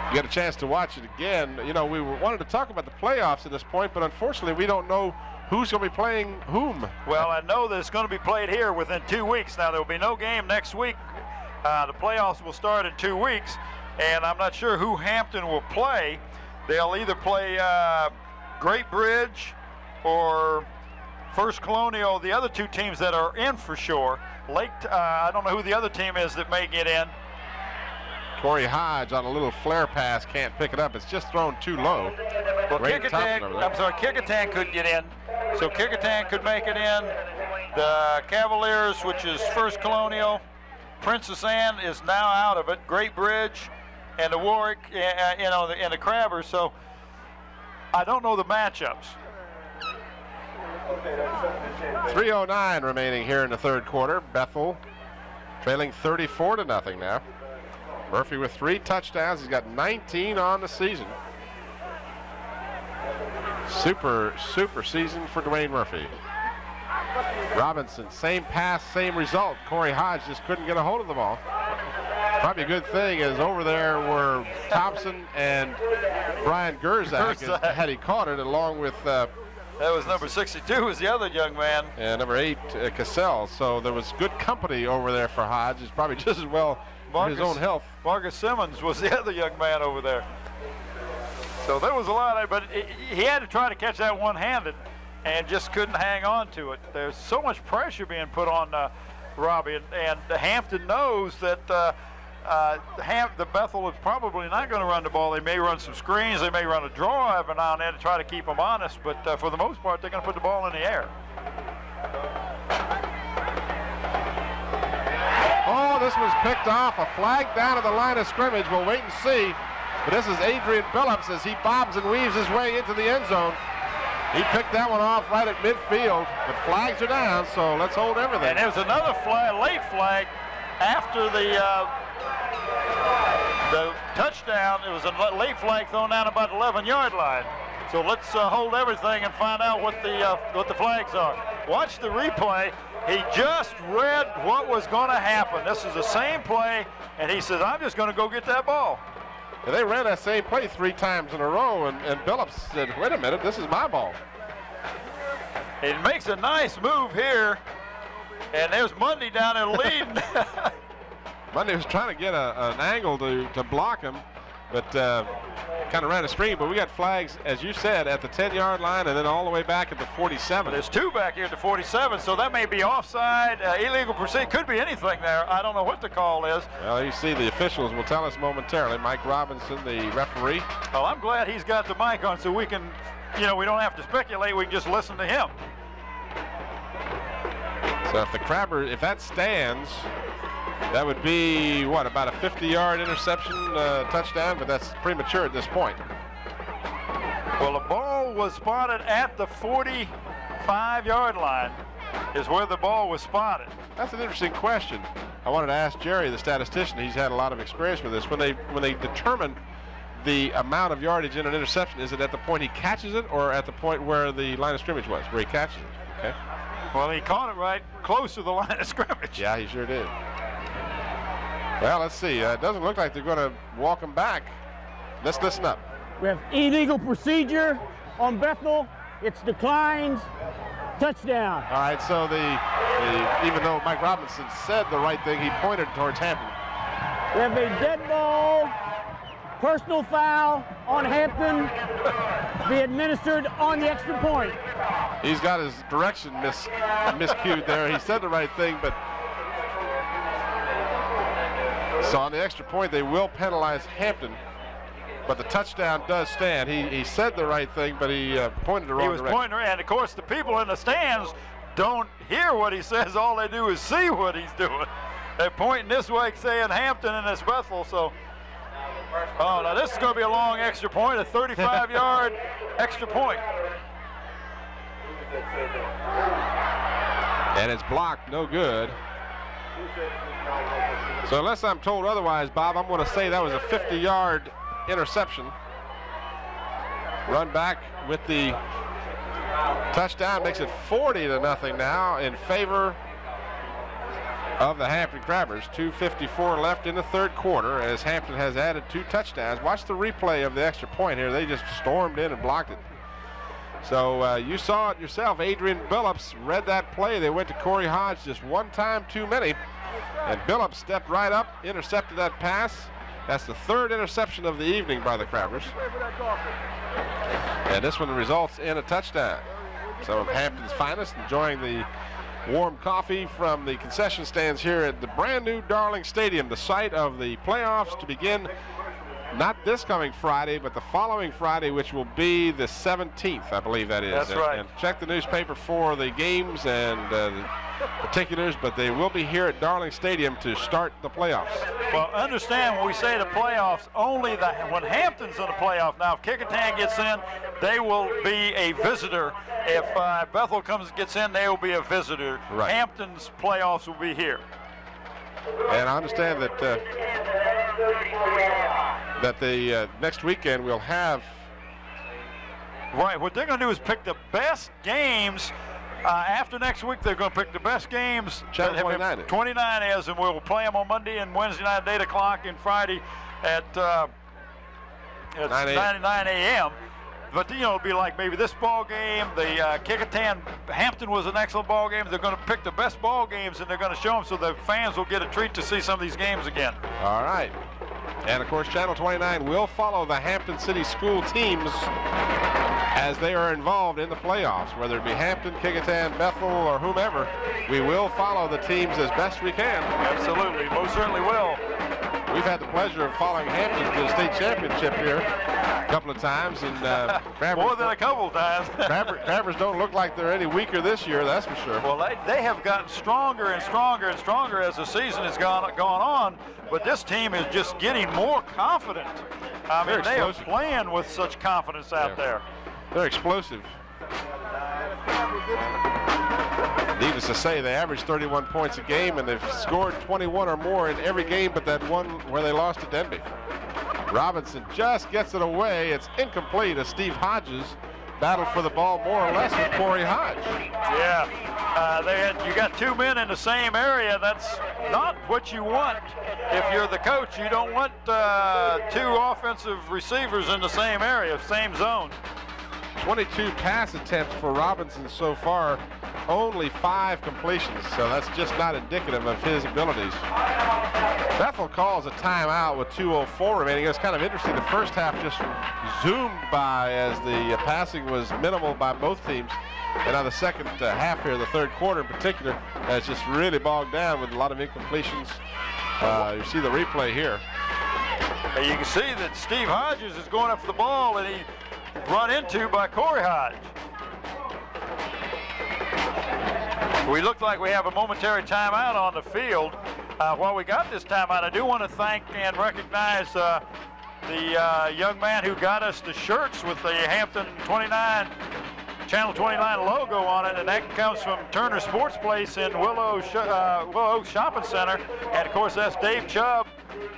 You get a chance to watch it again. You know, we wanted to talk about the playoffs at this point, but unfortunately we don't know who's going to be playing whom. Well, I know that it's going to be played here within 2 weeks. Now, there will be no game next week. The playoffs will start in 2 weeks, and I'm not sure who Hampton will play. They'll either play Great Bridge or First Colonial, the other 2 teams that are in for sure. I don't know who the other team is that may get in. Corey Hodge on a little flare pass can't pick it up. It's just thrown too low. Well, Kickertan could get in. So Kickertan could make it in. The Cavaliers, which is First Colonial. Princess Anne is now out of it. Great Bridge and the Warwick, and the Crabbers. So I don't know the matchups. 3:09 remaining here in the 3rd quarter. Bethel trailing 34-0 now. Murphy with 3 touchdowns. He's got 19 on the season. Super season for Dwayne Murphy. Robinson, same pass, same result. Corey Hodge just couldn't get a hold of the ball. Probably a good thing is over there were Thompson and Brian Gerzak. Had he caught it, along with that was number 62 was the other young man. And number 8, Cassell. So there was good company over there for Hodge. It's probably just as well for his own health. Marcus Simmons was the other young man over there. So there was a lot of, but he had to try to catch that one-handed and just couldn't hang on to it. There's so much pressure being put on Robbie, and Hampton knows that the Bethel is probably not going to run the ball. They may run some screens, they may run a draw every now and then to try to keep them honest, but for the most part, they're going to put the ball in the air. Oh, this was picked off. A flag down at the line of scrimmage. We'll wait and see. But this is Adrian Billups as he bobs and weaves his way into the end zone. He picked that one off right at midfield, but flags are down, so let's hold everything. And there was another flag, late flag, after the touchdown. It was a late flag thrown down about the 11-yard line. So let's hold everything and find out what the flags are. Watch the replay. He just read what was going to happen. This is the same play, and he says, I'm just going to go get that ball. And they ran that same play 3 times in a row, and Billups said, wait a minute, this is my ball. He makes a nice move here, and there's Mundy down there leading. Mundy was trying to get an angle to block him, but kind of ran a screen. But we got flags, as you said, at the 10-yard line and then all the way back at the 47. There's 2 back here at the 47, so that may be offside, illegal proceed. Could be anything there. I don't know what the call is. Well, you see the officials will tell us momentarily. Mike Robinson, the referee. Well, I'm glad he's got the mic on so we can, we don't have to speculate. We can just listen to him. So if that stands, that would be, about a 50-yard interception touchdown, but that's premature at this point. Well, the ball was spotted at the 45-yard line is where the ball was spotted. That's an interesting question. I wanted to ask Jerry, the statistician. He's had a lot of experience with this. When they determine the amount of yardage in an interception? Is it at the point he catches it or at the point where the line of scrimmage was, where he catches it? Okay. Well, he caught it right close to the line of scrimmage. Yeah, he sure did. Well, let's see. It doesn't look like they're going to walk him back. Let's listen up. We have illegal procedure on Bethel. It's declined. Touchdown. All right, so even though Mike Robinson said the right thing, he pointed towards Hampton. We have a dead ball, personal foul on Hampton to be administered on the extra point. He's got his direction miscued there. He said the right thing, but so on the extra point, they will penalize Hampton. But the touchdown does stand. He said the right thing, but he pointed the wrong direction. He was pointing, and of course the people in the stands don't hear what he says. All they do is see what he's doing. They're pointing this way, saying Hampton, and it's Bethel. So, oh, now this is going to be a long extra point, a 35-yard extra point. And it's blocked, no good. So unless I'm told otherwise, Bob, I'm going to say that was a 50-yard interception. Run back with the touchdown makes it 40-0 now in favor of the Hampton Crabbers. 2:54 left in the third quarter as Hampton has added 2 touchdowns. Watch the replay of the extra point here. They just stormed in and blocked it. So you saw it yourself. Adrian Billups read that play. They went to Corey Hodge just one time too many. And Billups stepped right up, intercepted that pass. That's the 3rd interception of the evening by the Crabbers. And this one results in a touchdown. Some of Hampton's finest enjoying the warm coffee from the concession stands here at the brand new Darling Stadium, the site of the playoffs to begin not this coming Friday, but the following Friday, which will be the 17th, I believe that is. That's right. And check the newspaper for the games and the particulars, but they will be here at Darling Stadium to start the playoffs. Well, understand when we say the playoffs, only when Hampton's in the playoff. Now, if Kecoughtan gets in, they will be a visitor. If Bethel gets in, they will be a visitor. Right. Hampton's playoffs will be here. And I understand that the next weekend we'll have. Right. What they're going to do is pick the best games. After next week, they're going to pick the best games. Channel 29 is, and we'll play them on Monday and Wednesday night at 8 o'clock and Friday at 9 a.m. But, you know, it'll be like maybe this ball game, the Kecoughtan Hampton was an excellent ball game. They're going to pick the best ball games, and they're going to show them so the fans will get a treat to see some of these games again. All right. And, of course, Channel 29 will follow the Hampton City School teams as they are involved in the playoffs, whether it be Hampton, Kecoughtan, Bethel, or whomever. We will follow the teams as best we can. Absolutely. Most certainly will. We've had the pleasure of following Hampton to the state championship here a couple of times. And more than a couple of times. Crabbers don't look like they're any weaker this year, that's for sure. Well, they have gotten stronger and stronger and stronger as the season has gone on. But this team is just getting more confident. I mean, they are playing with such confidence out there. They're explosive. Needless to say, they average 31 points a game, and they've scored 21 or more in every game but that one where they lost to Denby. Robinson just gets it away. It's incomplete as Steve Hodges battled for the ball more or less with Corey Hodge. Yeah, you got 2 men in the same area. That's not what you want. If you're the coach, you don't want 2 offensive receivers in the same area, same zone. 22 pass attempts for Robinson so far, only 5 completions, so that's just not indicative of his abilities. Bethel calls a timeout with 2:04 remaining. It's kind of interesting. The first half just zoomed by as the passing was minimal by both teams. And now the second half here, the third quarter in particular, has just really bogged down with a lot of incompletions. You see the replay here. And you can see that Steve Hodges is going up for the ball, and he run into by Corey Hodge. We look like we have a momentary timeout on the field. While we got this timeout, I do want to thank and recognize the young man who got us the shirts with the Hampton 29, Channel 29 logo on it, and that comes from Turner Sports Place in Willow Oaks Shopping Center. And of course, that's Dave Chubb.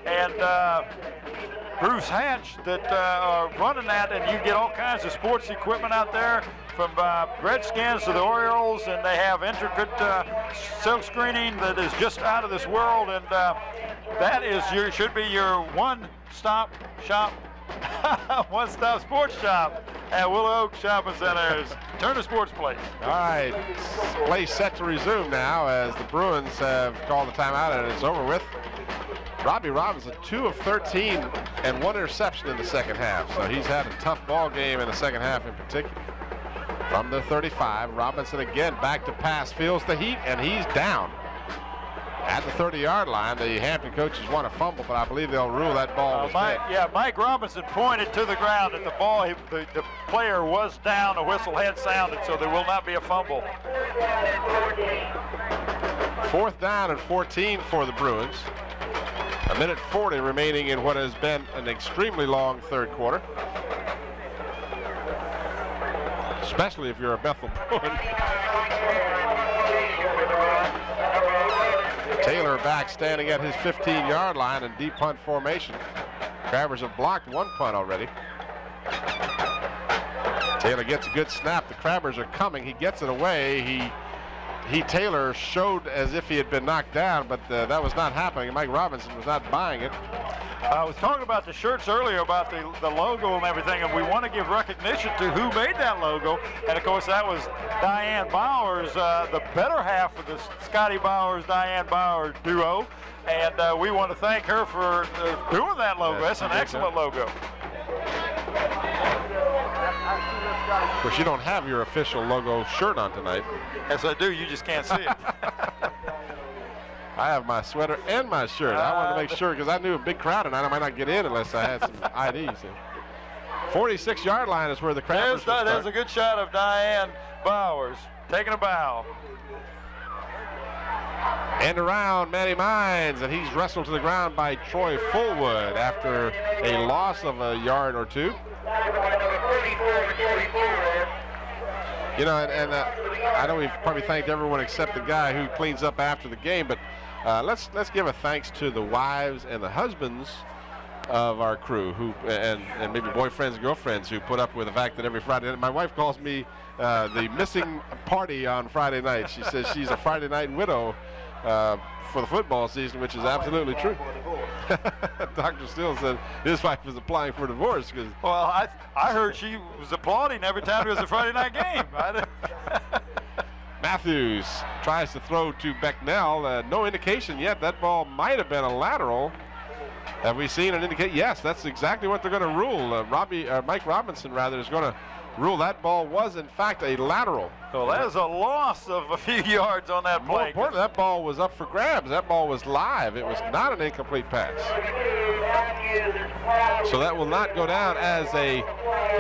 And Bruce Hatch that are running that, and you get all kinds of sports equipment out there, from Redskins to the Orioles, and they have intricate silk screening that is just out of this world, and that is should be your one-stop shop, one-stop sports shop at Willow Oak Shopping Center's Turner Sports Place. All right, play set to resume now as the Bruins have called the timeout and it's over with. Robbie Robinson, 2 of 13 and 1 interception in the second half, so he's had a tough ball game in the second half in particular. From the 35, Robinson again back to pass, feels the heat, and he's down. At the 30-yard line, the Hampton coaches want a fumble, but I believe they'll rule that ball was dead. Mike Robinson pointed to the ground at the ball. The player was down. A whistle had sounded, so there will not be a fumble. 4th down and 14 for the Bruins. 1:40 remaining in what has been an extremely long third quarter. Especially if you're a Bethel Bruin. Taylor back standing at his 15-yard line in deep punt formation. Crabbers have blocked 1 punt already. Taylor gets a good snap. The Crabbers are coming. He gets it away. Taylor showed as if he had been knocked down, but that was not happening. Mike Robinson was not buying it. I was talking about the shirts earlier, about the logo and everything, and we want to give recognition to who made that logo. And of course, that was Diane Bowers, the better half of the Scotty Bowers-Diane Bowers duo. And we want to thank her for doing that logo. That's an excellent logo. Of course, you don't have your official logo shirt on tonight. Yes, I do. You just can't see it. I have my sweater and my shirt. I wanted to make sure because I knew a big crowd tonight. I might not get in unless I had some IDs. 46-yard line is where the Crabbers will start. There's a good shot of Diane Bowers taking a bow. And around Manny Mines, and he's wrestled to the ground by Troy Fullwood after a loss of a yard or two. You know, and I know we've probably thanked everyone except the guy who cleans up after the game, but let's give a thanks to the wives and the husbands of our crew, who and maybe boyfriends and girlfriends who put up with the fact that every Friday night, my wife calls me the missing party on Friday night. She says she's a Friday night widow for the football season, which is absolutely true. Dr. Steele said his wife was applying for divorce because. Well, I heard she was applauding every time there was a Friday night game. Matthews tries to throw to Becknell. No indication yet. That ball might have been a lateral. Have we seen an indication? Yes, that's exactly what they're going to rule. Mike Robinson, rather, is going to rule that ball was, in fact, a lateral. So that is a loss of a few yards on that play. More importantly, that ball was up for grabs. That ball was live. It was not an incomplete pass. So that will not go down as a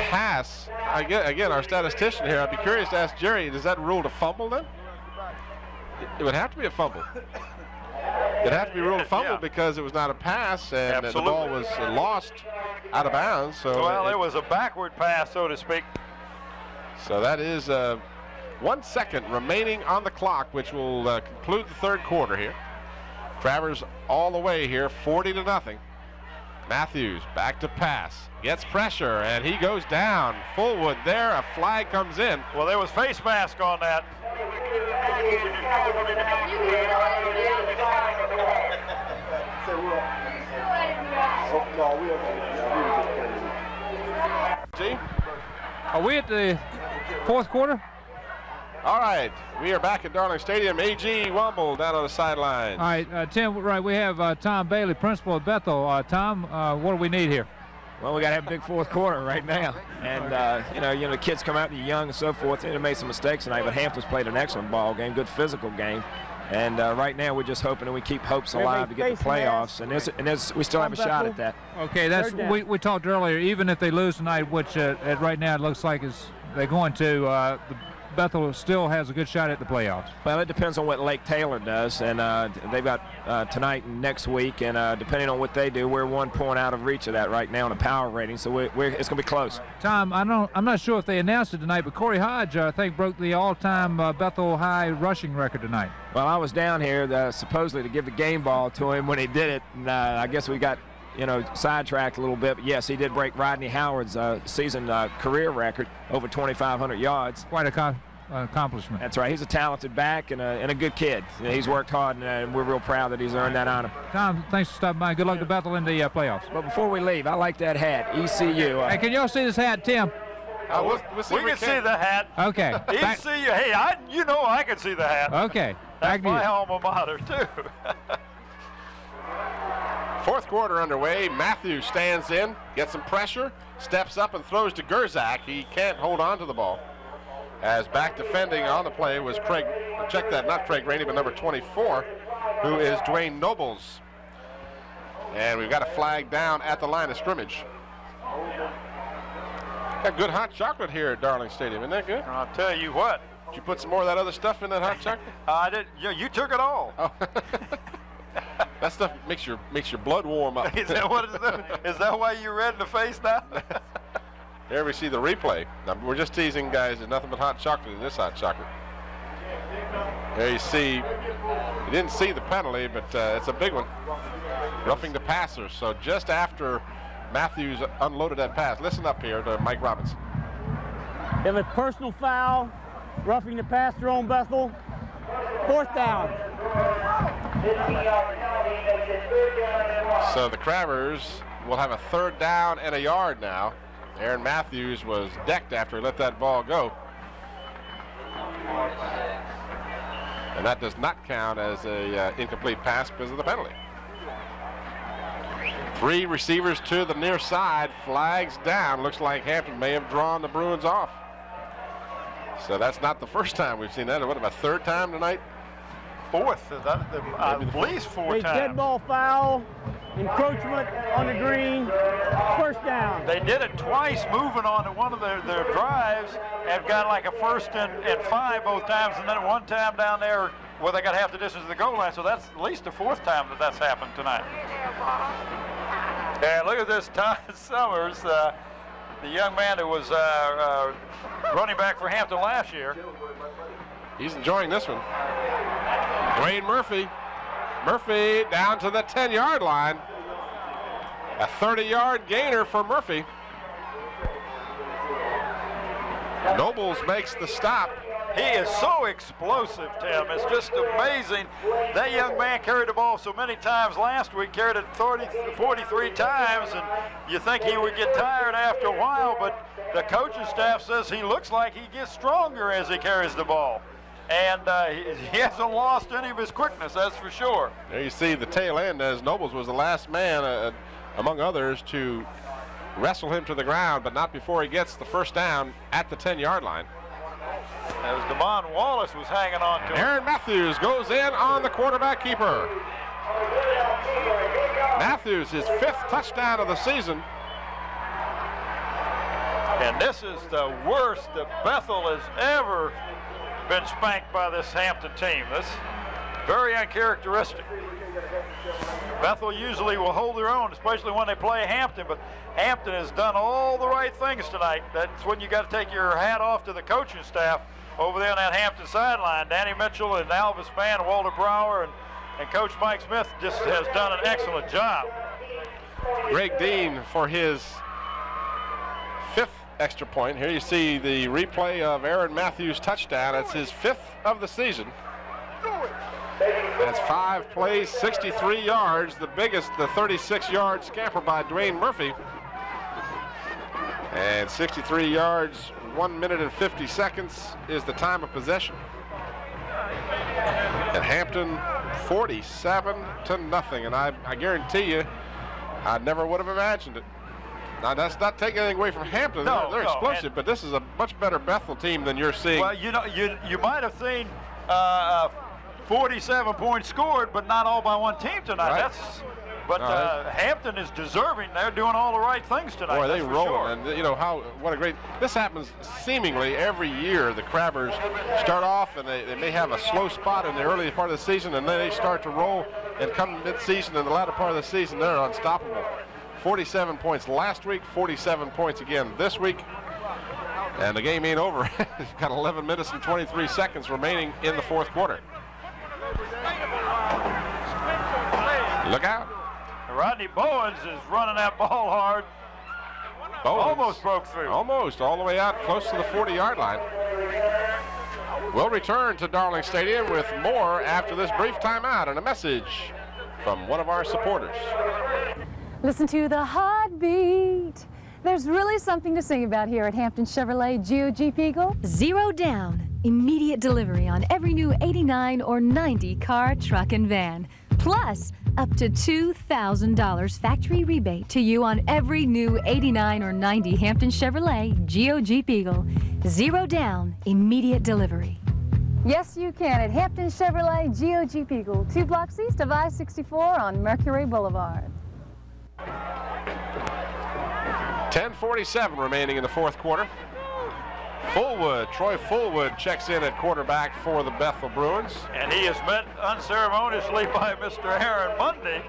pass. Again, our statistician here, I'd be curious to ask Jerry, does that rule a fumble then? It would have to be a fumble. It'd have to be ruled a fumble because it was not a pass, and the ball was lost out of bounds. So well, it was a backward pass, so to speak. So that is 1 second remaining on the clock, which will conclude the third quarter here. Crabbers all the way here, 40-0. Matthews back to pass, gets pressure, and he goes down. Fullwood there, a flag comes in. Well, there was face mask on that. Are we at the fourth quarter? All right, we are back at Darling Stadium. A.G. Womble down on the sidelines. All right, Tim, right, we have Tom Bailey, principal at Bethel. Tom, what do we need here? Well, we got to have a big fourth quarter right now. And, you know, the kids come out, they're young and so forth. They made some mistakes tonight, but Hampton's played an excellent ball game, good physical game. And right now we're just hoping that we keep hopes alive to get the playoffs. And we still have a shot at that. Okay, that's we talked earlier, even if they lose tonight, which right now it looks like they're going to, Bethel still has a good shot at the playoffs. Well, it depends on what Lake Taylor does, and they've got tonight and next week, and depending on what they do, we're 1 point out of reach of that right now in the power rating, so it's going to be close. Tom, I'm not sure if they announced it tonight, but Corey Hodge, I think, broke the all-time Bethel high rushing record tonight. Well, I was down here supposedly to give the game ball to him when he did it, and I guess we got sidetracked a little bit. But yes, he did break Rodney Howard's season career record, over 2,500 yards. Quite an accomplishment. That's right. He's a talented back and a good kid. He's worked hard, and we're real proud that he's earned that honor. Tom, thanks for stopping by. Good luck to Bethel in the playoffs. But before we leave, I like that hat, ECU. Hey, can y'all see this hat, Tim? We can see the hat. Okay. ECU. Hey, I can see the hat. Okay. That's my alma mater, too. Fourth quarter underway. Matthews stands in, gets some pressure, steps up and throws to Gerzak. He can't hold on to the ball. As back defending on the play was Craig, check that, not Craig Rainey, but number 24, who is Dwayne Nobles. And we've got a flag down at the line of scrimmage. Got good hot chocolate here at Darling Stadium. Isn't that good? I'll tell you what. Did you put some more of that other stuff in that hot chocolate? I did. You took it all. Oh. That stuff makes your blood warm up. Is that what it is? Is that why you're red in the face now? Here we see the replay. Now, we're just teasing, guys. There's nothing but hot chocolate in this hot chocolate. There you see, you didn't see the penalty, but it's a big one. Roughing the passer. So just after Matthews unloaded that pass, listen up here to Mike Robbins. If it's personal foul, roughing the passer on Bethel, 4th down. So the Crabbers will have a 3rd down and a yard now. Aaron Matthews was decked after he let that ball go. And that does not count as a incomplete pass because of the penalty. 3 receivers to the near side, flags down. Looks like Hampton may have drawn the Bruins off. So that's not the first time we've seen that. What, about 3rd time tonight? 4th, at least 4 times. Dead ball foul, encroachment on the green, 1st down. They did it twice, moving on to one of their drives, and got like a 1st and 5 both times, and then one time down there where they got half the distance to the goal line. So that's at least the 4th time that's happened tonight. And look at this, Todd Summers, the young man who was running back for Hampton last year. He's enjoying this one. Dwayne Murphy. Murphy down to the 10-yard line. A 30-yard gainer for Murphy. Nobles makes the stop. He is so explosive, Tim. It's just amazing. That young man carried the ball so many times last week, carried it 43 times, and you think he would get tired after a while, but the coaching staff says he looks like he gets stronger as he carries the ball. And he hasn't lost any of his quickness, that's for sure. There you see the tail end, as Nobles was the last man, among others, to wrestle him to the ground, but not before he gets the 1st down at the 10-yard line. As Damon Wallace was hanging on to him. Aaron Matthews goes in on the quarterback keeper. Matthews, his 5th touchdown of the season. And this is the worst that Bethel has ever been spanked by this Hampton team. That's very uncharacteristic. Bethel usually will hold their own, especially when they play Hampton, but Hampton has done all the right things tonight. That's when you got to take your hat off to the coaching staff over there on that Hampton sideline. Danny Mitchell and Alvis Spann, Walter Brower, and Coach Mike Smith just has done an excellent job. Greg Dean for his 5th extra point. Here you see the replay of Aaron Matthews' touchdown. It's his 5th of the season. That's 5 plays, 63 yards. The biggest, the 36-yard scamper by Dwayne Murphy. And 63 yards, 1 minute and 50 seconds is the time of possession. And Hampton 47-0. And I guarantee you, I never would have imagined it. Now, that's not taking anything away from Hampton. No, they're explosive, but this is a much better Bethel team than you're seeing. Well, you know, you might have seen 47 points scored, but not all by one team tonight. Right. Hampton is deserving. They're doing all the right things tonight. Boy, they rolling. Sure. And you know what a great. This happens seemingly every year. The Crabbers start off and they may have a slow spot in the early part of the season, and then they start to roll. And come mid-season and the latter part of the season, they're unstoppable. 47 points last week, 47 points again this week. And the game ain't over. It's got 11 minutes and 23 seconds remaining in the 4th quarter. Look out. Rodney Bowens is running that ball hard. Bowens Almost broke through. Almost, all the way out close to the 40-yard line. We'll return to Darling Stadium with more after this brief timeout and a message from one of our supporters. Listen to the heartbeat. There's really something to sing about here at Hampton Chevrolet Jeep Eagle. 0 down. Immediate delivery on every new 89 or 90 car, truck, and van. Plus, up to $2,000 factory rebate to you on every new 89 or 90 Hampton Chevrolet Jeep Eagle. 0 down. Immediate delivery. Yes, you can at Hampton Chevrolet Jeep Eagle, 2 blocks east of I-64 on Mercury Boulevard. 10:47 remaining in the fourth quarter. Troy Fullwood checks in at quarterback for the Bethel Bruins. And he is met unceremoniously by Mr. Aaron Mundy.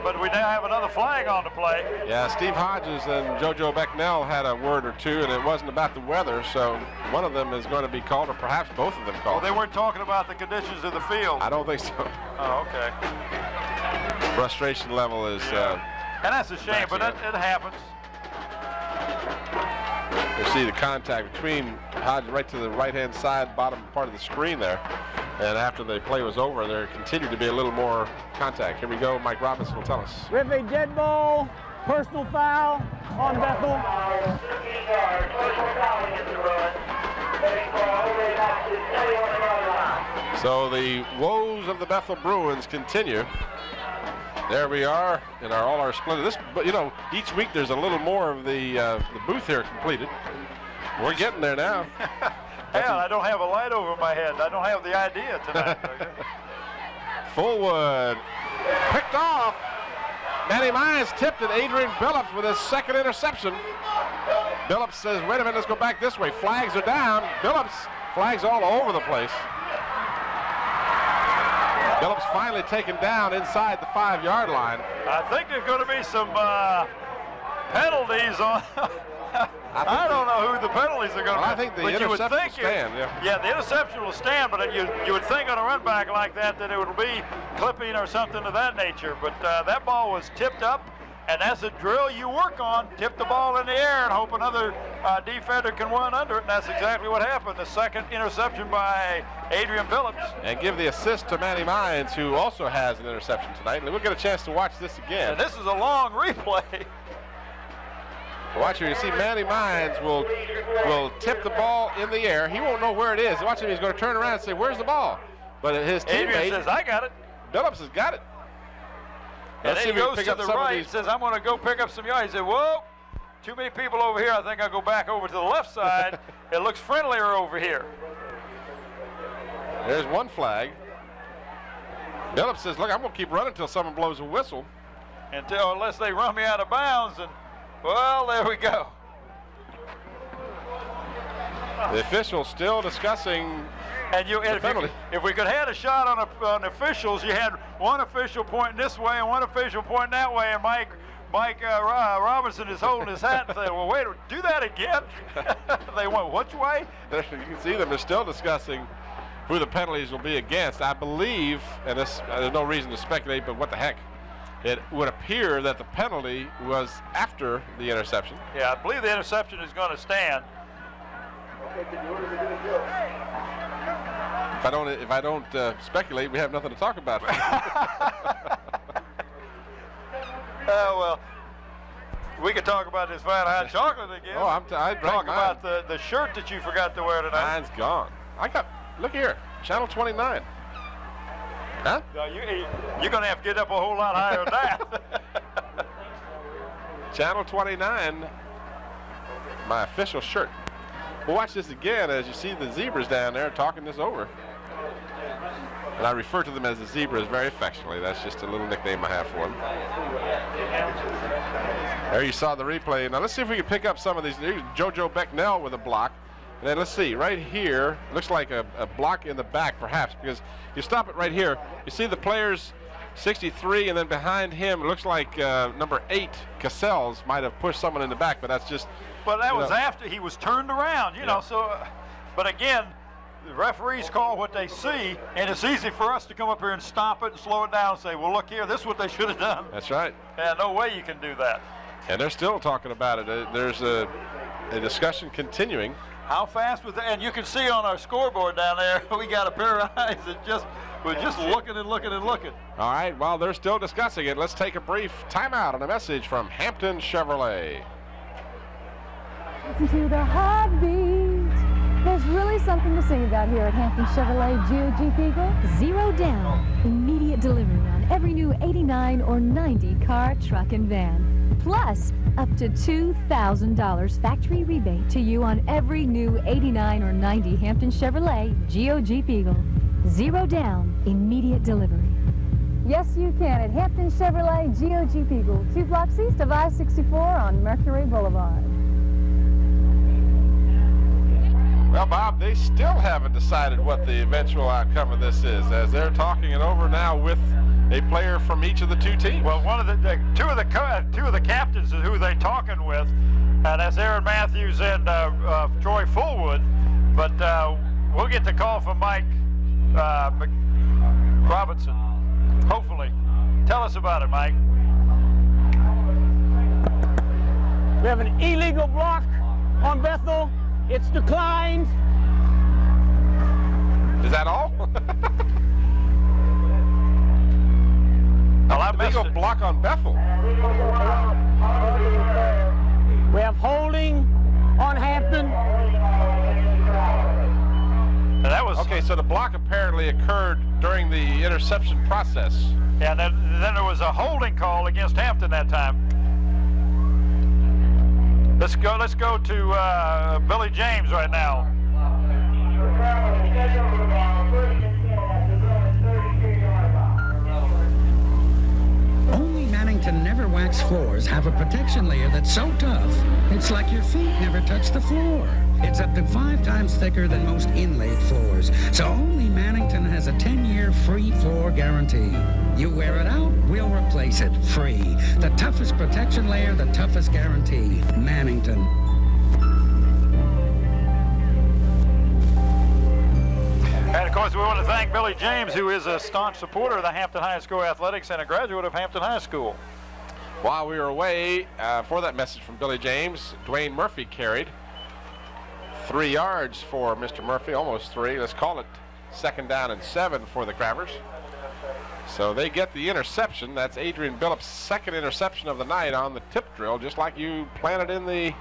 But we now have another flag on the play. Yeah, Steve Hodges and JoJo Becknell had a word or two, and it wasn't about the weather, so one of them is going to be called, or perhaps both of them called. Well, they weren't talking about the conditions of the field. I don't think so. Oh, okay. Frustration level is... and that's a shame, but it happens. You see the contact between Hodges right to the right-hand side, bottom part of the screen there. And after the play was over, there continued to be a little more contact. Here we go. Mike Robinson will tell us. We have a dead ball, personal foul on Bethel. So the woes of the Bethel Bruins continue. There we are in all our splendor. But you know, each week there's a little more of the booth here completed. We're getting there now. Hell, I don't have a light over my head. I don't have the idea tonight. Fullwood picked off. Manny Mines tipped it. Adrian Billups with his second interception. Billups says, wait a minute, let's go back this way. Flags are down. Billups, flags all over the place. Billups finally taken down inside the 5-yard line. I think there's going to be some penalties on. I don't know who the penalties are going to be. I think the interception will stand. Yeah, the interception will stand, but you would think on a run back like that it would be clipping or something of that nature. But that ball was tipped up, and that's a drill you work on. Tip the ball in the air and hope another defender can run under it, and that's exactly what happened. The second interception by Adrian Billups. And give the assist to Manny Mines, who also has an interception tonight. And we'll get a chance to watch this again. And this is a long replay. Watch here, you see Manny Mines will tip the ball in the air. He won't know where it is. Watch him, he's going to turn around and say, where's the ball? But his teammate Adrian says, I got it. Billups has got it. And then he goes to the right and says, I'm going to go pick up some yards. He said, whoa, too many people over here. I think I'll go back over to the left side. It looks friendlier over here. There's one flag. Billups says, look, I'm going to keep running until someone blows a whistle. Unless they run me out of bounds. And well, there we go. The officials still discussing the penalty. If we could have had a shot on officials, you had one official pointing this way and one official pointing that way, and Mike Robinson is holding his hat and saying, well, wait, do that again. They went which way? You can see them. They're still discussing who the penalties will be against. I believe, and there's no reason to speculate, but what the heck. It would appear that the penalty was after the interception. Yeah, I believe the interception is going to stand. If I don't speculate, we have nothing to talk about. Well, we could talk about this fine hot chocolate again. Oh, I'd talk about the shirt that you forgot to wear tonight. Mine's gone. Look here, Channel 29. Huh? No, you're going to have to get up a whole lot higher than that. Channel 29, my official shirt. We'll watch this again as you see the zebras down there talking this over. And I refer to them as the zebras very affectionately. That's just a little nickname I have for them. There you saw the replay. Now let's see if we can pick up some of these. Here's JoJo Becknell with a block. And then let's see, right here, looks like a block in the back perhaps, because you stop it right here. You see the players 63, and then behind him, it looks like number 8, Cassels, might have pushed someone in the back, but that's just... But that was after he was turned around, you know, so... but again, the referees call what they see, and it's easy for us to come up here and stop it and slow it down and say, well, look here, this is what they should have done. That's right. And no way you can do that. And they're still talking about it. There's a discussion continuing. How fast was that? And you can see on our scoreboard down there, we got a pair of eyes that we're just looking and looking and looking. All right, while they're still discussing it, let's take a brief timeout and a message from Hampton Chevrolet. Listen to the heartbeat. There's really something to sing about here at Hampton Chevrolet GOG Eagle. 0 down. Immediate delivery on every new 89 or 90 car, truck, and van. Plus, up to $2,000 factory rebate to you on every new 89 or 90 Hampton Chevrolet GOG Eagle. 0 down. Immediate delivery. Yes, you can at Hampton Chevrolet GOG Eagle, 2 blocks east of I-64 on Mercury Boulevard. Well, Bob, they still haven't decided what the eventual outcome of this is, as they're talking it over now with a player from each of the two teams. Well, two of the captains is who they're talking with, and that's Aaron Matthews and Troy Fullwood. But we'll get the call from Mike Robinson, hopefully. Tell us about it, Mike. We have an illegal block on Bethel. It's declined. Is that all? Illegal block on Bethel. We have holding on Hampton. That was okay. So the block apparently occurred during the interception process. Yeah. Then there was a holding call against Hampton that time. Let's go to Billy James right now. Only Mannington Never Wax floors have a protection layer that's so tough, it's like your feet never touch the floor. It's up to 5 times thicker than most inlaid floors. So only Mannington has a 10-year free floor guarantee. You wear it out, we'll replace it free. The toughest protection layer, the toughest guarantee. Mannington. And of course, we want to thank Billy James, who is a staunch supporter of the Hampton High School athletics and a graduate of Hampton High School. While we were away for that message from Billy James, Dwayne Murphy carried 3 yards for Mr. Murphy, almost 3. Let's call it 2nd down and 7 for the Crabbers. So they get the interception. That's Adrian Billups' 2nd interception of the night on the tip drill, just like you planted in the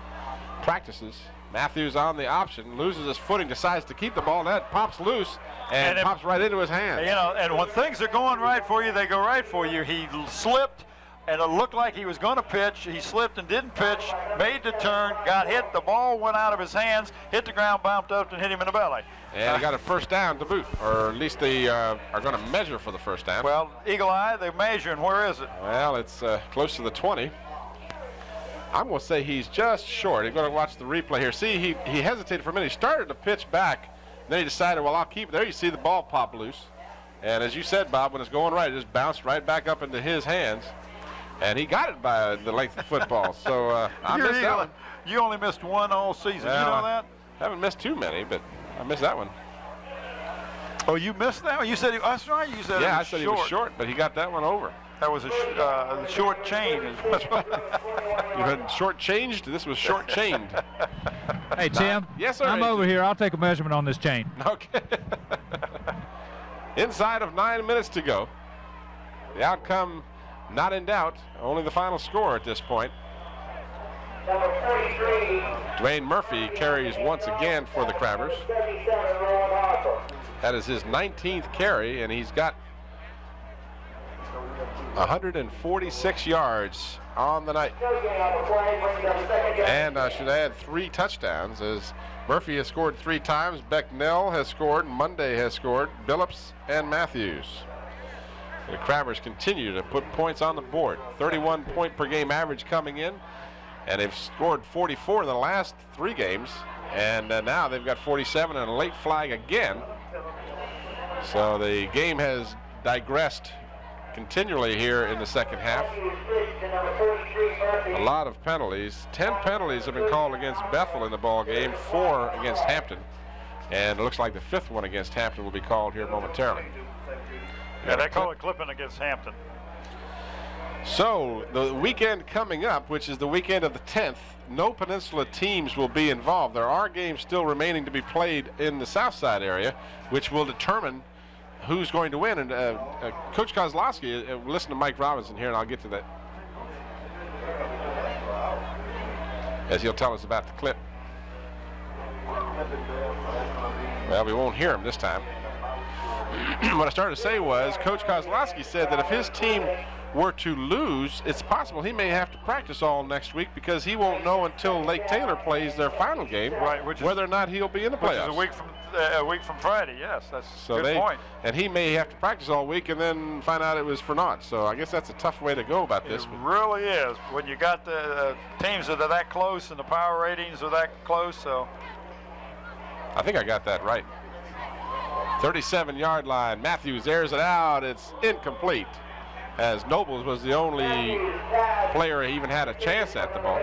practices. Matthews on the option, loses his footing, decides to keep the ball. That pops loose and pops right into his hand. You know, and when things are going right for you, they go right for you. He slipped, and it looked like he was going to pitch. He slipped and didn't pitch, made the turn, got hit. The ball went out of his hands, hit the ground, bounced up, and hit him in the belly. And he got a 1st down to boot, or at least they are going to measure for the 1st down. Well, Eagle Eye, they're measuring. Where is it? Well, it's close to the 20. I'm going to say he's just short. I'm going to watch the replay here. See, he hesitated for a minute. He started to pitch back. Then he decided, well, I'll keep it there. You see the ball pop loose. And as you said, Bob, when it's going right, it just bounced right back up into his hands. And he got it by the length of football. So I missed that one. You only missed one all season. Well, you know that? I haven't missed too many, but I missed that one. Oh, you missed that one? You said that's right. You said yeah, it was I said short. he was short, but he got that one over. That was a short chain. You had short-changed? This was short-chained. Hey, Tim. Yes, sir. I'm over here. I'll take a measurement on this chain. Okay. Inside of 9 minutes to go. The outcome not in doubt. Only the final score at this point. Dwayne Murphy carries once again for the Crabbers. That is his 19th carry, and he's got 146 yards on the night. And I should add 3 touchdowns, as Murphy has scored 3 times, Becknell has scored, Monday has scored, Billups and Matthews. The Crabbers continue to put points on the board. 31 point per game average coming in, and they've scored 44 in the last 3 games, and now they've got 47 and a late flag again. So the game has digressed continually here in the second half. A lot of penalties. 10 penalties have been called against Bethel in the ball game, 4 against Hampton. And it looks like the 5th one against Hampton will be called here momentarily. Yeah, they call it clipping against Hampton. So the weekend coming up, which is the weekend of the 10th, no Peninsula teams will be involved. There are games still remaining to be played in the South Side area, which will determine who's going to win. And Coach Kozlowski, listen to Mike Robinson here, and I'll get to that as he'll tell us about the clip. Well, we won't hear him this time. What I started to say was Coach Kozlowski said that if his team were to lose, it's possible he may have to practice all next week because he won't know until Lake Taylor plays their final game, right, whether or not he'll be in the playoffs. Which is a week from Friday. Yes, that's a good point. And he may have to practice all week and then find out it was for naught. So I guess that's a tough way to go about this. It really is. When you got the teams that are that close and the power ratings are that close, so. I think I got that right. 37-yard line. Matthews airs it out. It's incomplete, as Nobles was the only player who even had a chance at the ball.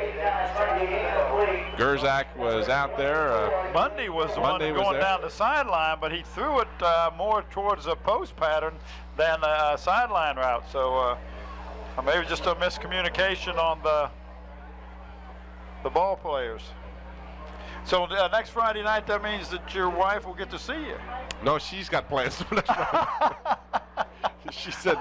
Gerzak was out there. Bundy was the one going down the sideline, but he threw it more towards a post pattern than a sideline route. So maybe just a miscommunication on the ball players. So next Friday night, that means that your wife will get to see you. No, she's got plans. She said,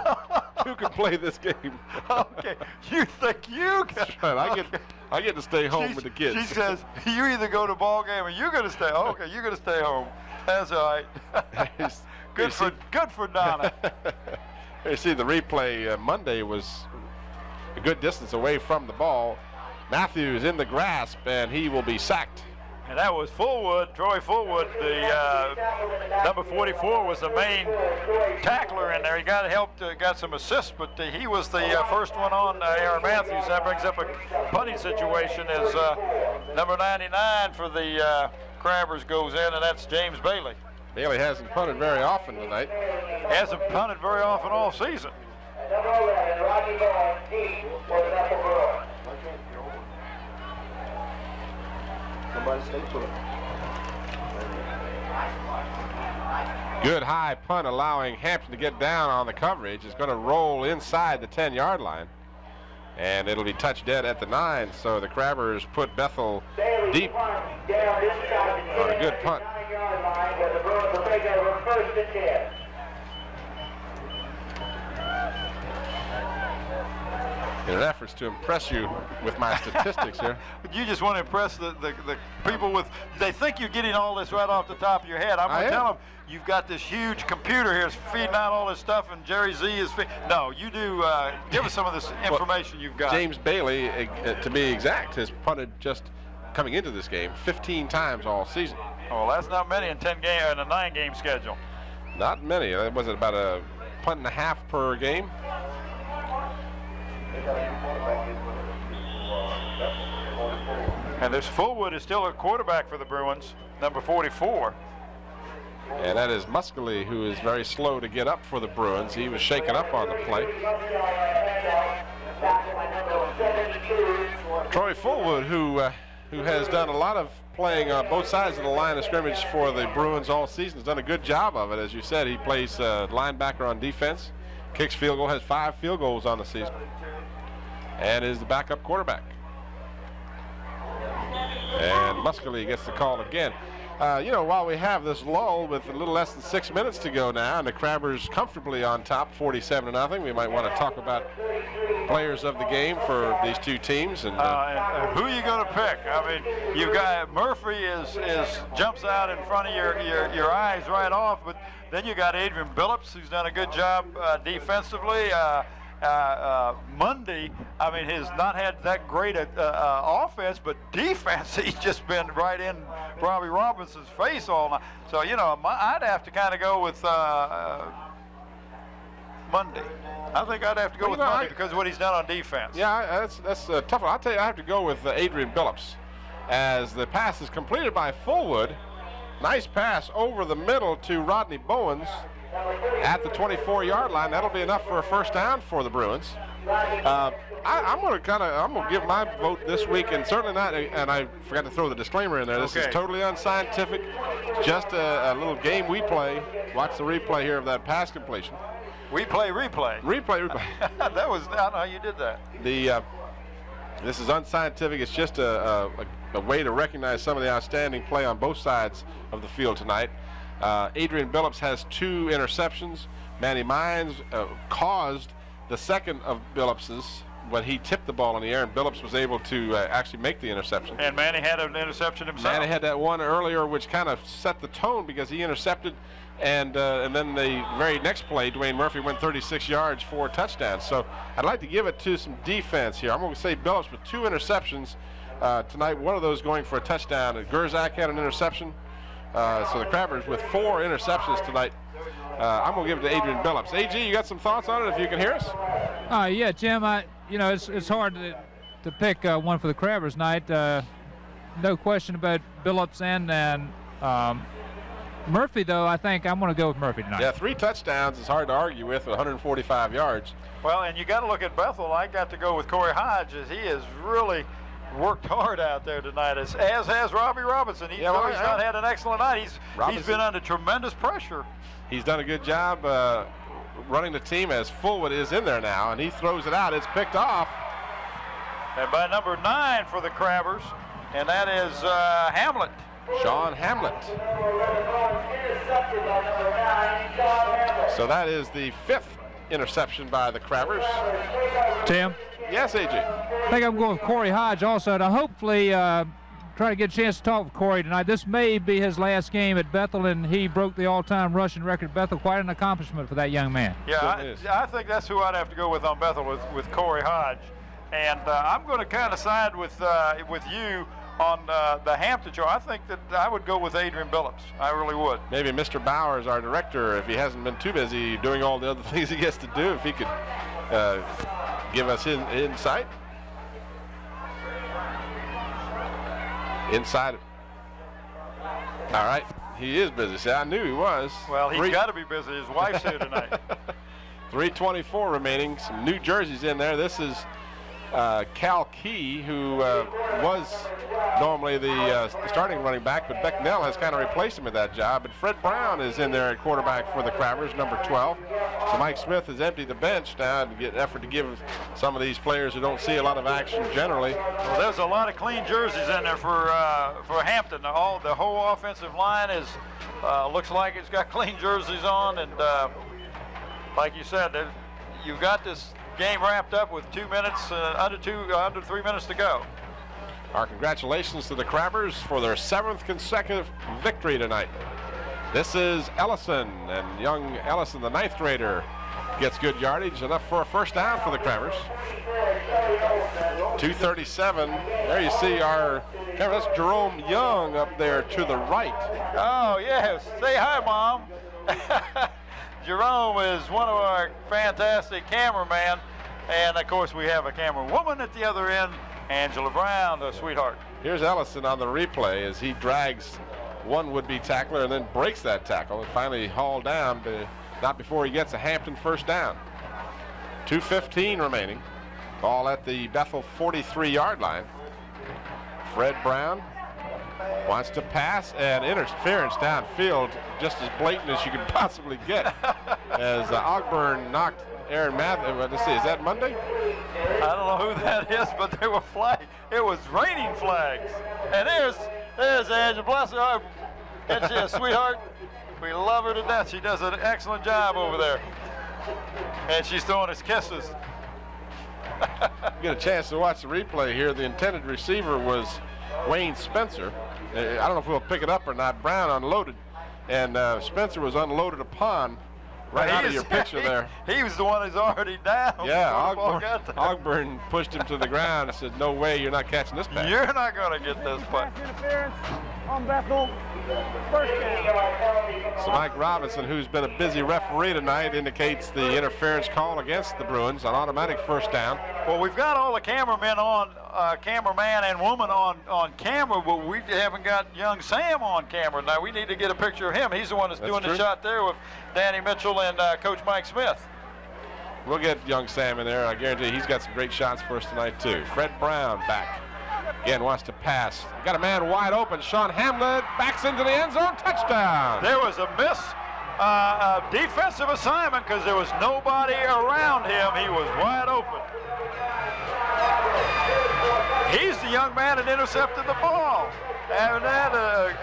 "Who can play this game?" Okay, you think you can? That's right. I get to stay home with the kids. She says, "You either go to ball game or you're going to stay." Oh, okay, you're going to stay home. That's all right. Good for Donna. You see, the replay Monday was a good distance away from the ball. Matthews in the grasp, and he will be sacked. And that was Fullwood, Troy Fullwood, the number 44 was the main tackler in there. He got helped, got some assists, but he was the first one on Aaron Matthews. That brings up a punting situation as number 99 for the Crabbers goes in, and that's James Bailey. Bailey hasn't punted very often tonight. Hasn't punted very often all season. Good high punt, allowing Hampton to get down on the coverage. It's going to roll inside the 10-yard line, and it'll be touched dead at the 9. So the Crabbers put Bethel deep on a good punt. In an effort to impress you with my statistics here. But you just want to impress the people with, they think you're getting all this right off the top of your head. I'm going to tell them, you've got this huge computer here feeding out all this stuff, and Jerry Z is feeding. No, you do, give us some of this information you've got. James Bailey, to be exact, has punted just coming into this game 15 times all season. Oh, well, that's not many in a 9-game schedule. Not many. Was it about a punt and a half per game? And this Fullwood is still a quarterback for the Bruins, number 44. And that is Muscally, who is very slow to get up for the Bruins. He was shaken up on the play. Troy Fullwood, who has done a lot of playing on both sides of the line of scrimmage for the Bruins all season, has done a good job of it. As you said, he plays linebacker on defense, kicks field goal, has 5 field goals on the season, and is the backup quarterback. And Muscally gets the call again. While we have this lull with a little less than 6 minutes to go now, and the Crabbers comfortably on top, 47-0, we might want to talk about players of the game for these two teams. And who are you going to pick? I mean, you've got Murphy is jumps out in front of your eyes right off, but then you got Adrian Billups, who's done a good job defensively. Monday, I mean, has not had that great offense, but defense, he's just been right in Robbie Robinson's face all night. So, I'd have to kind of go with Monday. I think I'd have to go with Monday because of what he's done on defense. Yeah, that's a tough one. I'll tell you, I have to go with Adrian Billups, as the pass is completed by Fullwood. Nice pass over the middle to Rodney Bowens, at the 24-yard line. That'll be enough for a first down for the Bruins. I'm going to give my vote this week, and certainly not, and I forgot to throw the disclaimer in there. This is totally unscientific, just a little game we play. Watch the replay here of that pass completion. We play replay. Replay. That was not how you did that. This is unscientific. It's just a way to recognize some of the outstanding play on both sides of the field tonight. Adrian Billups has 2 interceptions. Manny Mines caused the second of Billups's when he tipped the ball in the air, and Billups was able to actually make the interception. And Manny had an interception himself. Manny had that one earlier, which kind of set the tone because he intercepted, and then the very next play, Dwayne Murphy went 36 yards, 4 touchdowns. So I'd like to give it to some defense here. I'm going to say Billups with 2 interceptions tonight, one of those going for a touchdown. Gerzak had an interception. So the Crabbers with 4 interceptions tonight. I'm going to give it to Adrian Billups. AG, you got some thoughts on it if you can hear us? Yeah, Jim, it's hard to pick one for the Crabbers tonight. No question about Billups and Murphy, though. I think I'm going to go with Murphy tonight. Yeah, 3 touchdowns is hard to argue with 145 yards. Well, and you got to look at Bethel. I got to go with Corey Hodge, as he has really worked hard out there tonight, as has Robbie Robinson. He's not had an excellent night. He's been under tremendous pressure. He's done a good job running the team as Fullwood is in there now, and he throws it out. It's picked off. And by number 9 for the Crabbers, and that is Hamlet. Sean Hamlet. So that is the 5th interception by the Crabbers. Tim? Yes, AJ. I think I'm going with Corey Hodge also to hopefully try to get a chance to talk with Corey tonight. This may be his last game at Bethel, and he broke the all-time rushing record at Bethel. Quite an accomplishment for that young man. Yeah, I think that's who I'd have to go with on Bethel, with Corey Hodge. And I'm going to kind of side with you on the Hampton show. I think that I would go with Adrian Billups. I really would. Maybe Mr. Bowers, our director, if he hasn't been too busy doing all the other things he gets to do, if he could give us his insight. Inside. All right. He is busy. See, I knew he was. Well, he's got to be busy. His wife's here tonight. 3:24 remaining. Some new jerseys in there. This is Cal Key, who was normally the starting running back, but Becknell has kind of replaced him at that job. And Fred Brown is in there at quarterback for the Crabbers, number 12. So Mike Smith has emptied the bench now to get effort to give some of these players who don't see a lot of action generally. Well, there's a lot of clean jerseys in there for Hampton. The whole offensive line is looks like it's got clean jerseys on, and like you said, you've got this game wrapped up with 2 minutes, under 3 minutes to go. Our congratulations to the Crabbers for their 7th consecutive victory tonight. This is Ellison, and young Ellison, the 9th grader, gets good yardage, enough for a first down for the Crabbers. 2:37. There you see that's Jerome Young up there to the right. Oh yes, say hi, Mom. Jerome is one of our fantastic cameramen, and of course we have a camera woman at the other end, Angela Brown, the sweetheart. Here's Ellison on the replay as he drags one would-be tackler and then breaks that tackle and finally hauled down, but not before he gets a Hampton first down. 2:15 remaining. Ball at the Bethel 43-yard line. Fred Brown wants to pass, and interference downfield, just as blatant as you could possibly get. As Ogburn knocked Aaron Matthews. Let's see, is that Monday? I don't know who that is, but there were flags. It was raining flags. And there's Angela. Bless her heart. Isn't she a sweetheart? We love her to death. She does an excellent job over there. And she's throwing us kisses. Get a chance to watch the replay here. The intended receiver was Wayne Spencer. I don't know if we'll pick it up or not. Brown unloaded, and Spencer was unloaded upon right out of your picture there. He was the one who's already down. Yeah, Ogburn pushed him to the ground and said, no way, you're not catching this pass. You're not going to get this pass. Interference on Bethel. First down. So Mike Robinson, who's been a busy referee tonight, indicates the interference call against the Bruins, an automatic first down. Well, we've got all the cameramen on, cameraman and woman on camera, but we haven't got young Sam on camera. Now we need to get a picture of him. He's the one that's doing true. the shot there with Danny Mitchell and Coach Mike Smith. We'll get young Sam in there. I guarantee he's got some great shots for us tonight, too. Fred Brown back. Again, wants to pass. Got a man wide open. Sean Hamlet backs into the end zone. Touchdown. There was a defensive assignment because there was nobody around him. He was wide open. He's the young man that intercepted the ball. And that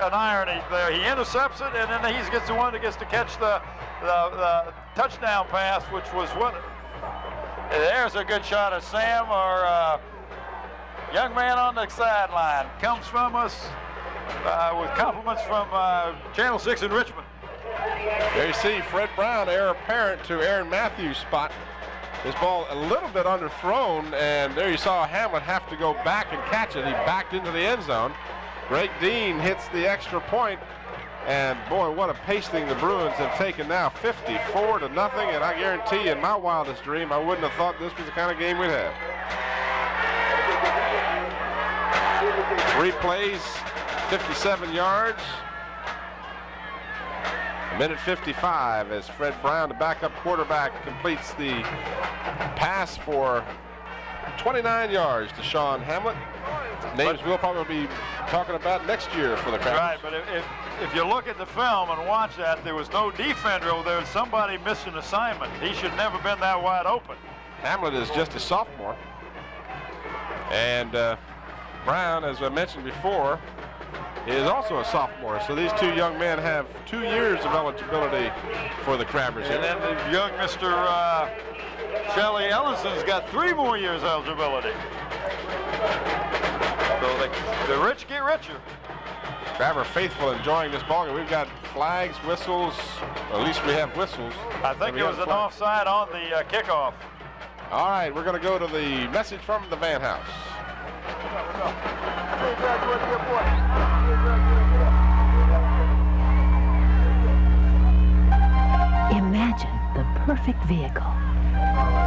an irony there. He intercepts it, and then he gets the one that gets to catch the touchdown pass, which was what. There's a good shot of Sam, our young man on the sideline. Comes from us with compliments from Channel 6 in Richmond. There you see Fred Brown, heir apparent to Aaron Matthews' spot. This ball a little bit underthrown, and there you saw Hamlet have to go back and catch it. He backed into the end zone. Greg Dean hits the extra point, and boy, what a pasting the Bruins have taken now, 54-0, and I guarantee you, in my wildest dream, I wouldn't have thought this was the kind of game we'd have. 3 plays, 57 yards. Minute 55 as Fred Brown, the backup quarterback, completes the pass for 29 yards to Sean Hamlet. Names we'll probably be talking about next year for the Crabbers. Right, but if you look at the film and watch that, there was no defender over there. Somebody missed an assignment. He should never been that wide open. Hamlet is just a sophomore. And Brown, as I mentioned before, is also a sophomore. So these two young men have 2 years of eligibility for the Crabbers. And then the young Mr. Shelley Ellison's got 3 more years eligibility. So the rich get richer. Crabber faithful enjoying this ballgame. We've got flags, whistles. At least we have whistles. I think it was an offside on the kickoff. All right, we're going to go to the message from the Van House. Imagine the perfect vehicle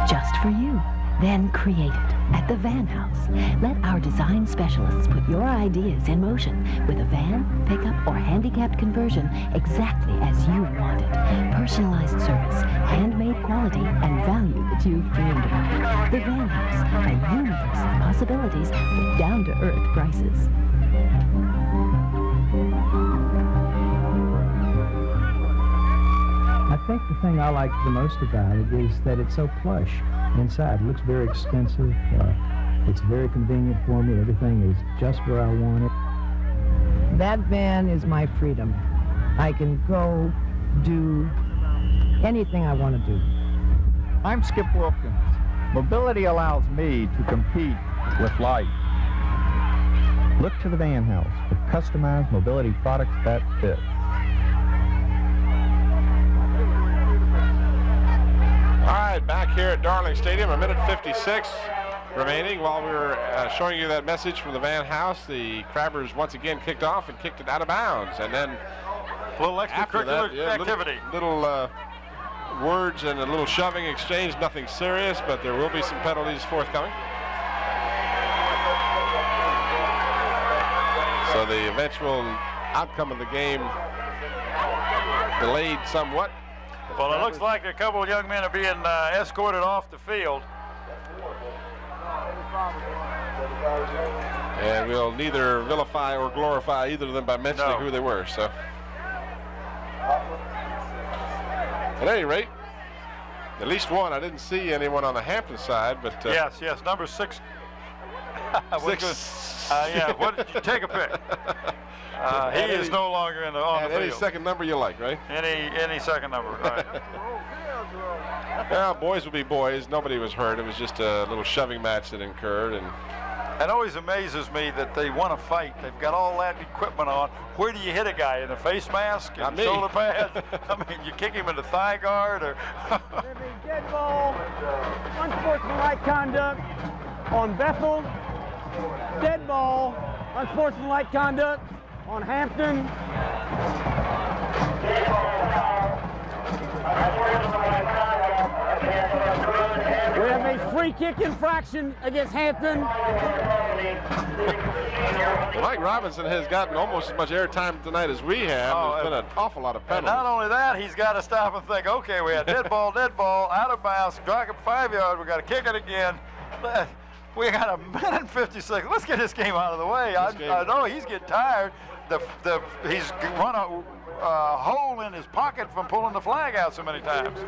just for you. Then create it at the Van House. Let our design specialists put your ideas in motion with a van, pickup, or handicapped conversion exactly as you want it. Personalized service, handmade quality, and value that you've dreamed about. The Van House, a universe of possibilities with down-to-earth prices. I think the thing I like the most about it is that it's so plush inside. It looks very expensive. It's very convenient for me. Everything is just where I want it. That van is my freedom. I can go do anything I want to do. I'm Skip Wilkins. Mobility allows me to compete with life. Look to the Van House for customized mobility products that fit. All right, back here at Darling Stadium, a minute 56 remaining. While we were showing you that message from the Van House, the Crabbers once again kicked off and kicked it out of bounds. And then a little extracurricular activity. Little words and a little shoving exchange, nothing serious, but there will be some penalties forthcoming. So the eventual outcome of the game delayed somewhat. Well, it looks like a couple of young men are being escorted off the field. And we'll neither vilify or glorify either of them by mentioning who they were. So, at any rate, at least one. I didn't see anyone on the Hampton side, but yes, number 6. Yeah, what did you take a pick? He is no longer on the field. Any second number you like, right? Any second number, right? Well, boys will be boys. Nobody was hurt. It was just a little shoving match that occurred. And it always amazes me that they want to fight. They've got all that equipment on. Where do you hit a guy? In a face mask? In shoulder pads? I mean, you kick him in the thigh guard? Or Dead ball, unsportsmanlike conduct on Bethel. Dead ball, unsportsmanlike conduct on Hampton. We have a free kick infraction against Hampton. Mike Robinson has gotten almost as much airtime tonight as we have. There's been an awful lot of And penalties. not only that, he's got to stop and think, okay, we had dead ball, out of bounds, drag up 5 yards, we got to kick it again. We got a minute and 50 seconds. Let's get this game out of the way. I know he's getting tired. He's run a hole in his pocket from pulling the flag out so many times.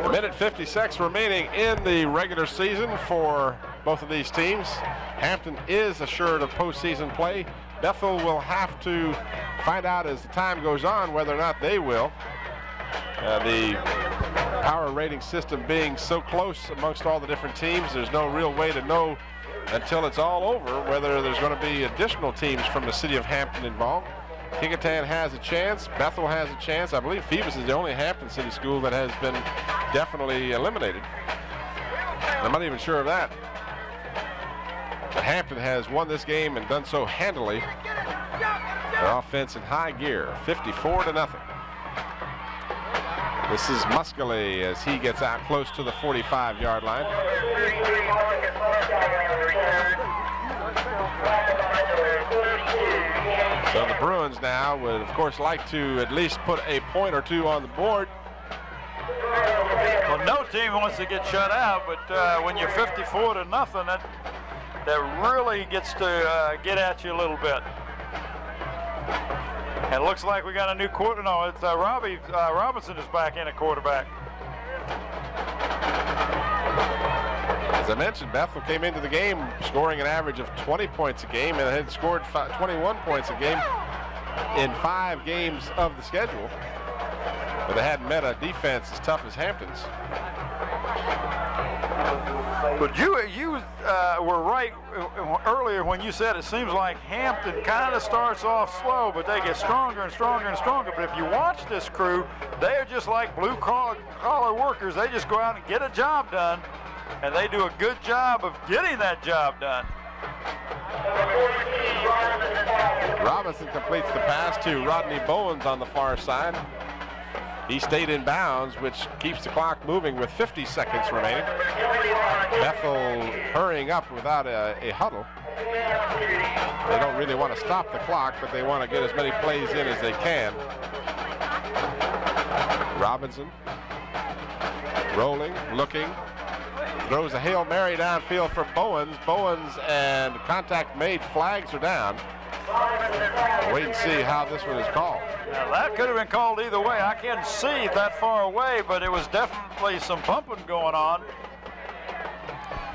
Minute 56 remaining in the regular season for both of these teams. Hampton is assured of postseason play. Bethel will have to find out as the time goes on whether or not they will. The power rating system being so close amongst all the different teams, there's no real way to know until it's all over whether there's going to be additional teams from the city of Hampton involved. Kecoughtan has a chance. Bethel has a chance. I believe Phoebus is the only Hampton City school that has been definitely eliminated. I'm not even sure of that. But Hampton has won this game and done so handily. Their offense in high gear, 54-0. This is Muscally as he gets out close to the 45-yard line. So the Bruins now would, of course, like to at least put a point or two on the board. Well, no team wants to get shut out, but when you're 54-0, that really gets to get at you a little bit. And it looks like we got a new quarter. No, it's Robinson is back in at quarterback. As I mentioned, Bethel came into the game scoring an average of 20 points a game and had scored 21 points a game in 5 games of the schedule. But they hadn't met a defense as tough as Hampton's. But you were right earlier when you said it seems like Hampton kind of starts off slow, but they get stronger and stronger and stronger. But if you watch this crew, they are just like blue-collar workers. They just go out and get a job done, and they do a good job of getting that job done. Robinson completes the pass to Rodney Bowens on the far side. He stayed in bounds, which keeps the clock moving with 50 seconds remaining. Bethel hurrying up without a huddle. They don't really want to stop the clock, but they want to get as many plays in as they can. Robinson rolling, looking, throws a Hail Mary downfield for Bowens. Bowens and contact made, flags are down. Wait and see how this one is called. Now that could have been called either way. I can't see that far away, but it was definitely some bumping going on.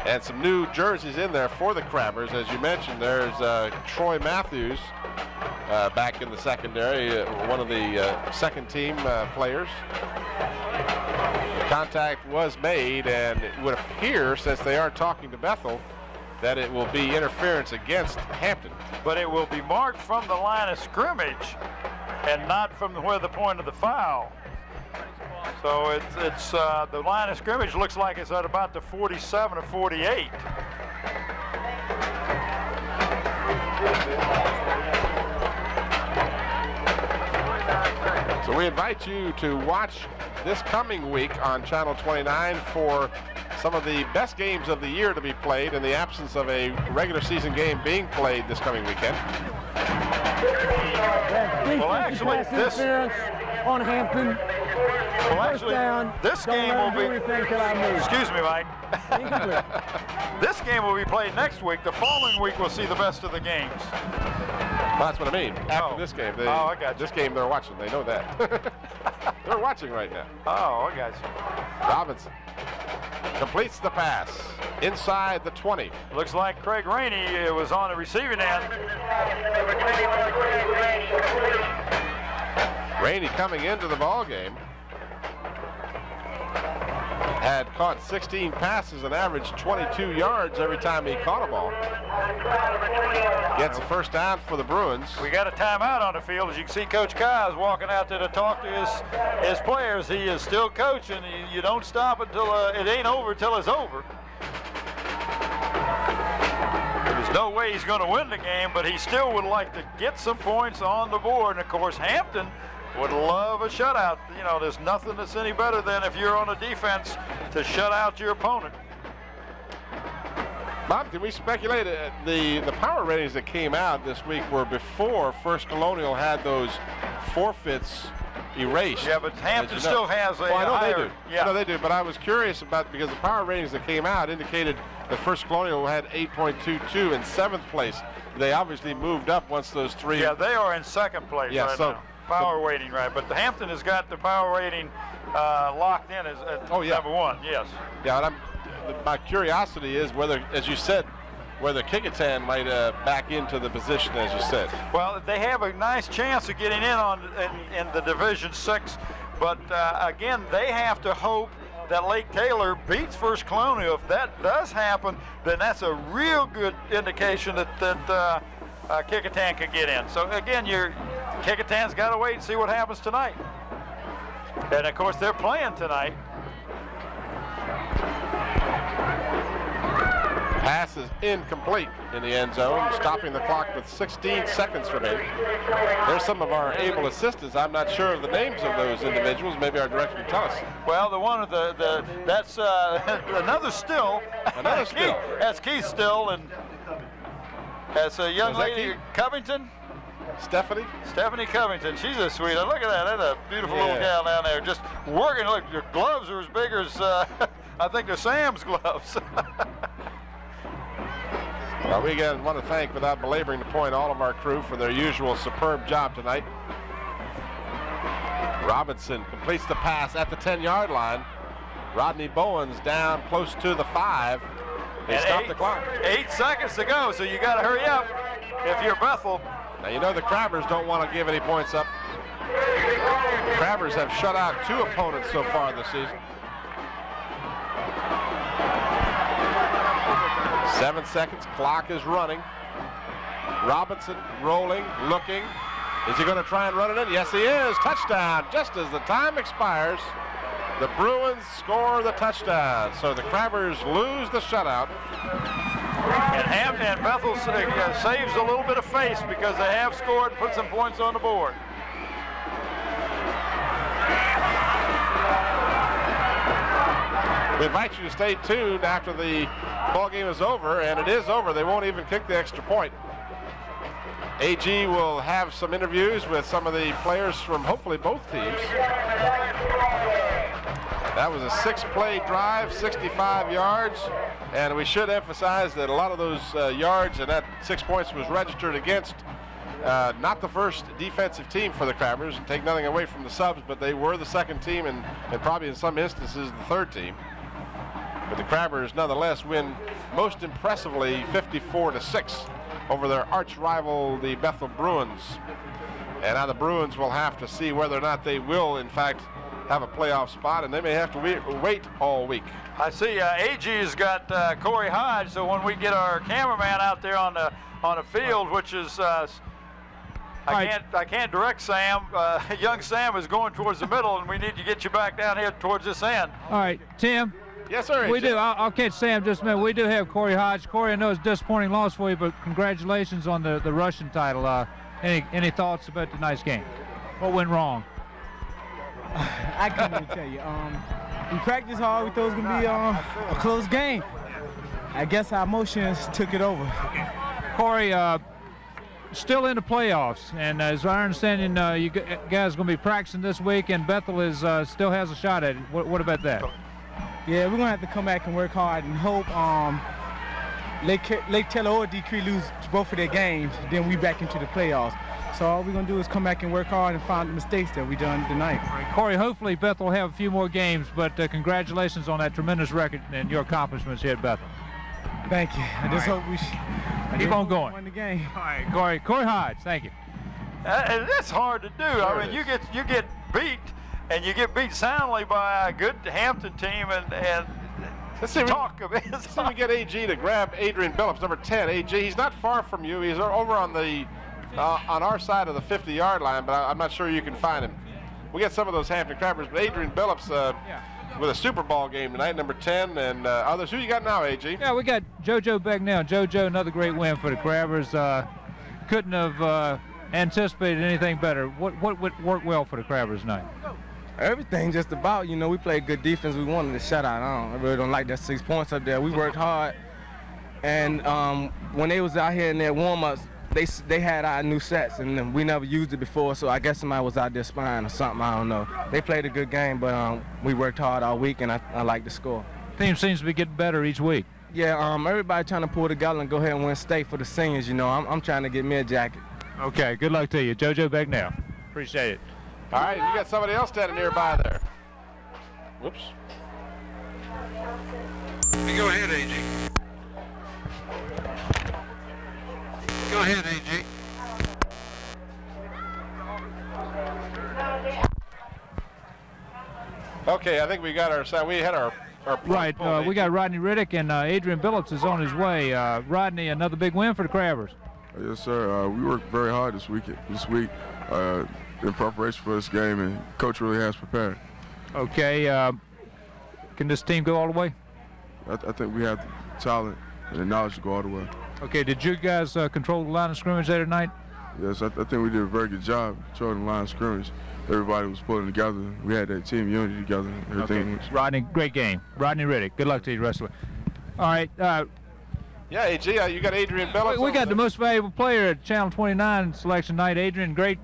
And some new jerseys in there for the Crabbers. As you mentioned, there's Troy Matthews back in the secondary, one of the second team players. Contact was made, and it would appear, since they aren't talking to Bethel, that it will be interference against Hampton. But it will be marked from the line of scrimmage and not from where the point of the foul. So it's the line of scrimmage looks like it's at about the 47 or 48. So we invite you to watch this coming week on Channel 29 for some of the best games of the year to be played in the absence of a regular season game being played this coming weekend. Well, actually, this on Hampton. Well, actually, this game will be. Excuse me, Mike. This game will be played next week. The following week, we'll see the best of the games. Well, that's what I mean. After this game, I got you. This game they're watching. They know that. They're watching right now. Oh, I got you. Robinson completes the pass inside the 20. Looks like Craig Rainey was on the receiving end. Rainey coming into the ball game had caught 16 passes and averaged 22 yards every time he caught a ball. Gets a first down for the Bruins. We got a timeout on the field. As you can see, Coach Kyle is walking out there to talk to his players. He is still coaching. You don't stop until it ain't over till it's over. It was There's no way he's going to win the game, but he still would like to get some points on the board. And, of course, Hampton would love a shutout. You know, there's nothing that's any better than if you're on a defense to shut out your opponent. Bob, can we speculate? The power ratings that came out this week were before First Colonial had those forfeits erased. Yeah, but Hampton still has a I know higher, they do. Yeah. I know they do, but I was curious about, because the power ratings that came out indicated that First Colonial had 8.22 in 7th place. They obviously moved up once those three. Yeah, they are in 2nd place right now. Power rating, right? But the Hampton has got the power rating locked in as number 1. Yes. Yeah, and my curiosity is whether, as you said, whether Kecoughtan might back into the position, as you said. Well, they have a nice chance of getting in the Division 6, but again, they have to hope that Lake Taylor beats First Colonial. If that does happen, then that's a real good indication that Kecoughtan could get in. So again, Kecoughtan's got to wait and see what happens tonight. And of course, they're playing tonight. Pass is incomplete in the end zone, stopping the clock with 16 seconds remaining. There's some of our able assistants. I'm not sure of the names of those individuals. Maybe our director can tell us. Well, the one of that's another Still. Another Still. That's Keith Still, and that's a young lady, Covington. Stephanie Covington. She's a sweetheart. Look at that. That's a beautiful little gal down there. Just working. Look, your gloves are as big as I think they're Sam's gloves. Well, we again want to thank, without belaboring the point, all of our crew for their usual superb job tonight. Robinson completes the pass at the 10-yard line. Rodney Bowens down close to the 5. They stop the clock. 8 seconds to go, so you got to hurry up if you're Bethel. Now, you know the Crabbers don't want to give any points up. The Crabbers have shut out 2 opponents so far this season. 7 seconds, clock is running. Robinson rolling, looking. Is he going to try and run it in? Yes, he is. Touchdown. Just as the time expires, the Bruins score the touchdown. So the Crabbers lose the shutout. And Bethel saves a little bit of face because they have scored and put some points on the board. We invite you to stay tuned after the ball game is over, and it is over. They won't even kick the extra point. AG will have some interviews with some of the players from hopefully both teams. That was a 6-play drive, 65 yards, and we should emphasize that a lot of those yards and that 6 points was registered against not the first defensive team for the Crabbers, and take nothing away from the subs, but they were the second team and probably in some instances the third team. But the Crabbers nonetheless win most impressively 54-6 over their arch rival, the Bethel Bruins. And now the Bruins will have to see whether or not they will, in fact, have a playoff spot, and they may have to wait all week. I see AG's got Corey Hodge, so when we get our cameraman out there on the field, which is I can't direct Sam. Young Sam is going towards the middle, and we need to get you back down here towards this end. All right, Tim. Yes, sir. We do. I'll catch Sam just a minute. We do have Corey Hodge. Corey, I know it's a disappointing loss for you, but congratulations on the Russian title. Any thoughts about tonight's game? What went wrong? I couldn't even tell you. We practiced hard. We thought it was going to be a close game. I guess our emotions took it over. Corey, still in the playoffs, and as I understand, you guys are going to be practicing this week, and Bethel still has a shot at it. What about that? Yeah, we're going to have to come back and work hard and hope Lake Taylor or Decree lose both of their games, then we back into the playoffs. So all we're going to do is come back and work hard and find the mistakes that we done tonight. Right, Corey, hopefully Bethel will have a few more games, but congratulations on that tremendous record and your accomplishments here at Bethel. Thank you. I just hope we keep on going. Win the game. All right, Corey Hodge, thank you. That's hard to do. I mean, you get beat, and you get beat soundly by a good Hampton team, and let's see if we get AG to grab Adrian Billups, number 10. AG, he's not far from you. He's over on the on our side of the 50-yard line, but I'm not sure you can find him. We get some of those Hampton Crabbers, but Adrian Billups, with a Super Bowl game tonight, number 10 and others. Who you got now, AG? Yeah, we got JoJo back now. JoJo, another great win for the Crabbers. Couldn't have anticipated anything better. What would work well for the Crabbers tonight? Everything just about, we played good defense. We wanted a shutout. I really don't like that 6 points up there. We worked hard. And when they was out here in their warm-ups, they had our new sets, and we never used it before, so I guess somebody was out there spying or something, I don't know. They played a good game, but we worked hard all week, and I like the score. Team seems to be getting better each week. Yeah, everybody trying to pull together and go ahead and win state for the seniors, I'm trying to get me a jacket. Okay, good luck to you. JoJo back now. Appreciate it. All right, you got somebody else standing nearby there. Whoops. Go ahead, AG. Go ahead, AG. Okay, I think we got we had our right. We got Rodney Riddick, and Adrian Billups is on his way. Rodney, another big win for the Crabbers. Yes, sir. We worked very hard this week in preparation for this game, and Coach really has prepared. Okay. Can this team go all the way? I think we have the talent and the knowledge to go all the way. Okay. Did you guys control the line of scrimmage there tonight? Yes, I think we did a very good job controlling the line of scrimmage. Everybody was pulling together. We had that team unity together. Everything was... Rodney, great game. Rodney Riddick, good luck to you the rest of it. All right. Yeah, AG, you got Adrian Billups. We got the most valuable player at Channel 29 selection night. Adrian, great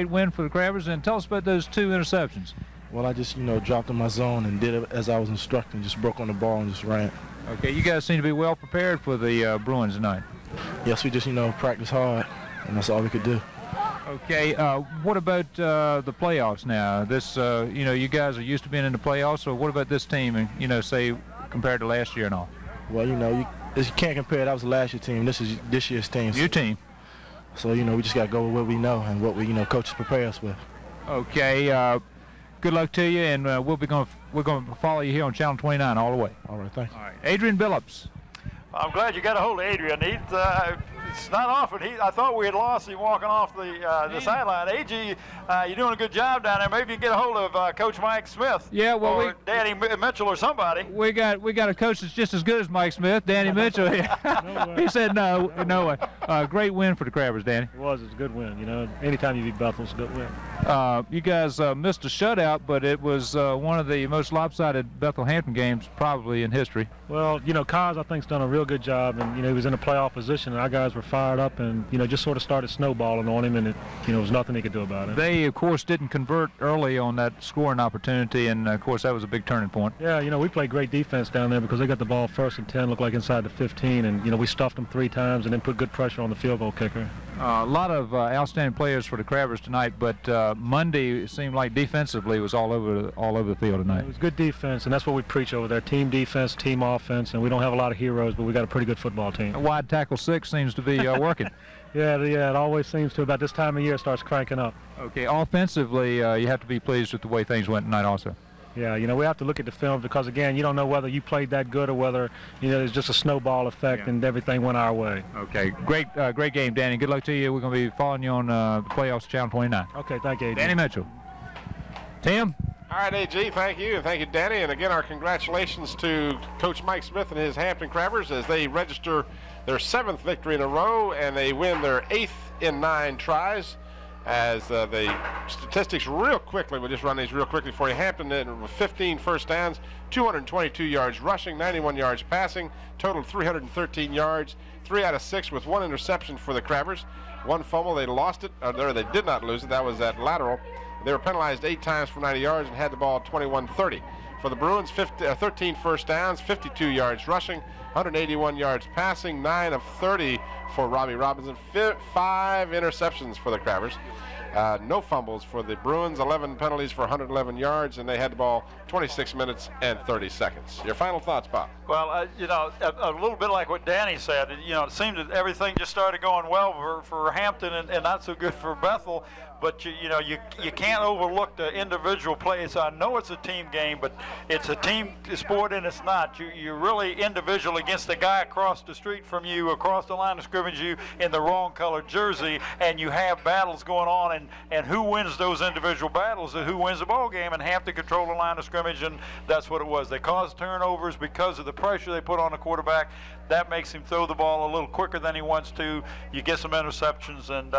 win for the Crabbers. And tell us about those 2 interceptions. Well, I just, dropped in my zone and did it as I was instructed. Just broke on the ball and just ran. Okay, you guys seem to be well prepared for the Bruins tonight. Yes, we just, practice hard, and that's all we could do. Okay, what about the playoffs now? This, you guys are used to being in the playoffs, so what about this team, and, say, compared to last year and all? Well, you can't compare. That was last year's team. This is this year's team. Your team. So, we just got to go with what we know and what we, coaches prepare us with. Okay, good luck to you, and we're going to follow you here on Channel 29 all the way. All right, thanks. All right, Adrian Billups. I'm glad you got a hold of Adrian. It's not often. I thought we had lost him walking off the sideline. AG, you're doing a good job down there. Maybe you can get a hold of Coach Mike Smith. Yeah, well, or Danny Mitchell or somebody. We got a coach that's just as good as Mike Smith, Danny Mitchell. He said no. Great win for the Crabbers, Danny. It was a good win. Anytime you beat Bethel, it's a good win. You guys missed a shutout, but it was one of the most lopsided Bethel-Hampton games probably in history. Well, Kaz, I think, has done a real good job, and he was in a playoff position, and our guys were fired up, and just sort of started snowballing on him, and it was nothing he could do about it. They, of course, didn't convert early on that scoring opportunity, and of course that was a big turning point. Yeah, we played great defense down there because they got the ball 1st and 10, looked like inside the 15, and we stuffed them 3 times, and then put good pressure on the field goal kicker. A lot of outstanding players for the Crabbers tonight, but Monday it seemed like defensively was all over the field tonight. It was good defense, and that's what we preach over there: team defense, team offense. And we don't have a lot of heroes, but we got a pretty good football team. A wide tackle 6 seems to be working. Yeah, it always seems to. About this time of year, it starts cranking up. Okay, offensively, you have to be pleased with the way things went tonight, also. Yeah, we have to look at the film because, again, you don't know whether you played that good or whether, it's just a snowball effect and everything went our way. Okay, great game, Danny. Good luck to you. We're going to be following you on the playoffs, Channel 29. Okay, thank you, AG. Danny Mitchell. Tim? All right, AG, thank you. And thank you, Danny. And again, our congratulations to Coach Mike Smith and his Hampton Crabbers as they register their 7th victory in a row, and they win their 8th in 9 tries. As the statistics real quickly, we'll just run these real quickly for you. Hampton with 15 first downs, 222 yards rushing, 91 yards passing, total 313 yards, 3 out of 6 with 1 interception for the Crabbers. 1 fumble, they lost it, or they did not lose it, that was that lateral. They were penalized 8 times for 90 yards and had the ball 21-30. For the Bruins, 13 first downs, 52 yards rushing, 181 yards passing, 9 of 30 for Robbie Robinson, 5 interceptions for the Crabbers. No fumbles for the Bruins, 11 penalties for 111 yards, and they had the ball 26 minutes and 30 seconds. Your final thoughts, Bob? Well, a little bit like what Danny said. It seemed that everything just started going well for Hampton and not so good for Bethel. But you can't overlook the individual plays. I know it's a team game, but it's a team sport, and it's not. You're really individual against the guy across the street from you, across the line of scrimmage, you in the wrong colored jersey, and you have battles going on. and who wins those individual battles is who wins the ball game, and Hampton controlled the line of scrimmage, and that's what it was. They caused turnovers because of the pressure they put on the quarterback. That makes him throw the ball a little quicker than he wants to. You get some interceptions, and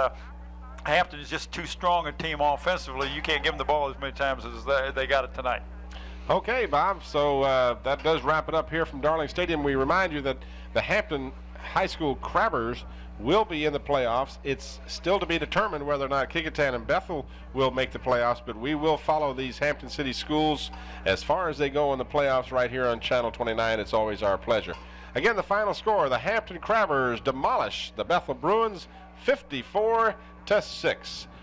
Hampton is just too strong a team offensively. You can't give them the ball as many times as they got it tonight. Okay, Bob, so that does wrap it up here from Darling Stadium. We remind you that the Hampton High School Crabbers will be in the playoffs. It's still to be determined whether or not Kecoughtan and Bethel will make the playoffs, but we will follow these Hampton City schools as far as they go in the playoffs right here on Channel 29. It's always our pleasure. Again, the final score, the Hampton Crabbers demolish the Bethel Bruins 54-6.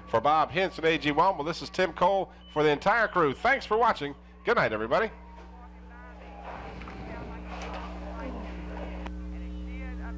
For Bob Hintz and A.G. Womble, this is Tim Cole. For the entire crew, thanks for watching. Good night, everybody.